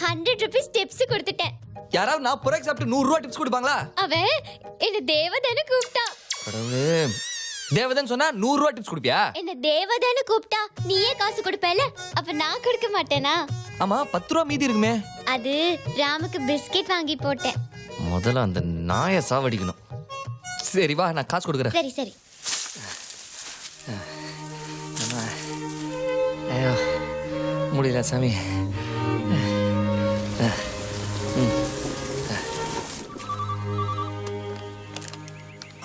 100 ரூபீஸ் டிப்ஸ் கொடுத்துட்டேன். யாராவது 40 ரூபாய்க்கு சாப்பிட்டு 100 ரூபா டிப்ஸ் கொடுப்பாங்களா? அவன் என்ன தேவதான கூப்பிட்டான். கடவுளே, தேவதன் சொன்னா 100 ரூபா டிப்ஸ் கொடுப்பியா? என்ன தேவதான கூப்பிட்டா நீயே காசு கொடுப்பேல, அப்ப நான் கொடுக்க மாட்டேனா? ஆமா, 10 ரூபா மீதி இருக்குமே. அது ராமுக்கு பிஸ்கெட் வாங்கி போட்டேன். முதல்ல அந்த நாயை சாவடிக்கணும். சரி வா, நான் காசு கொடுக்குறேன். சரி சரி. ஐயோ முடியல சாமி.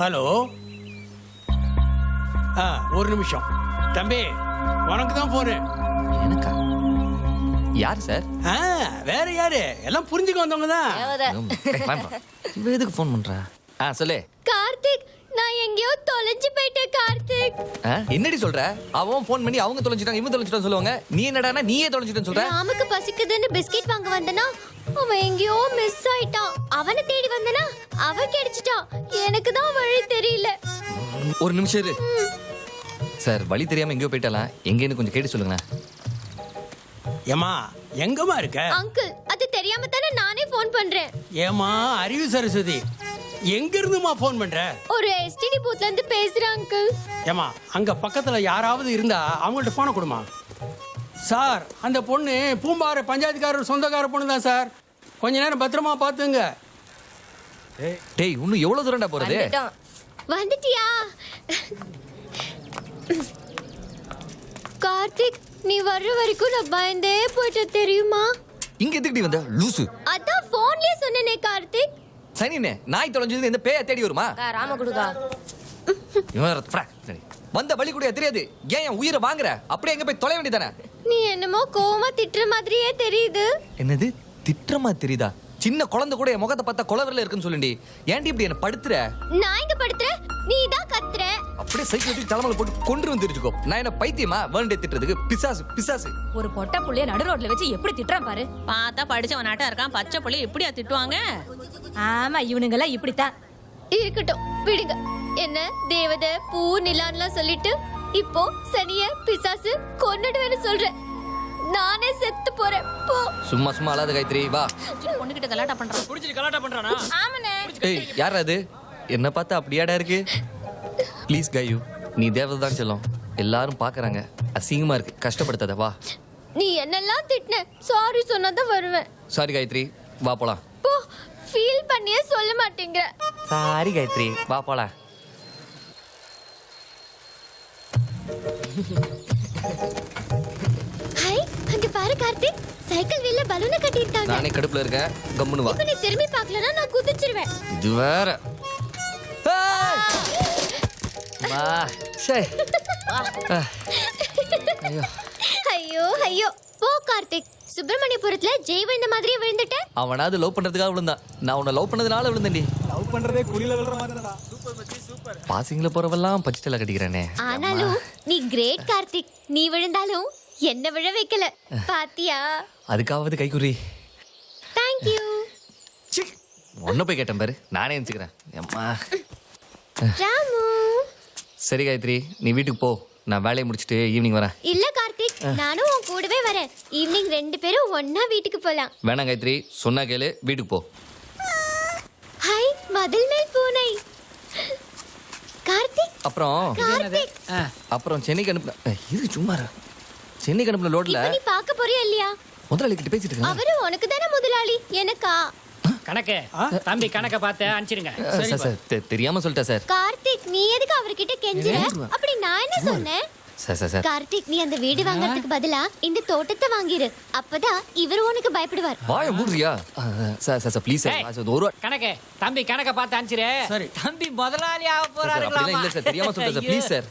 ஹலோ. ஒரு நிமிஷம் தம்பி, உனக்கு தான் போனு. எனக்கா? யார் சார்? வேற யாரு? எல்லாம் புரிஞ்சுக்க வந்தவங்க தான். எதுக்கு ஃபோன் பண்ற? சொல்லு. கார்த்திக், நான் எங்கேயோ தொலைஞ்சு போயிட்டேன் கார்த்திக். என்னடி சொல்ற? அவன் ஃபோன் பண்ணி அவங்க தொலைஞ்சிட்டாங்க, இவங்க தொலைஞ்சிட்டாங்க சொல்லுவாங்க. நீ என்னடானா நீயே தொலைஞ்சிட்டேன்னு சொல்ற? ராமுக்கு பசிக்குதுன்னு பிஸ்கெட் வாங்க வந்தனா அவன் எங்கேயோ மிஸ் ஆயிட்டான். அவனை தேடி வந்தனா அவன் கிடைச்சிட்டான். எனக்கு தான் வழி தெரியல. ஒரு நிமிஷம் இரு சார், வழி தெரியாம எங்கேயோ போயிட்டாலாம். எங்கேன்னு கொஞ்சம் கேட்டு சொல்லுங்களேன். ஏமா எங்கம்மா இருக்க? அங்கிள், அது தெரியாம தானே நானே ஃபோன் பண்றேன். ஏமா அறிவு சரஸ்வதி, எங்க இருந்துமா ஃபோன் பண்ற? ஒரு எஸ்டிடி பூத்ல இருந்து பேசுறேன் அங்கிள். ஏமா அங்க பக்கத்துல யாராவது இருந்தா அவங்கள்ட்ட போனை கொடுமா. சார், அந்த பொண்ணு பூம்பாறை பஞ்சாயத்துக்காரர் சொந்தக்கார பொண்ணு தான் சார். கொஞ்ச நேரம் பத்திரமா பாத்துங்க. டேய், இன்னும் எவ்வளவு தூரம்டா போறது? வந்துட்டியா? கார்த்திக், நீ வர்ற வரைக்கும் நான் பயந்தே போயிட்ட தெரியுமா? இங்க எதுக்கிட்டி வந்த லூசு? அதான் போன்லயே சொன்னேனே கார்த்திக். சனினே நாய் தொலைஞ்சது இந்த பேய தேடி வருமா? ராம குடுக்கா வந்த வழி கூட தெரியாது. ஏன் என் உயிரை வாங்குற? அப்படியே எங்க போய் தொலை வேண்டியதானே? நீ என்னமோ கோவமா திட்டுற மாதிரியே தெரியுது. என்னது திட்டுறமா தெரியுதா? சின்ன குழந்தை கூட என் முகத்தை பார்த்தா கொலவரில் இருக்குன்னு சொல்லுண்டி. ஏன்டி இப்படி என்ன படுத்துற? நான் இங்க படுத்துறேன், நீ தான் கத்துற. அப்படியே சைக்கிள் எடுத்து தலைமையில போட்டு கொண்டு வந்து தெரிஞ்சுக்கோ. நான் என்ன பைத்தியமா வேண்டே திட்டுறதுக்கு? பிசாசு பிசாசு. ஒரு பொட்ட புள்ளைய நடு ரோட்ல வச்சு எப்படி திட்டுறான் பாரு. பார்த்தா படிச்சவன் நாட்டா இருக்கான், பச்சை புள்ளைய எப்படியா திட்டுவாங்க? ஆமா, இவனுங்கெல்லாம் இப்படித்தான். இருக்கட்டும் விடுங்க. என்ன தேவதை பூ நிலான்லாம் சொல்லிட்டு இப்போ சனிய பிசாசு கொன்னுடுவேன்னு சொல்றேன். நானே செத்து போறேன் போ. சும்மா சும்மா அழாத காயத்ரி, வா. பொண்ணுகிட்ட கலாட்டா பண்றான். புடிச்சிட்டு கலாட்டா பண்றானா? ஆமாண்ணே. ஏய் யார் அது? என்ன பார்த்தா அப்படியாடா இருக்கு? ப்ளீஸ் காயு, நீ தேவதை தான் சொல்லும். எல்லாரும் பாக்குறாங்க, அசிங்கமா இருக்கு, கஷ்டப்படுத்தாத, வா. நீ என்னெல்லாம் திட்டின, சாரி சொன்னாதான் வருவேன். சாரி காயத்ரி, வா போலாம். போ, ஃபீல் பண்ணியே சொல்ல மாட்டேங்கிற. சாரி காயத்ரி, வா போலாம். ஹை, அங்க பாரு கார்த்திக், சைக்கிள் வீல்ல பலூனை கட்டிருக்காங்க. நானே கடுப்புல இருக்கேன், கம்முனு வா. இப்ப நீ திரும்பி பார்க்கலனா நான் குதிச்சிருவேன். இது வேற. வா, சே. ஐயோ. ஐயோ ஐயோ, போ கார்த்திக். சுப்பிரமணியபுரத்துல ஜெய் விழுந்த மாதிரியே விழுந்துட்டேன். அவனாவது லவ் பண்றதுக்காக விழுந்தான், நான் உன்னை லவ் பண்ணதுனால விழுந்தேன்டி. லவ் பண்றதே குளில விழுற மாதிரிடா. பாசிங்ல போறவெல்லாம் பச்சிட்டல கட்டிக்கிறேனே. ஆனாலும் நீ கிரேட் கார்த்திக். நீ விழுந்தாலும் என்ன விழ வைக்கல, பாத்தியா? அதுக்காவது கைக்குறி. Thank you. ஒன்ன போய் கேட்டேன் பாரு, நானே நினைச்சுக்கிறேன். அம்மா. ராமு. சரி காயத்ரி, நீ வீட்டுக்கு போ, நான் வேலையை முடிச்சிட்டு ஈவினிங் வரேன். இல்ல கார்த்திக், நானும் உன் கூடவே வரேன். ஈவினிங் 2 பேரும் ஒண்ணா வீட்டுக்கு போலாம். வேணாம் காயத்ரி, சொன்னா கேளு, வீட்டுக்கு போ. ஹாய், மதில் மேல் பூனை. கார்த்திக். அப்புறம் சென்னைக்கு அனுப்புன இது சும்மா இரு. சென்னைக்கு அனுப்புன லோட்ல இப்ப நீ பார்க்க போறியா இல்லையா? முதலாளி கிட்ட பேசிட்டு இருக்கேன். அவரு உனக்கு தானே முதலாளி, எனக்கா? கணக்கு தம்பி கணக்க பார்த்து அனுப்பிச்சிருங்க. சார் தெரியாம சொல்லிட்டேன் சார். கார்த்திக், நீ எதுக்கு அவர்கிட்ட கெஞ்சுற? அப்படி நான் என்ன சொன்னேன்? சார் கார்த்திக், நீ அந்த வீடு வாங்குறதுக்கு பதிலா இந்த தோட்டத்தை வாங்கிரு. அப்பதான் இவர் உனக்கு பயப்படுவார். வாய மூடுறியா? சார் ப்ளீஸ் சார், ஒரு கணக்கு தம்பி கணக்க பார்த்து அனுப்பிச்சிரு. சரி. தம்பி முதலாளி ஆக அப்படிலாம் இல்ல சார், தெரியாம சொல்லிட்டேன் சார், ப்ளீஸ் சார்.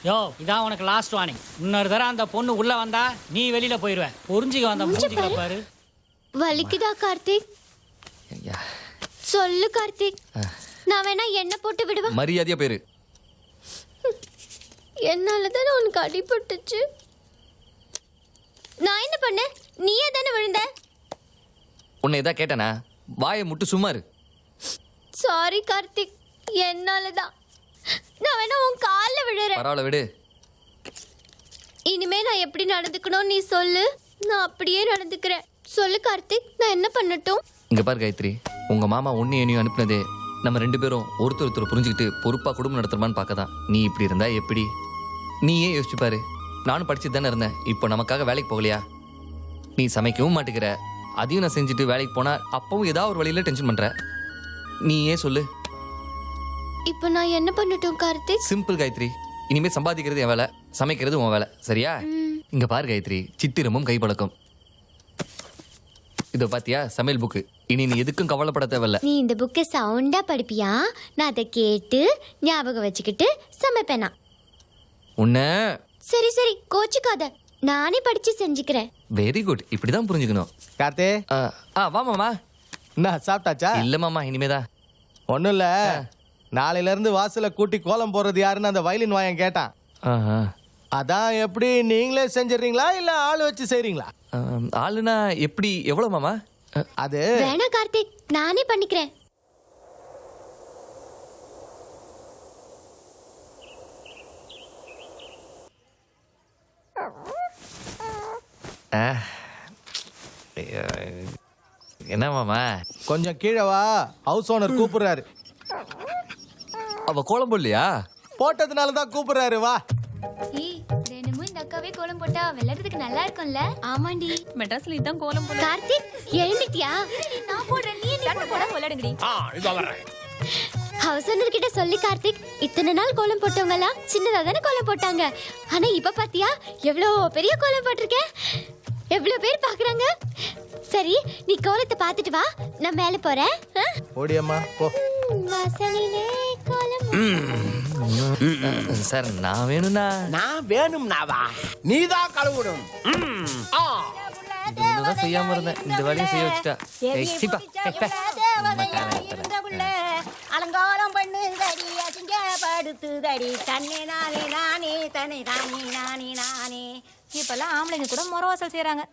யோ, இதான் உனக்கு லாஸ்ட் வார்னிங். இன்னொரு தடவை அந்த பொண்ணு உள்ள வந்தா நீ வெளியில போயிருவ. புரிஞ்சுக்க வந்த மூஞ்சிக்க பாரு. வலிக்குதா கார்த்திக்? சொல்லு கார்த்திக், நான் வேணா என்ன போட்டு விடுவேன். மரியாதையா பேரு. என்னாலதானே உனக்கு அடிபட்டுச்சு. நான் என்ன பண்ணேன்? நீயே தானே விழுந்த. உன்னை ஏதா கேட்டனா? வாயை முட்டு சும்மா இரு. சாரி கார்த்திக், என்னாலதான். நான் வேணா உன் கால்ல விழுறேன். பரவாயில்ல விடு. இனிமே நான் எப்படி நடந்துக்கணும் நீ சொல்லு, நான் அப்படியே நடந்துக்கிறேன். சொல்லு கார்த்திக், நான் என்ன பண்ணட்டும்? இங்க பாரு காயத்ரி, உங்க மாமா உன்னையும் என்னையும் அனுப்புனதே நம்ம 2 பேரும் ஒருத்தர் புரிஞ்சுக்கிட்டு பொறுப்பா குடும்பம் நடத்துறமான்னு பார்க்கதான். நீ இப்படி இருந்தா எப்படி? நீயே யோசிச்சு பாரு. நானும் படிச்சுட்டு தானே இருந்தேன், இப்போ நமக்காக வேலைக்கு போகலையா? நீ சமைக்கவும் மாட்டேங்கிற, அதையும் நான் செஞ்சுட்டு வேலைக்கு போனா அப்பவும் ஏதாவது ஒரு வழியில டென்ஷன் பண்ற. நீயே சொல்லு. இப்போ நான் என்ன பண்ணட்டும் கார்த்திக்? சிம்பிள் காயத்ரி, இனிமே சம்பாதிக்கிறது என் வேலை, சமைக்கிறது உன் வேலை, சரியா? இங்க பாரு காயத்ரி, சித்திரமும் கைப்பழக்கம். இதோ பாத்தியா சமையல் புக்கு. இனி நீ எதுக்கும் கவலைப்பட தேவையில்ல. நீ இந்த புக்கை சவுண்டா படிப்பியா? நான் அதை கேட்டு ஞாபகம் வச்சுக்கிட்டு சமைப்பேனா? உன்ன சரி சரி, கோச்சுக்காத, நானே படிச்சு செஞ்சுக்கிறேன். வெரி குட், இப்படிதான் புரிஞ்சுக்கணும். கார்த்தே, வா மாமா. என்ன சாப்பிட்டாச்சா? இல்ல மாமா, இனிமேதான். ஒண்ணும் இல்ல, நாளையில இருந்து வாசல கூட்டி கோலம் போடுறது யாருன்னு அந்த வயலின் வாயன் கேட்டான். அதான் எப்படி நீங்களே செஞ்சிடறீங்களா இல்ல ஆள் வச்சு செய்றீங்களா? ஆளுனா எப்படி, எவ்வளவு மாமா? அது வேணா கார்த்திக், நானே பண்ணிக்கிறேன். என்ன மாமா? கொஞ்சம் கீழே வா, ஹவுஸ் ஓனர் கூப்பிடுறாரு. அவ கோலம் போடலையா? போட்டதுனால தான் கூப்பிடுறாரு, வா. தினமும் இந்த அக்காவே கோலம் போட்டா விளையாடுறதுக்கு நல்லா இருக்கும்ல? ஆமாண்டி, மெட்ராஸ்ல இதான் கோலம் போல. கார்த்திக், எழுந்துட்டியா? நான் போடுறேன், நீ என்ன போட விளையாடுங்கடி. ஹவுஸ் ஓனர் கிட்ட சொல்லி கார்த்திக், இத்தனை நாள் கோலம் போட்டவங்களா சின்னதா தானே கோலம் போட்டாங்க. ஆனா இப்ப பாத்தியா எவ்வளோ பெரிய கோலம் போட்டிருக்கேன். எவ்வளவு பேர் பாக்குறாங்க. சரி நீ கோலத்தை பார்த்துட்டு வா, நான் மேல போறேன். ஓடியம்மா போ. வாசலிலே கோலம். சார் நான் வேணும்னா நான் வேணும்னாவா நீதான் கழுவணும். இது ஒண்ணுதான் செய்யாம இருந்தேன், இந்த வேலையை செய்ய வச்சுட்டா. அலங்காரம் பண்ணுதடி அசிங்கப்படுத்துதடி தன்னே நானே நானே தனி தானே நானே நானே. இப்பெல்லாம் ஆம்பளைங்க கூட முறை வாசல் செய்யறாங்க.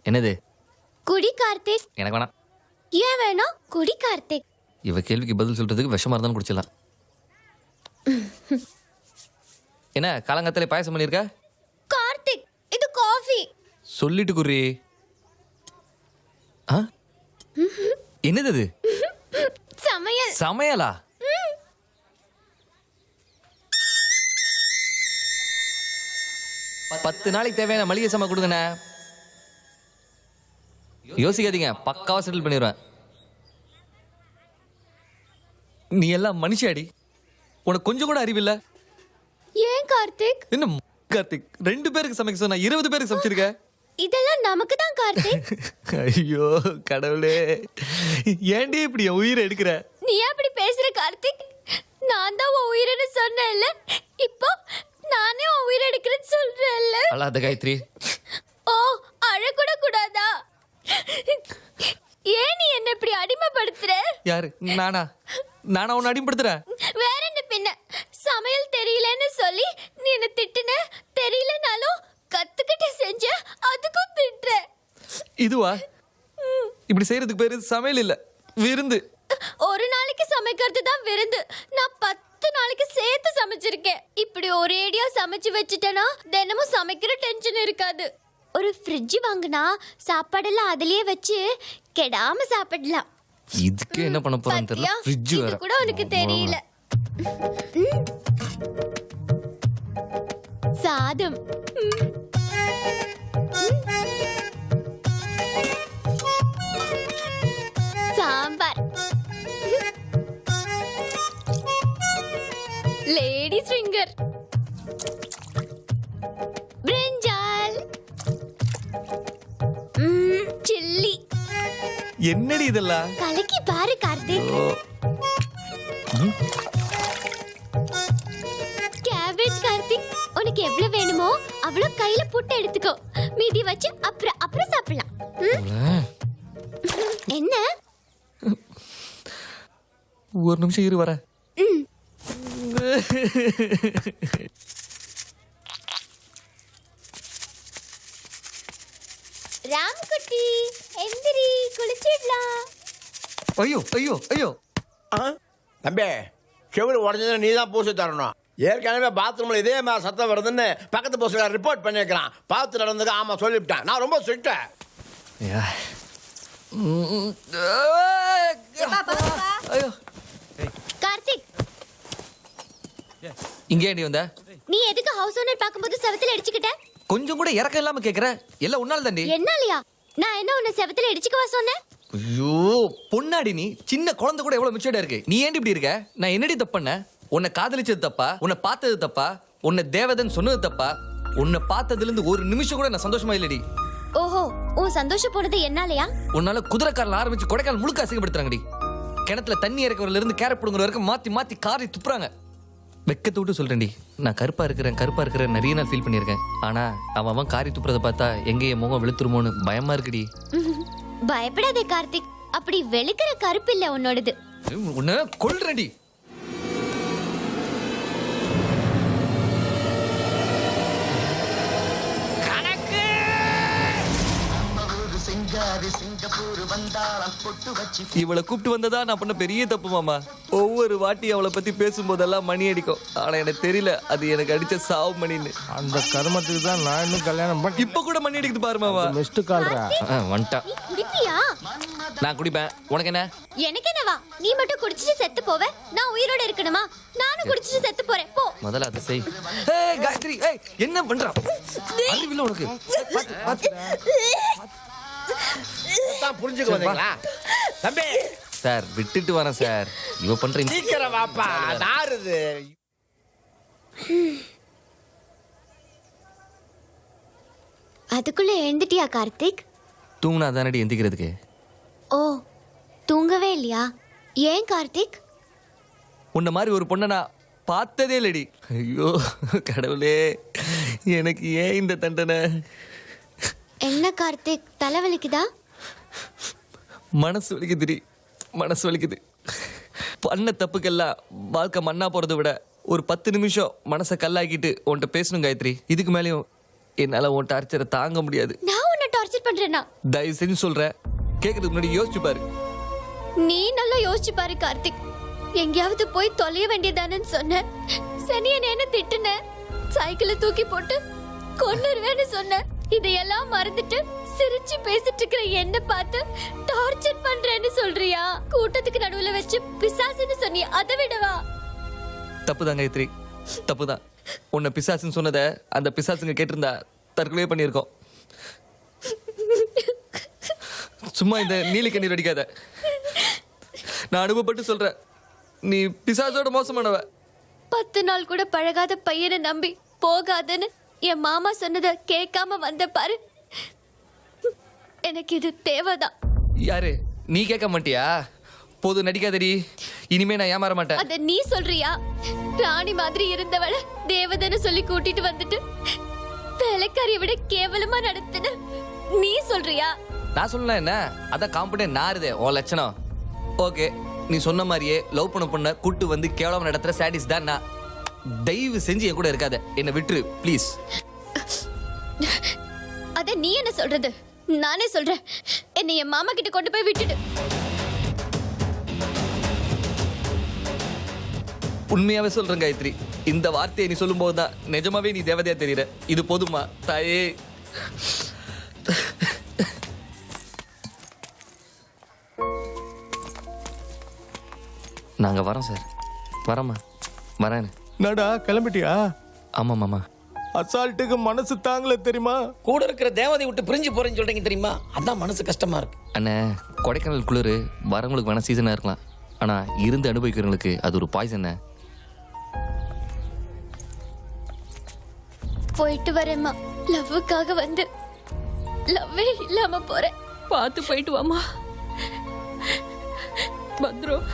என்னது? குடி கார்த்திக். எனக்கு வேணாம். ஏன் வேணும்? குடி கார்த்திக். இவ கேள்விக்கு பதில் சொல்றதுக்கு விஷமா இருந்தாலும் குடிச்சிடலாம். என்ன காலங்கத்திலே பாயசம் பண்ணிருக்க? கார்த்திக் இது காஃபி. சொல்லிட்டு குர்ரி. என்னது இது? சமையல். சமையலா? பத்து நாளைக்கு தேவையான மளிகை சாமான் கொடுங்கண்ணே. யோசிக்காதீங்க, பக்காவா செட்டில் பண்ணிடுவேன். நீ எல்லாம் மனுஷாடி, உனக்கு கொஞ்சம் கூட அறிவில்லை. ஏன் கார்த்திக்? என்ன கார்த்திக் 2 பேருக்கு சமைக்க சொன்னா 20 பேருக்கு சமைச்சிருக்க? இதெல்லாம் நமக்கு தான் கார்த்திக். ஐயோ கடவுளே, ஏன்டி இப்படி என் உயிரை எடுக்கிற? நீ ஏன் அப்படி பேசுற கார்த்திக்? நான் தான் உன் உயிரை சொன்னேன்ல, இப்போ நானே உன் உயிரை எடுக்கிறேன்னு சொல்றேன்ல. அழாத காயத்ரி. ஓ அழக்கூட கூடாதா? ஏன் நீ என்ன இப்படி அடிமைப்படுத்துற? யாரு? நானா உன்னை அடிமைப்படுத்துறேன்? வேற என்ன பின்ன? சமையல் தெரியலன்னு சொல்லி நீ என்ன திட்டுன, தெரியலனாலும் கத்துக்கிட்டு செஞ்ச, அதுக்கும் திட்டுற. இதுவா? இப்படி செய்யறதுக்கு பேரு சமையல் இல்ல, விருந்து. ஒரு நாளைக்கு சமைக்கிறது தான் விருந்து. நான் 10 நாளைக்கு சேர்த்து சமைச்சிருக்கேன். இப்படி ஒரேடியா சமைச்சு வச்சுட்டேனா தினமும் சமைக்கிற டென்ஷன் இருக்காது. ஒரு ஃப்ரிட்ஜ் வாங்கினா சாப்பாடெல்லாம் அதுலயே வச்சு கெடாம சாப்பிடலாம். இதுக்கு என்ன பண்ண போறேன்னு தெரியல. ஃப்ரிட்ஜ் இது வேற. கூட உனக்கு தெரியல. சாதம். Sambar. Ladies finger. Brinjal. Chilli. என்னடி இதெல்லாம்? கலக்கி பாரு கார்த்திக். கேபேஜ் கார்த்திக், உனக்கு எவ்வளவு வேணுமோ அவ்வளவு கையில புட்டு எடுத்துக்கோ. மீதி வச்சு அப்புறம் சாப்பிடலாம். என்ன? ஒரு நிமிஷம் இரு வர. ராம்குட்டி எந்திரி, குளிச்சிடலாம். ஐயோ ஐயோ ஐயோ. தம்பி செவிடு உடஞ்சதுன்னு நீ தான் பூசி தரணும். ஏற்கனவே பாத்ரூம்ல இதே மாதிரி சத்தம் வருதுன்னு பக்கத்து போஸ்ட்ல ரிப்போர்ட் பண்ணிருக்கிறான். பார்த்து நடந்ததுக்கு ஆமா சொல்லிவிட்டேன். நான் ரொம்ப ஸ்ட்ரிக்ட். கார்த்திக், இங்கே ஏண்டி வந்த? நீ எதுக்கு ஹவுஸ் ஓனர் பாக்கும்போது செவத்துல அடிச்சுக்கிட்ட? கொஞ்சம் கூட இறக்கம் இல்லாம கேக்குற. எல்லாம் உன்னால தாண்டி. என்னாலயா? நான் என்ன உன்னை செவத்துல அடிச்சுக்கவா சொன்னேன்? ஐயோ பொண்ணாடி, நீ சின்ன குழந்தை கூட எவ்வளவு மெச்சூர்டா இருக்கு. நீ ஏன் இப்படி இருக்க? நான் என்னடி தப்பு பண்ண? உன்னை காதலிச்சது தப்பா? உன்னை பார்த்தது தப்பா? உன்னை தேவதன் சொன்னது தப்பா? உன்னை பார்த்ததுல இருந்து ஒரு நிமிஷம் கூட நான் சந்தோஷமா இல்லடி. ஓஹோ, உன் சந்தோஷம் போனது என்னாலயா? உன்னால குதிரைக்காரல ஆரம்பிச்சு கொடைக்கால் முழுக்க அசிங்கப்படுத்துறாங்கடி. கிணத்துல தண்ணி இறக்குறதுல இருந்து கேரட் புடுங்குற வரைக்கும் மாத்தி மாத்தி காரி துப்புறாங்க. வெக்கத்தை விட்டு சொல்றேன்டி, நான் கருப்பா இருக்கிறேன் நிறைய நாள் ஃபீல் பண்ணியிருக்கேன். ஆனா அவன் காரி துப்புறதை பார்த்தா எங்க என் முகம் வெளுத்துருமோன்னு பயமா இருக்குடி. பயப்படாதே கார்த்திக், அப்படி வெளுக்கிற கருப்பு இல்ல உன்னோடது. உன்னை கொல்றடி. இவளை கூப்பிட்டு வந்ததா நான் பண்ண பெரிய தப்பு மாமா. ஒவ்வொரு வாட்டி அவளை பத்தி பேசும்போதெல்லாம் மணி அடிக்கும். ஆனா எனக்கு தெரியல அது எனக்கு அடிச்ச சாவு மணின்னு. அந்த கர்மத்துக்கு தான் நான் இன்னும் கல்யாணம் பண்ணி இப்ப கூட மணி அடிக்குது பாரு மாமா. மிஸ்டு கால்ரா. வந்துட்டா. குடிப்பியா? நான் குடிப்பேன். உனக்கு என்ன? எனக்கு என்னவா? நீ மட்டும் குடிச்சிட்டு செத்து போவ, நான் உயிரோட இருக்கணுமா? நானும் குடிச்சிட்டு செத்து போறேன். போ முதல்ல அதை செய். ஏய் காயத்ரி, ஏய் என்ன பண்றா? அறிவில்லை உனக்கு. புரிஞ்சுக்க வந்தீங்களா தம்பி? சார் விட்டுட்டு வரேன் சார். இவ பண்ற சீக்கிரம் வாப்பா, நாருது. அதுக்குள்ள எழுந்துட்டியா கார்த்திக்? தூங்கினா தானடி எந்திக்கிறதுக்கு. ஓ, தூங்கவே இல்லையா? ஏன் கார்த்திக்? உன்ன மாதிரி ஒரு பொண்ணை நான் பார்த்ததே இல்லடி. ஐயோ கடவுளே, எனக்கு ஏன் இந்த தண்டனை? என்ன கார்த்திக், தலைவலிக்குதா? மனசு வலிக்குதுடி, மனசு வலிக்குது. பண்ண தப்புக்கெல்லாம் வாழ்க்கை மண்ணா போறதை விட ஒரு 10 நிமிஷம் மனசை கல்லாக்கிட்டு உன்கிட்ட பேசணும் காயத்ரி. இதுக்கு மேலேயும் என்னால உன் டார்ச்சரை தாங்க முடியாது. நான் உன்னை டார்ச்சர் பண்றேனா? தயவு செஞ்சு சொல்றேன், கேட்கறதுக்கு முன்னாடி யோசிச்சு பாரு. நீ நல்லா யோசிச்சு பாரு கார்த்திக். எங்கேயாவது போய் தொலைய வேண்டியதானு சொன்ன, சனியன் என்ன திட்டுன, சைக்கிளை தூக்கி போட்டு கொன்னுருவேன்னு சொன்ன. இதையெல்லாம் மறந்துட்டு சிரிச்சு பேசிட்டு இருக்கிற என்ன பார்த்து டார்ச்சர் பண்றேன்னு சொல்றியா? கூட்டத்துக்கு நடுவுல வச்சு பிசாசுன்னு சொன்னியா, அதை விடவா? தப்புதான் காயத்ரி, தப்புதான். உன்னை பிசாசுன்னு சொன்னதை அந்த பிசாசுங்க கேட்டிருந்தா தற்கொலை பண்ணியிருக்கோம். சும்மா இந்த நீலி கண்ணீர் அடிக்காத. நான் அனுபவப்பட்டு சொல்றேன், நீ பிசாசோட மோசமானவ. 10 நாள் கூட பழகாத பையனை நம்பி போகாதன்னு என் மாமா சொன்னதை கேட்காம வந்த பாரு. எனக்கு இது தேவைதான். யாரு நீ? கேட்க மாட்டியா? போது நடிக்காதடி, இனிமே நான் ஏமாற மாட்டேன். அத நீ சொல்றியா? ராணி மாதிரி இருந்தவள தேவதன்னு சொல்லி கூட்டிட்டு வந்துட்டு வேலைக்காரியை விட கேவலமா நடத்துன நீ சொல்றியா? நான் சொல்லலாம் என்ன, அதான் காம்படன்ட் நாருதே உன் லட்சணம். ஓகே, நீ சொன்ன மாதிரியே லவ் பண்ண பொண்ண கூட்டு வந்து கேவலம் நடத்துற சாடிஸ் தான் நான். தயவு செஞ்சு என் கூட இருக்காத, என்னை விட்டுரு ப்ளீஸ். அத நீ என்ன சொல்றது? நானே சொல்றேன், என்னை என் மாமா கிட்ட கொண்டு போய் விட்டுடு. உண்மையாவே சொல்றேன் காயத்ரி, இந்த வார்த்தையை நீ சொல்லும் போதுதான் நிஜமாவே நீ தேவதையா தெரியற. இது போதுமா தாயே? நாங்க வரோம் சார். வரமா வரேன். நடா கிளம்பிட்டியா? ஆமா மாமா. அசால்ட்டுக்கு மனசு தாங்கல தெரியுமா? கூட இருக்கிற தேவதை விட்டு பிரிஞ்சு போறேன்னு சொல்றீங்க தெரியுமா? அதான் மனசு கஷ்டமா இருக்கு. அண்ணே, கொடைக்கானல் குளிர் வரவங்களுக்கு வேணா சீசனா இருக்கலாம், ஆனா இருந்து அனுபவிக்கிறவங்களுக்கு அது ஒரு பாய்சன். போயிட்டு வரேம்மா. லவ்வுக்காக வந்து லவ்வே இல்லாம போறேன். பார்த்து போயிட்டு வாமா. பத்ரம்.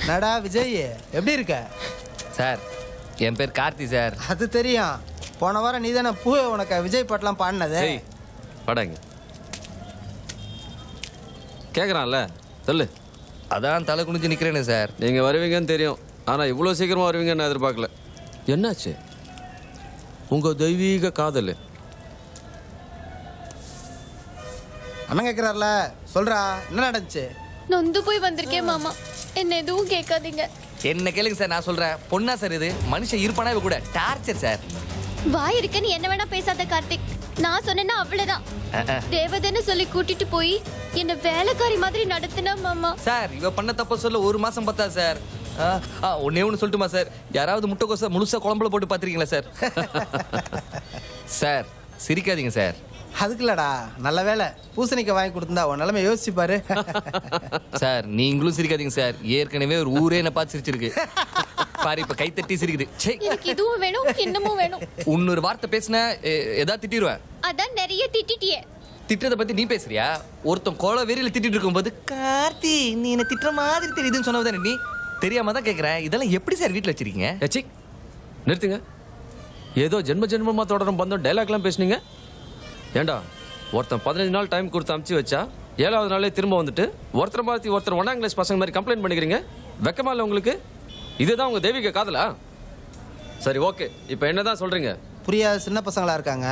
நடா விஜய், எப்படி இருக்க? சார், என் பேர் கார்த்தி சார். அது தெரியும். போன வாரம் நீ தானே பூ உனக்கு விஜய் பாட்டெலாம் பாடினது. படாங்க கேட்குறான்ல, சொல்லு. அதான் தலை குனிஞ்சு நிற்கிறேன்னு சார். நீங்கள் வருவீங்கன்னு தெரியும், ஆனால் இவ்வளோ சீக்கிரமாக வருவீங்கன்னு நான் எதிர்பார்க்கல. என்னாச்சு உங்கள் தெய்வீக காதல்? அண்ணன் கேட்குறாருல, சொல்றா என்ன நடந்துச்சு? நொந்து போய் வந்திருக்கேன் மாமா, என்ன எதுவும் கேட்காதீங்க. என்ன கேளுங்க சார், நான் சொல்றேன். பொண்ணா சார் இது? மனுஷன் இருப்பானா இவ கூட டார்ச்சர் சார். வாய் இருக்குன்னு என்ன வேணா பேசாத கார்த்திக். நான் சொன்னேன்னா அவ்வளவுதான். தேவதன்னு சொல்லி கூட்டிட்டு போய் என்ன வேலைக்காரி மாதிரி நடத்தினா மாமா. சார், இவ பண்ண தப்ப சொல்ல 1 மாசம் பத்தா சார். ஒன்னே ஒன்று சொல்லட்டுமா சார்? யாராவது முட்டைக்கோசை முழுசா குழம்புல போட்டு பார்த்துருக்கீங்களா சார்? Sir சிரிக்காதீங்க sir. அதுக்கு இல்லடா, நல்ல வேலை பூசணிக்க வாங்கி கொடுத்தா உன் நிலைமை யோசிச்சு பாரு. சார் நீங்களும் சிரிக்காதீங்க சார், ஏற்கனவே ஒரு ஊரே என்ன பார்த்து சிரிச்சிருக்கு பாரு, இப்ப கை தட்டி சிரிக்குது. எனக்கு இதுவும் வேணும், இன்னமும் வேணும். இன்னொரு வார்த்தை பேசினா ஏதாவது திட்டிடுவேன். அதான் நிறைய திட்டிட்டியே. திட்டத்தை பத்தி நீ பேசுறியா? ஒருத்தன் கோல வெறியில திட்டிட்டு இருக்கும்போது கார்த்தி நீ என்ன திட்டுற மாதிரி தெரியுதுன்னு சொன்னதானே நீ? தெரியாம தான் கேட்குறேன், இதெல்லாம் எப்படி சார் வீட்டில் வச்சிருக்கீங்க? ஏச்சி நிறுத்துங்க. ஏதோ ஜென்ம ஜென்மமாக தொடரும் பந்தம் டைலாக்லாம் பேசுனீங்க. ஏண்டா, ஒருத்தன் 15 நாள் டைம் கொடுத்து அமுச்சு வச்சா 7வது நாளே திரும்ப வந்துட்டு ஒருத்தர் மாற்றி ஒருத்தர் 1ஆம் கிளாஸ் பசங்க மாதிரி கம்ப்ளைண்ட் பண்ணிக்கிறீங்க. வெக்கமா இல்லை உங்களுக்கு? இதுதான் உங்கள் தெய்வீக காதலா? சரி ஓகே, இப்போ என்னதான் சொல்கிறீங்க? புரியாத சின்ன பசங்களா இருக்காங்க,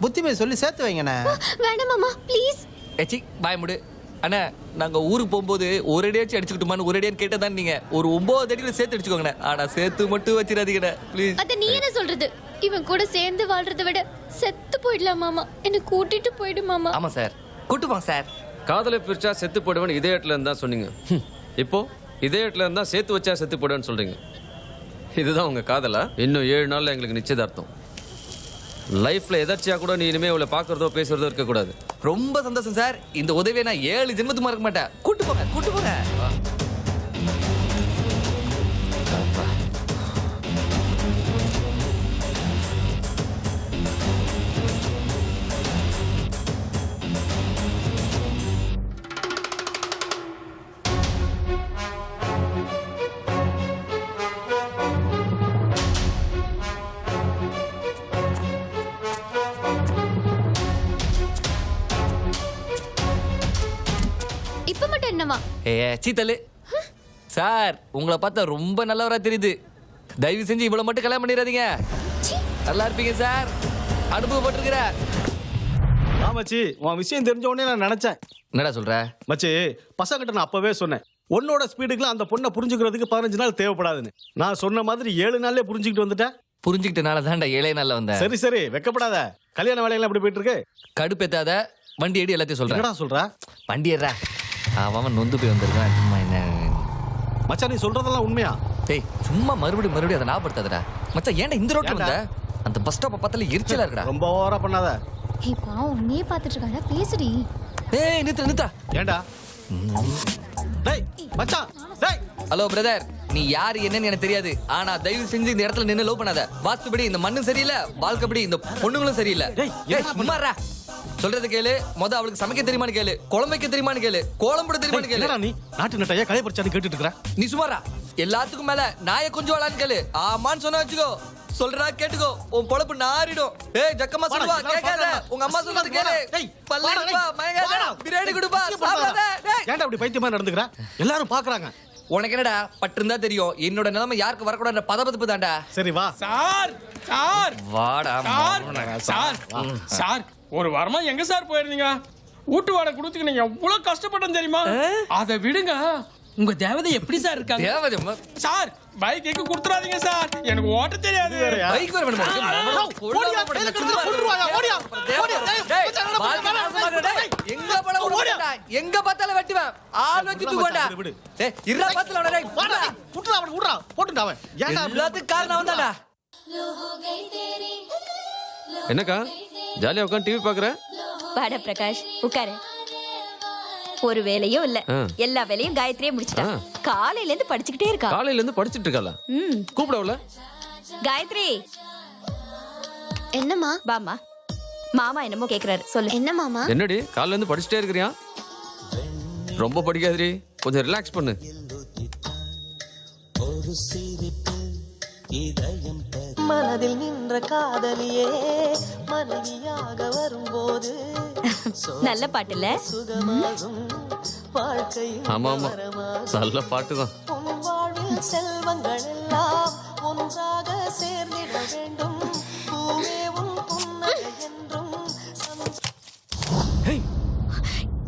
புத்திமை சொல்லி சேர்த்து வைங்கண்ணே. வேண்டாம் மாமா ப்ளீஸ். ஏச்சி பாய் முடு. அண்ணா, நாங்கள் ஊருக்கு போகும்போது ஒரு அடியாச்சும் அடிச்சுக்கிட்டுமான்னு ஒரு அடியான்னு கேட்டதான் நீங்கள் ஒரு 9 அடியில் சேர்த்து அடிச்சுக்கோங்கண்ணே. ஆனால் சேர்த்து மட்டும் வச்சிடாதீங்கண்ணே ப்ளீஸ். அதை நீ என்ன சொல்றது? இவன் கூட சேர்ந்து வாழ்றதை விட செத்து போயிடலாம் மாமா. என்ன கூட்டிட்டு போயிடு மாமா. ஆமாம் சார், கூட்டு போங்க சார். காதலை பிரிச்சா செத்து போடுவேன்னு இதே இடத்துல இருந்தா சொன்னீங்க. இப்போ இதே இடத்துல இருந்தா சேர்த்து வச்சா செத்து போடுவேன்னு சொல்றீங்க. இதுதான் உங்க காதலா? இன்னும் 7 நாள்ல எங்களுக்கு நிச்சயதார்த்தம். லைஃப்ல எதாச்சியா கூட நீ இனிமே இவளை பார்க்கறதோ பேசுறதோ இருக்கக்கூடாது. ரொம்ப சந்தோஷம் சார். இந்த உதவியை நான் 7 ஜென்மத்துக்கு மறக்க மாட்டேன். கூட்டு போங்க, கூட்டு போங்க. இப்ப மட்டும் என்னவா? சீத்தலு சார், உங்களை பார்த்தா ரொம்ப நல்லவரா தெரியுது. தயவு செஞ்சு இவ்வளவு மட்டும் கல்யாணம் பண்ணிடாதீங்க. நல்லா இருப்பீங்க சார். அனுபவப்பட்டிருக்கிற மச்சி, உன் விஷயம் தெரிஞ்ச உடனே நான் நினைச்சேன். என்னடா சொல்ற மச்சி? பசங்கிட்ட நான் அப்பவே சொன்னேன், உன்னோட ஸ்பீடுக்குலாம் அந்த பொண்ணை புரிஞ்சுக்கிறதுக்கு 15 நாள் தேவைப்படாதுன்னு. நான் சொன்ன மாதிரி 7 நாள்லயே புரிஞ்சுக்கிட்டு வந்துட்டேன். புரிஞ்சுக்கிட்டனால தான்டா 7 நாள்ல வந்தேன். சரி சரி, வெக்கப்படாத. கல்யாண வேலையெல்லாம் எப்படி போயிட்டு இருக்கு? கடுப்பேத்தாத. வண்டி ஏடி எல்லாத்தையும் சொல்றேன். என்னடா சொல்ற? வண்டி ஏறா. அவன் நொந்து போய் வந்திருக்கான். சும்மா என்ன மச்சான், நீ சொல்றதெல்லாம் உண்மையா? டேய், சும்மா மறுபடியும் அதை ஞாபகப்படுத்தாதடா. மச்சான், ஏன்டா இந்த ரோட்ல வந்த? அந்த பஸ் ஸ்டாப்ப பார்த்தால எரிச்சலா இருக்குடா. ரொம்ப ஓவரா பண்ணாத. ஏய் பாவம், நீ பார்த்துட்டு இருக்காத, பேசுடி. ஏய், நிறுத்தா. ஏன்டா? டேய் மச்சான், டேய். ஹலோ பிரதர், நீ யாரு என்னன்னு எனக்கு தெரியாது. ஆனா தயவு செஞ்சு இந்த இடத்துல நின்னு லவ் பண்ணாத. வாஸ்துபடி இந்த மண்ணும் சரியில்லை, வாழ்க்கைப்படி இந்த பொண்ணுங்களும் சரியில்லை. சும்மாறா. சொல்றது கேளு. அவளுக்கு சமைக்க தெரியுமான்னு கேளு, குழம்பு வைக்க தெரியுமான்னு கேளு, கோலம்புட தெரியுமான்னு கேளு. நீ நாட்டு நட்டையா கலை பறிச்சான்னு கேட்டுட்டு இருக்கற? நீ சும்மாறா. எல்லாத்துக்கும் மேல நாயை கொஞ்சம் வளான்னு கேளு. ஆமான்னு சொன்னா வச்சுக்கோ. சொல்றா கேட்டுக்கோ, உன் பொழப்பு நாரிடும். ஏய் ஜக்கம்மா சொல்லுவா, கேட்காத. உங்க அம்மா சொல்றது கேளு. பல்லடிப்பா, மயங்காத, பிரியாணி கொடுப்பா, சாப்பிடாத. ஏன்டா அப்படி பைத்தியமா நடந்துக்கற? எல்லாரும் பாக்குறாங்க. உனக்கு என்னடா பட்டிருந்தா தெரியும். என்னோட நிலைமை யாருக்கு வரக்கூடாது பதபதப்பு தான்டா. சரி வா. சார் சார் வாடா. சார் சார், ஒரு வாரமா எங்க சார் போயிருந்தீங்க? வீட்டு வாடகை கொடுத்துக்கு நீங்க எவ்வளவு கஷ்டப்பட்டேன் தெரியுமா? அதை விடுங்க. உங்க தேவதை எப்படி சார் இருக்காங்க? தேவதை சார், பைக் எங்க கொடுத்துறாதீங்க சார், எனக்கு ஓட்ட தெரியாது. பைக் வர வேணுமா? ஓடியா, கொன்றுவாயா, ஓடியா. எங்க பட ஓடியா, எங்க பார்த்தாலும் வெட்டுவேன். ஆள் வச்சு தூக்கடா. டேய், இருடா பாத்துல அவன. டேய், வாடா. புட்றா அவன், புட்றா. போட்டுடா அவன். ஏன்டா எல்லாத்துக்கும் காரணம் அவன்தான்டா. என்னக்கா ஜாலியா உட்காந்து டிவி பாக்குற? வாடா பிரகாஷ், உட்காரு. ஒரு வேலையும் இல்ல, எல்லா வேலையும் காயத்ரியே முடிச்சிட்டா. காலையில இருந்து படிச்சுக்கிட்டே இருக்கா. காலையில இருந்து படிச்சிட்டு இருக்காளா? கூப்பிடவுல. காயத்ரி. என்னம்மா? பாமா, மாமா என்னமோ கேக்குறாரு, சொல்லு. என்ன மாமா? என்னடி காலையில இருந்து படிச்சுட்டே இருக்கிறியா? ரொம்ப படிக்காதடி, கொஞ்சம் ரிலாக்ஸ் பண்ணு. மனதில் நின்ற காதலியே மனைவியாக வரும்போது நல்ல பாட்டுல. ஆமா ஆமா, நல்ல பாட்டுதான். வாழ்வில் செல்வங்கள் எல்லாம் ஒன்றாக சேர்ந்திட வேண்டும். பூவே உன் புன்னகை என்றும்.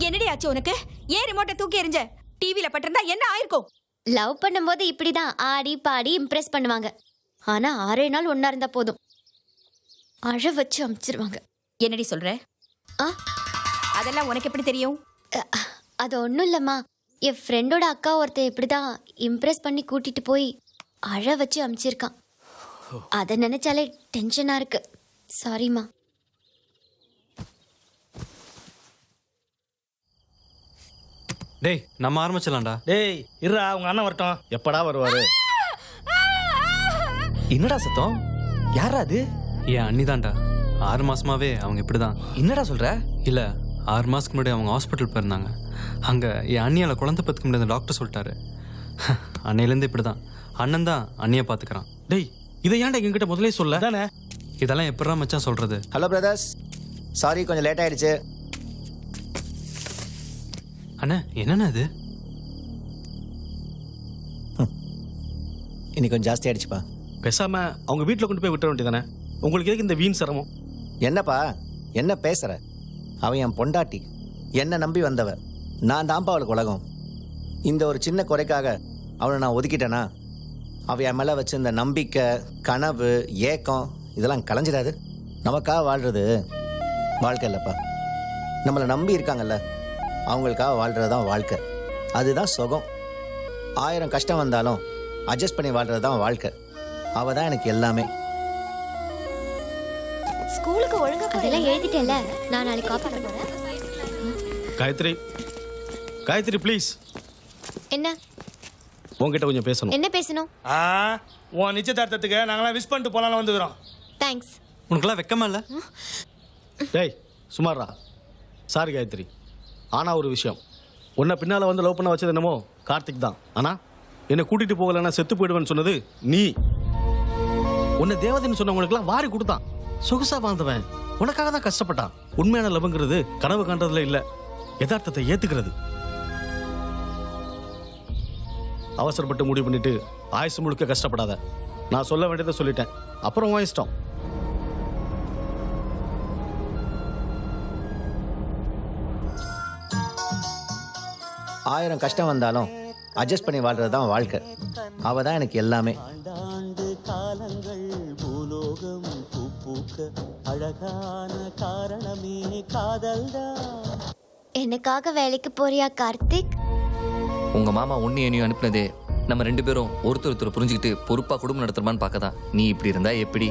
என்னடி ஆச்சு உனக்கு? ஏன் ரிமோட்டை தூக்கி எறிஞ்ச? டிவில பட்டிருந்தா என்ன ஆயிருக்கும்? லவ் பண்ணும்போது இப்படிதான் ஆடி பாடி இம்ப்ரெஸ் பண்ணுவாங்க. ஆனா 6 நாள் ஒன்னா இருந்தா போதும், அழ வச்சு அமிச்சிருவாங்க. என்னடி சொல்ற? அதெல்லாம் உனக்கு எப்படி தெரியும்? அது ஒன்றும் இல்லைம்மா, என் ஃப்ரெண்டோட அக்கா ஒருத்தர் இப்படிதான் இம்ப்ரெஸ் பண்ணி கூட்டிட்டு போய் அழ வச்சு அமிச்சிருக்கான். அதை நினைச்சாலே டென்ஷனா இருக்கு. சாரிம்மா. டேய், நம்ம ஆரம்பிச்சலாம்டா. டேய் இருடா, உங்க அண்ணன் வரட்டும். எப்படா வருவாரு? என்னடா சத்தம்? யாரா அது? ஏன் அண்ணிதான்டா. 6 மாசமாவே அவங்க இப்படிதான். என்னடா சொல்ற? இல்ல, 6 மாசத்துக்கு முன்னாடி அவங்க ஹாஸ்பிட்டல் போயிருந்தாங்க. அங்க என் அண்ணியால குழந்தை பத்துக்க முடியாத டாக்டர் சொல்லிட்டாரு. அன்னையிலேருந்து இப்படிதான். அண்ணன் தான் அண்ணியை பாத்துக்கிறான். டேய், இதை ஏன்டா எங்ககிட்ட முதலே சொல்ல? தானே இதெல்லாம் எப்படா மச்சான் சொல்றது? ஹலோ பிரதர்ஸ், சாரி கொஞ்சம் லேட் ஆயிடுச்சு. அண்ணா, என்னண்ணா இது? இன்னைக்கு கொஞ்சம் ஜாஸ்தி ஆயிடுச்சுப்பா. பேசாம அவங்க வீட்டில் கொண்டு போய் விட்ட வேண்டியதானே? உங்களுக்கு எதுக்கு இந்த வீண் சிரமம்? என்னப்பா என்ன பேசுற? அவன் என் பொண்டாட்டி, என்னை நம்பி வந்தவ. நான் தான்ப்பா அவளுக்கு உலகம். இந்த ஒரு சின்ன குறைக்காக அவளை நான் ஒதுக்கிட்டேனா, அவள் என் மேலே வச்சிருந்த நம்பிக்கை, கனவு, ஏக்கம் இதெல்லாம் கலைஞ்சிடாது. நமக்காக வாழ்றது வாழ்க்கை இல்லைப்பா. நம்மளை நம்பி இருக்காங்கல்ல, அவங்களுக்காக வாழ்கிறது தான் வாழ்க்கை. அதுதான் சுகம். 1000 கஷ்டம் வந்தாலும் அட்ஜஸ்ட் பண்ணி வாழ்கிறது தான் வாழ்க்கை. அவள் தான் எனக்கு எல்லாமே. ஸ்கூலுக்கு ஒழுங்கா அதெல்லாம் எழுதிட்டேல, நான் நாளைக்கு காப்பி பண்ணுறேன். காயத்ரி, காயத்ரி ப்ளீஸ். என்ன உங்ககிட்ட கொஞ்சம் பேசணும். என்ன பேசணும்? உன் நிச்சயதார்த்தத்துக்கு நாங்களாம் விஷ் பண்ணிட்டு போலாம்னு வந்துக்கிறோம். தேங்க்ஸ். உனக்குலாம் வெக்கமா இல்லை? டேய் சுமாரா. சாரி காயத்ரி. ஆனால் ஒரு விஷயம், உன்னை பின்னால் வந்து லவ் பண்ண வச்சது என்னமோ கார்த்திக் தான். ஆனால் என்னை கூட்டிகிட்டு போகலைன்னா செத்து போயிடுவேன்னு சொன்னது நீ. உன்னை தேவதைன்னு சொன்னவங்களுக்குலாம் வாரி கொடுத்தான். சொகுசா வாழ்ந்தவன் உனக்காக தான் கஷ்டப்பட்டான். உண்மையான லவ்ங்கிறது கனவு காண்றதுல இல்லை, யதார்த்தத்தை ஏற்றுக்கிறது. அவசரப்பட்டு முடிவு பண்ணிட்டு ஆயுசு முழுக்க கஷ்டப்படாத. நான் சொல்ல வேண்டியதை சொல்லிட்டேன், அப்புறம் உன் இஷ்டம். ஆயிரம் கஷ்டம் வந்தாலும் அட்ஜஸ்ட் பண்ணி வாழ்கிறது தான் வாழ்க்கை. அவள் தான் எனக்கு எல்லாமே. காலங்கள் பூலோகம் பூக்க அழகான காரணமே காதல்தான். எனக்காக வேலைக்கு போறியா கார்த்திக்? உங்க மாமா ஒன்னு என்னையும் அனுப்பினதே நம்ம 2 பேரும் ஒருத்தர் புரிஞ்சுக்கிட்டு பொறுப்பா குடும்பம் நடத்துறமான்னு பார்க்கதான். நீ இப்படி இருந்தா எப்படி?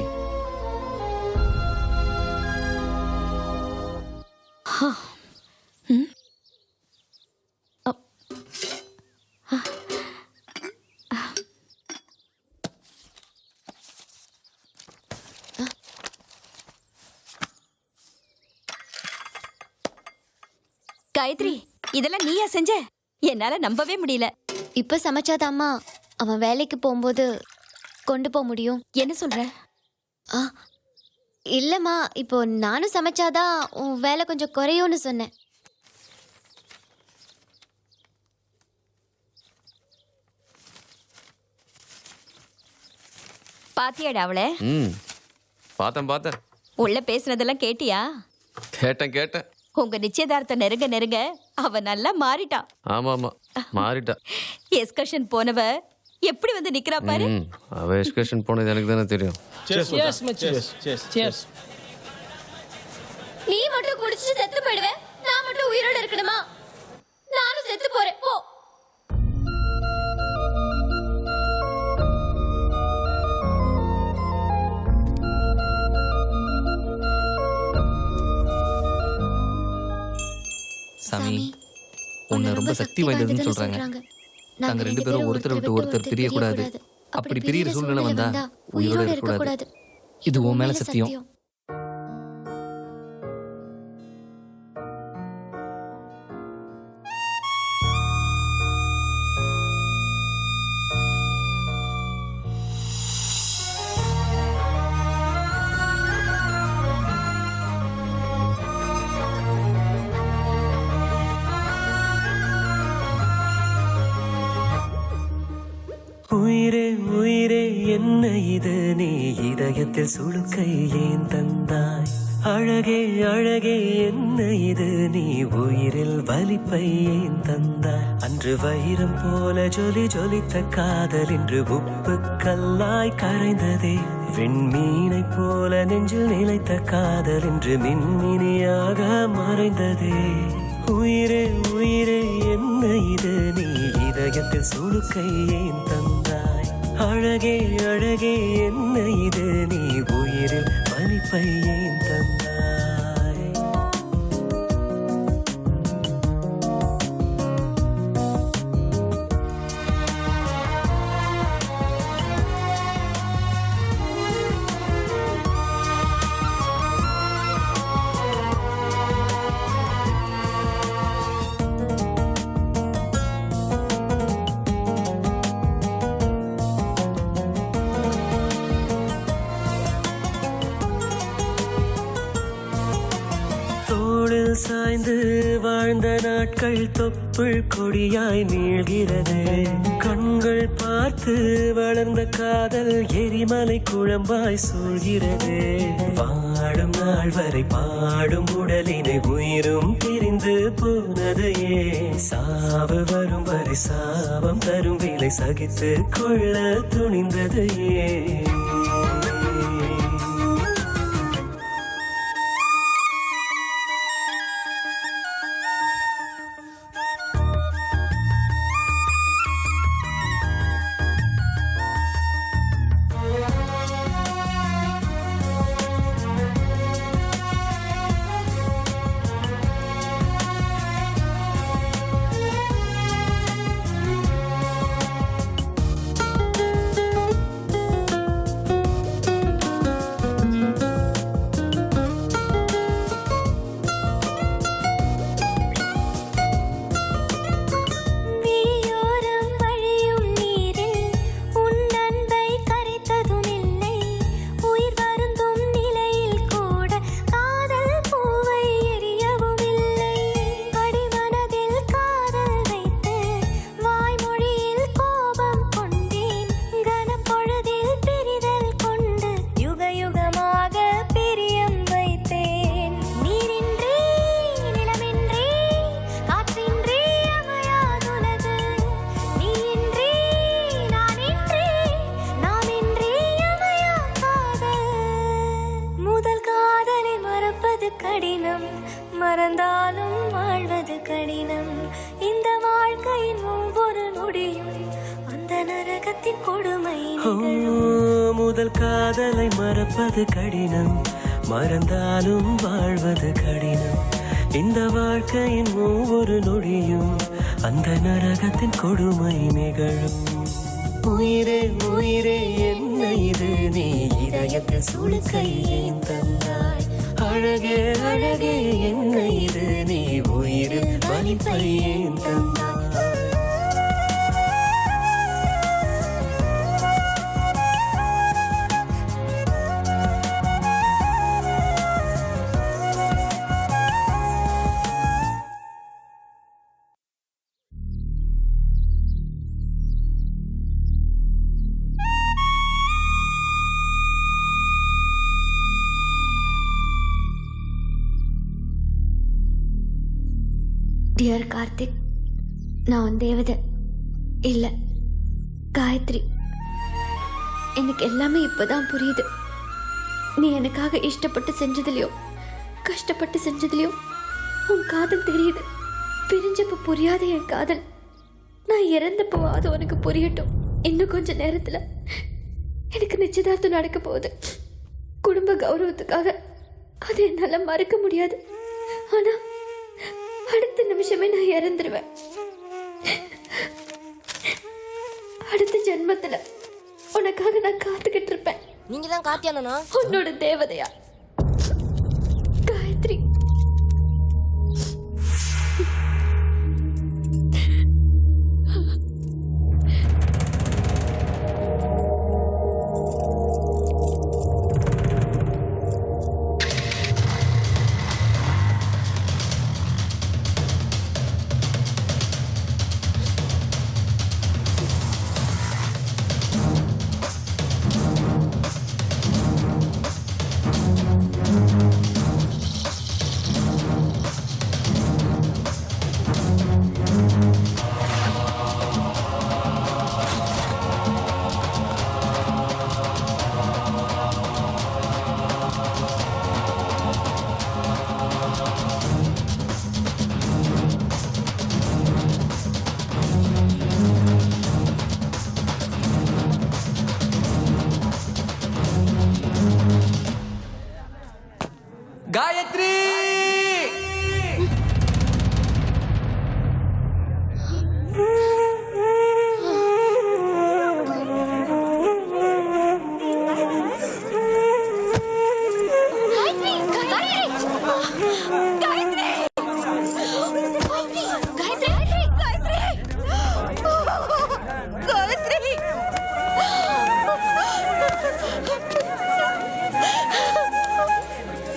காயத்ரி, இதெல்லாம் நீயா செஞ்ச? என்னால நம்பவே முடியல. இப்ப சமைச்சாதாம்மா அவன் வேலைக்கு போகும்போது கொண்டு போக முடியும். என்ன சொல்ற? இல்லம்மா, இப்போ நானும் சமைச்சாதான் உன் வேலை கொஞ்சம் குறையும்னு சொன்னேன். பாத்தியாடா அவளை? பார்த்தேன். உள்ள பேசுனதெல்லாம் கேட்டியா? கேட்டேன். உங்க நிச்சயதார்த்தம் நெருங்க நெருங்க அவ நல்லா மாறிட்டான். ஆமா மாறிட்டா. எஸ்கர்ஷன் போனவ எப்படி வந்து நிக்கிறா பாரு. அவ எஸ்கர்ஷன் போனது எனக்கு தானே தெரியும். நீ மட்டும் குடிச்சிட்டு செத்து போயிடுவே, நான் மட்டும் உயிரோட இருக்கணுமா? நானும் செத்து போறேன் போ. சாமி, உன்னை ரொம்ப சக்தி வாய்ந்ததுன்னு சொல்றாங்க. நாங்க 2 பேரும் ஒருத்தர் விட்டு ஒருத்தர் பிரியக்கூடாது. அப்படி பிரியிற சூழ்நிலை வந்தா உயிரோட இருக்கக்கூடாது. இது உன் மேல சத்தியம். உயிரே உயிரே என்ன இது, நீ இதயத்தில் சுழுக்கை ஏன் தந்தாய்? அழகே அழகே என்ன இது, நீ உயிரில் வலிப்பை ஏன் தந்தாய்? அன்று வைரம் போல ஜொலி ஜொலித்த காதல் இன்று உப்பு கல்லாய் கரைந்ததே. விண்மீனை போல நெஞ்சில் நிலைத்த காதல் இன்று மின்மினியாக மறைந்ததே. உயிரே உயிரே என்ன இது, நீ இதயத்தில் சுழுக்கை ஏன் தந்தாய்? அழகே அழகே என்ன இது, நீ உயிரில் வலிப்பை ஏன் தந்தாய்? சாய்ந்து வாழ்ந்த நாட்கள் தொப்புள் கொடியாய் நீள்கிறது. கண்கள் பார்த்து வளர்ந்த காதல் எரிமலை குழம்பாய் சூழ்கிறது. வாழும் நாள் வரை பாடும் உடலினை உயிரும் பிரிந்து போனது ஏன்? சாவு வரும் வரை சாபம் தரும் விலை சகித்து கொள்ள துணிந்தது ஏன்? கடினம் மறந்தாலும் வாழ்வது கடினம் இந்த வாழ்க்கையின் ஒவ்வொரு நொடியும் அந்த நரகத்தின் கொடுமை முதல் காதலை மறப்பது கடினம் மறந்தாலும் வாழ்வது கடினம் இந்த வாழ்க்கையின் ஒவ்வொரு நொடியும் அந்த நரகத்தின் கொடுமை நிகழும் உயிரே உயிரே என்ன இது நீ இதயத்தில் சுளுக்கை ஏன் தந்தாய் அழகே அழகே என்ன இது நீ உயிரில் வலிப்பை ஏன் தந்தாய் டியர் கார்த்திக், நான் உன் தேவதை இல்லை, காயத்ரி. எனக்கு எல்லாமே இப்போதான் புரியுது. நீ எனக்காக இஷ்டப்பட்டு செஞ்சதுலையும் கஷ்டப்பட்டு செஞ்சதுலையும் உன் காதல் தெரியுது. பிரிஞ்சப்ப புரியாத என் காதல் நான் இறந்தப்போ அது உனக்கு புரியட்டும். இன்னும் கொஞ்ச நேரத்தில் எனக்கு நிச்சயதார்த்தம் நடக்க போகுது. குடும்ப கௌரவத்துக்காக அதை என்னால் மறக்க முடியாது. ஆனால் அடுத்த நிமிஷமே நான் இறந்துருவேன். அடுத்த ஜென்மத்துல உனக்காக நான் காத்துக்கிட்டு இருப்பேன். நீங்க தான் காத்தியானா? உன்னோட தேவதையா காயத்ரி. காயத்ரி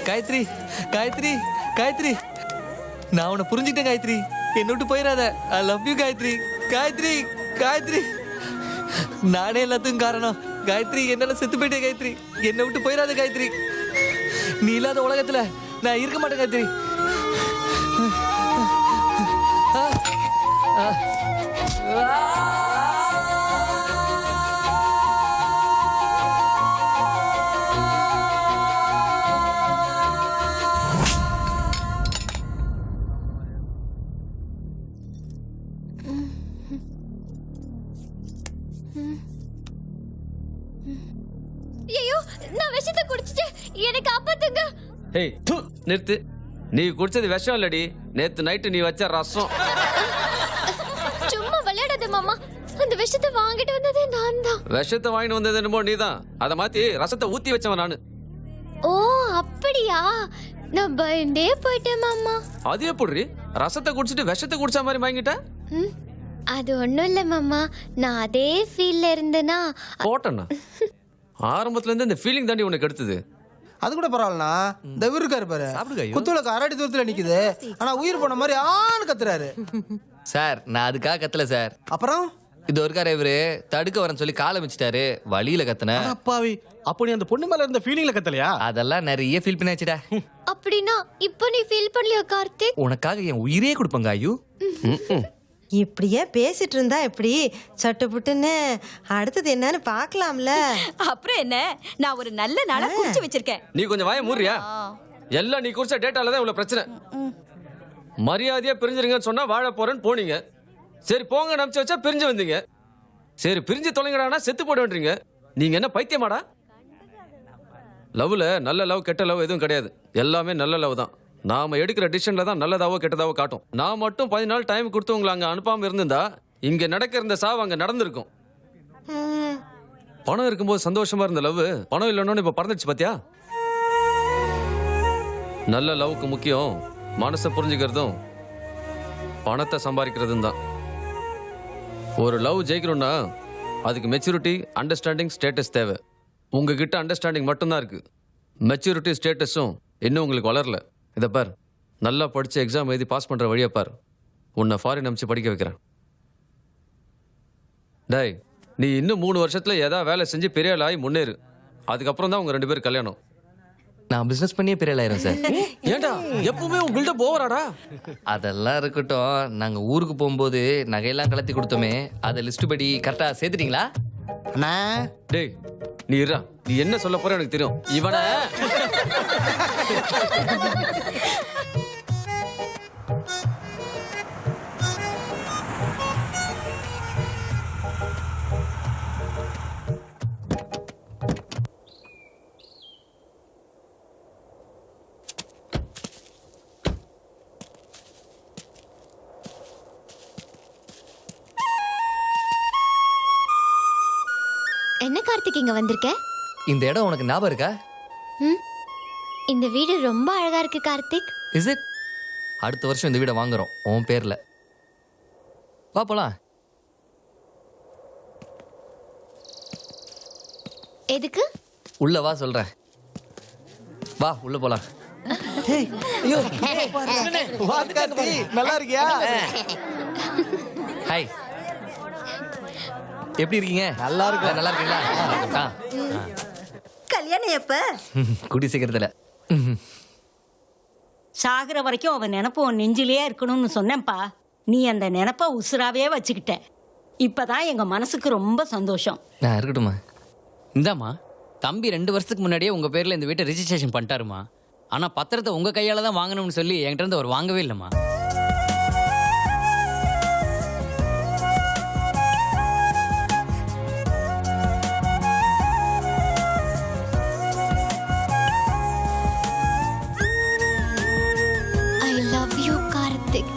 காயத்ரி காயத்ரி காயத்ரி நான் உன்னை புரிஞ்சுக்கிட்டேன் காயத்ரி. என்னை விட்டு போயிடாத. I love you Gayathri. Gayathri Gayathri நானே எல்லாத்துக்கும் காரணம். காயத்ரி என்னால செத்து போயிட்டேன் காயத்ரி. என்னை விட்டு போயிடாத காயத்ரி. நீ இல்லாத உலகத்துல நான் இருக்க மாட்டேன் காயத்ரி. ஐயோ, நான் விஷத்தை குடிச்சிட்டேன். எனக்கு காப்பாத்துங்க. ஏய் தூ நிறுத்து. நீ குடிச்சது விஷம் இல்லடி, நேத்து நைட்டு நீ வச்ச ரசம். சும்மா விளையாடாத மாமா. அந்த விஷத்தை வாங்கிட்டு வந்ததே நான் தான். விஷத்தை வாங்கிட்டு வந்தது என்னமோ நீதான். அதை மாத்தி ரசத்தை ஊத்தி வச்சவன் நானு. ஓ அப்படியா? நான் பயந்தே போயிட்டேன் மாமா. அது எப்படி ரசத்தை குடிச்சிட்டு விஷத்தை குடிச்ச மாதிரி வாங்கிட்ட? அது ஒண்ணும் இல்ல மாமா, நான் அதே ஃபீல்ல இருந்தேனா. போட்டேன்னா ஆரம்பத்துல இருந்து இந்த ஃபீலிங் தாண்டி உனக்கு எடுத்தது. அது கூட பரவாயில்லண்ணா. இந்த இவர் இருக்காரு பாரு, குத்துவிளக்கு அரடி தூரத்துல நிக்குது, ஆனா உயிர் போன மாதிரி ஆன்னு கத்துறாரு. சார் நான் அதுக்காக கத்தல சார். அப்புறம் இது ஒருக்கார இவரு தடுக்க வரேன்னு சொல்லி காலை வச்சுட்டாரு. வழியில கத்துன அப்பாவி. அப்போ நீ அந்த பொண்ணு மேல இருந்த ஃபீலிங்ல கத்தலையா? அதெல்லாம் நிறைய ஃபீல் பண்ணியாச்சுடா. அப்படின்னா இப்போ நீ ஃபீல் பண்ணலையா கார்த்திக்? உனக்காக என் உயிரே கொடுப்பங்க ஐயோ. இப்படியே பேசிட்டு இருந்தா எப்படி? சட்டுப்புட்டுன்னு அடுத்தது என்னன்னு பார்க்கலாம்ல. அப்புறம் என்ன, நான் ஒரு நல்ல நாளா குறிச்சு வச்சிருக்கேன். நீ கொஞ்சம் வாய மூடுறியா? எல்லாம் நீ குறிச்ச டேட்டால தான் இவ்வளவு பிரச்சனை. மரியாதையா பிரிஞ்சிருங்கன்னு சொன்னா வாழ போறேன்னு போனீங்க. சரி போங்க நம்பிச்சு வச்சா பிரிஞ்சு வந்தீங்க. சரி பிரிஞ்சு தொலைங்கடானா செத்து போடுவீங்க. நீங்க என்ன பைத்தியமாடா? லவ்ல நல்ல லவ் கெட்ட லவ் எதுவும் கிடையாது. எல்லாமே நல்ல லவ் தான். நாம எடுக்கிற டிசிஷன்ல தான் நல்லதாவோ கெட்டதாவோ காட்டும். நான் மட்டும் 10 நாள் டைம் கொடுத்து உங்களை அங்க அனுப்பாம இருந்திருந்தா இங்க நடக்கிற இந்த சாவு அங்க நடந்திருக்கும். பணம் இருக்கும்போது சந்தோஷமா இருந்த லவ் பணம் இல்லைன்னு இப்ப பறந்துடுச்சு பாத்தியா? நல்ல லவ்க்கு முக்கியம் மனசை புரிஞ்சுக்கிறதும் பணத்தை சம்பாதிக்கிறதும் தான். ஒரு லவ் ஜெயிக்கணும்னா அதுக்கு மெச்சூரிட்டி, அண்டர்ஸ்டாண்டிங், ஸ்டேட்டஸ் தேவை. உங்ககிட்ட அண்டர்ஸ்டாண்டிங் மட்டும்தான் இருக்கு. மெச்சூரிட்டி ஸ்டேட்டஸும் இன்னும் உங்களுக்கு வளரல. இதை பார், நல்லா படிச்சு எக்ஸாம் எழுதி பாஸ் பண்ற வழியை பார். உன்னை ஃபாரின் அனுப்பிச்சு படிக்க வைக்கிறேன். டேய், நீ இன்னும் 3 வருஷத்துல ஏதாவது வேலை செஞ்சு பெரிய ஆளாகி முன்னேறு. அதுக்கப்புறம் தான் உங்க 2 பேரும் கல்யாணம். நான் பிசினஸ் பண்ணியே பெரிய ஆயிரும் சார். ஏண்டா எப்பவுமே உன் பில்டப் ஓவராடா? அதெல்லாம் இருக்கட்டும். நாங்க ஊருக்கு போகும்போது நகையெல்லாம் கலத்தி கொடுத்தோமே, அதை லிஸ்ட் படி கரெக்டா சேர்த்துட்டீங்களா? அண்ணா டேய் நீ இருடா, நீ என்ன சொல்ல போற எனக்கு தெரியும். இவனை என்ன கார்த்திக் இங்க வந்திருக்க? இந்த இடம் உனக்கு ஞாபகம் இருக்கா? இந்த வீடு ரொம்ப அழகா இருக்கு கார்த்திக். Is it? அடுத்த வருஷம் இந்த வீடை வாங்குறோம் உன் பேர்ல. வா போலாம். எதுக்கு? உள்ள வா சொல்றேன். வா உள்ள போலாம். நல்லா இருக்கியா? ஹாய், எப்படி இருக்கீங்க? நல்லா இருக்கு. நல்லா இருக்கீங்களா? கல்யாணம் எப்ப? குடி சீக்கிரத்துல. சாகுற வரைக்கும் அவன் நினப்பு உன் நெஞ்சிலேயே இருக்கணும்னு சொன்னேன்ப்பா. நீ அந்த நினப்ப உசுராவே வச்சுக்கிட்ட. இப்பதான் எங்க மனசுக்கு ரொம்ப சந்தோஷம். நான் இருக்கட்டுமா? இந்தாம்மா, தம்பி 2 வருஷத்துக்கு முன்னாடியே உங்க பேர்ல இந்த வீட்டை ரிஜிஸ்ட்ரேஷன் பண்ணிட்டாருமா. ஆனா பத்திரத்தை உங்க கையால தான் வாங்கணும்னு சொல்லி என்கிட்ட இருந்து அவர் வாங்கவே இல்லைம்மா. I love you, Karthik.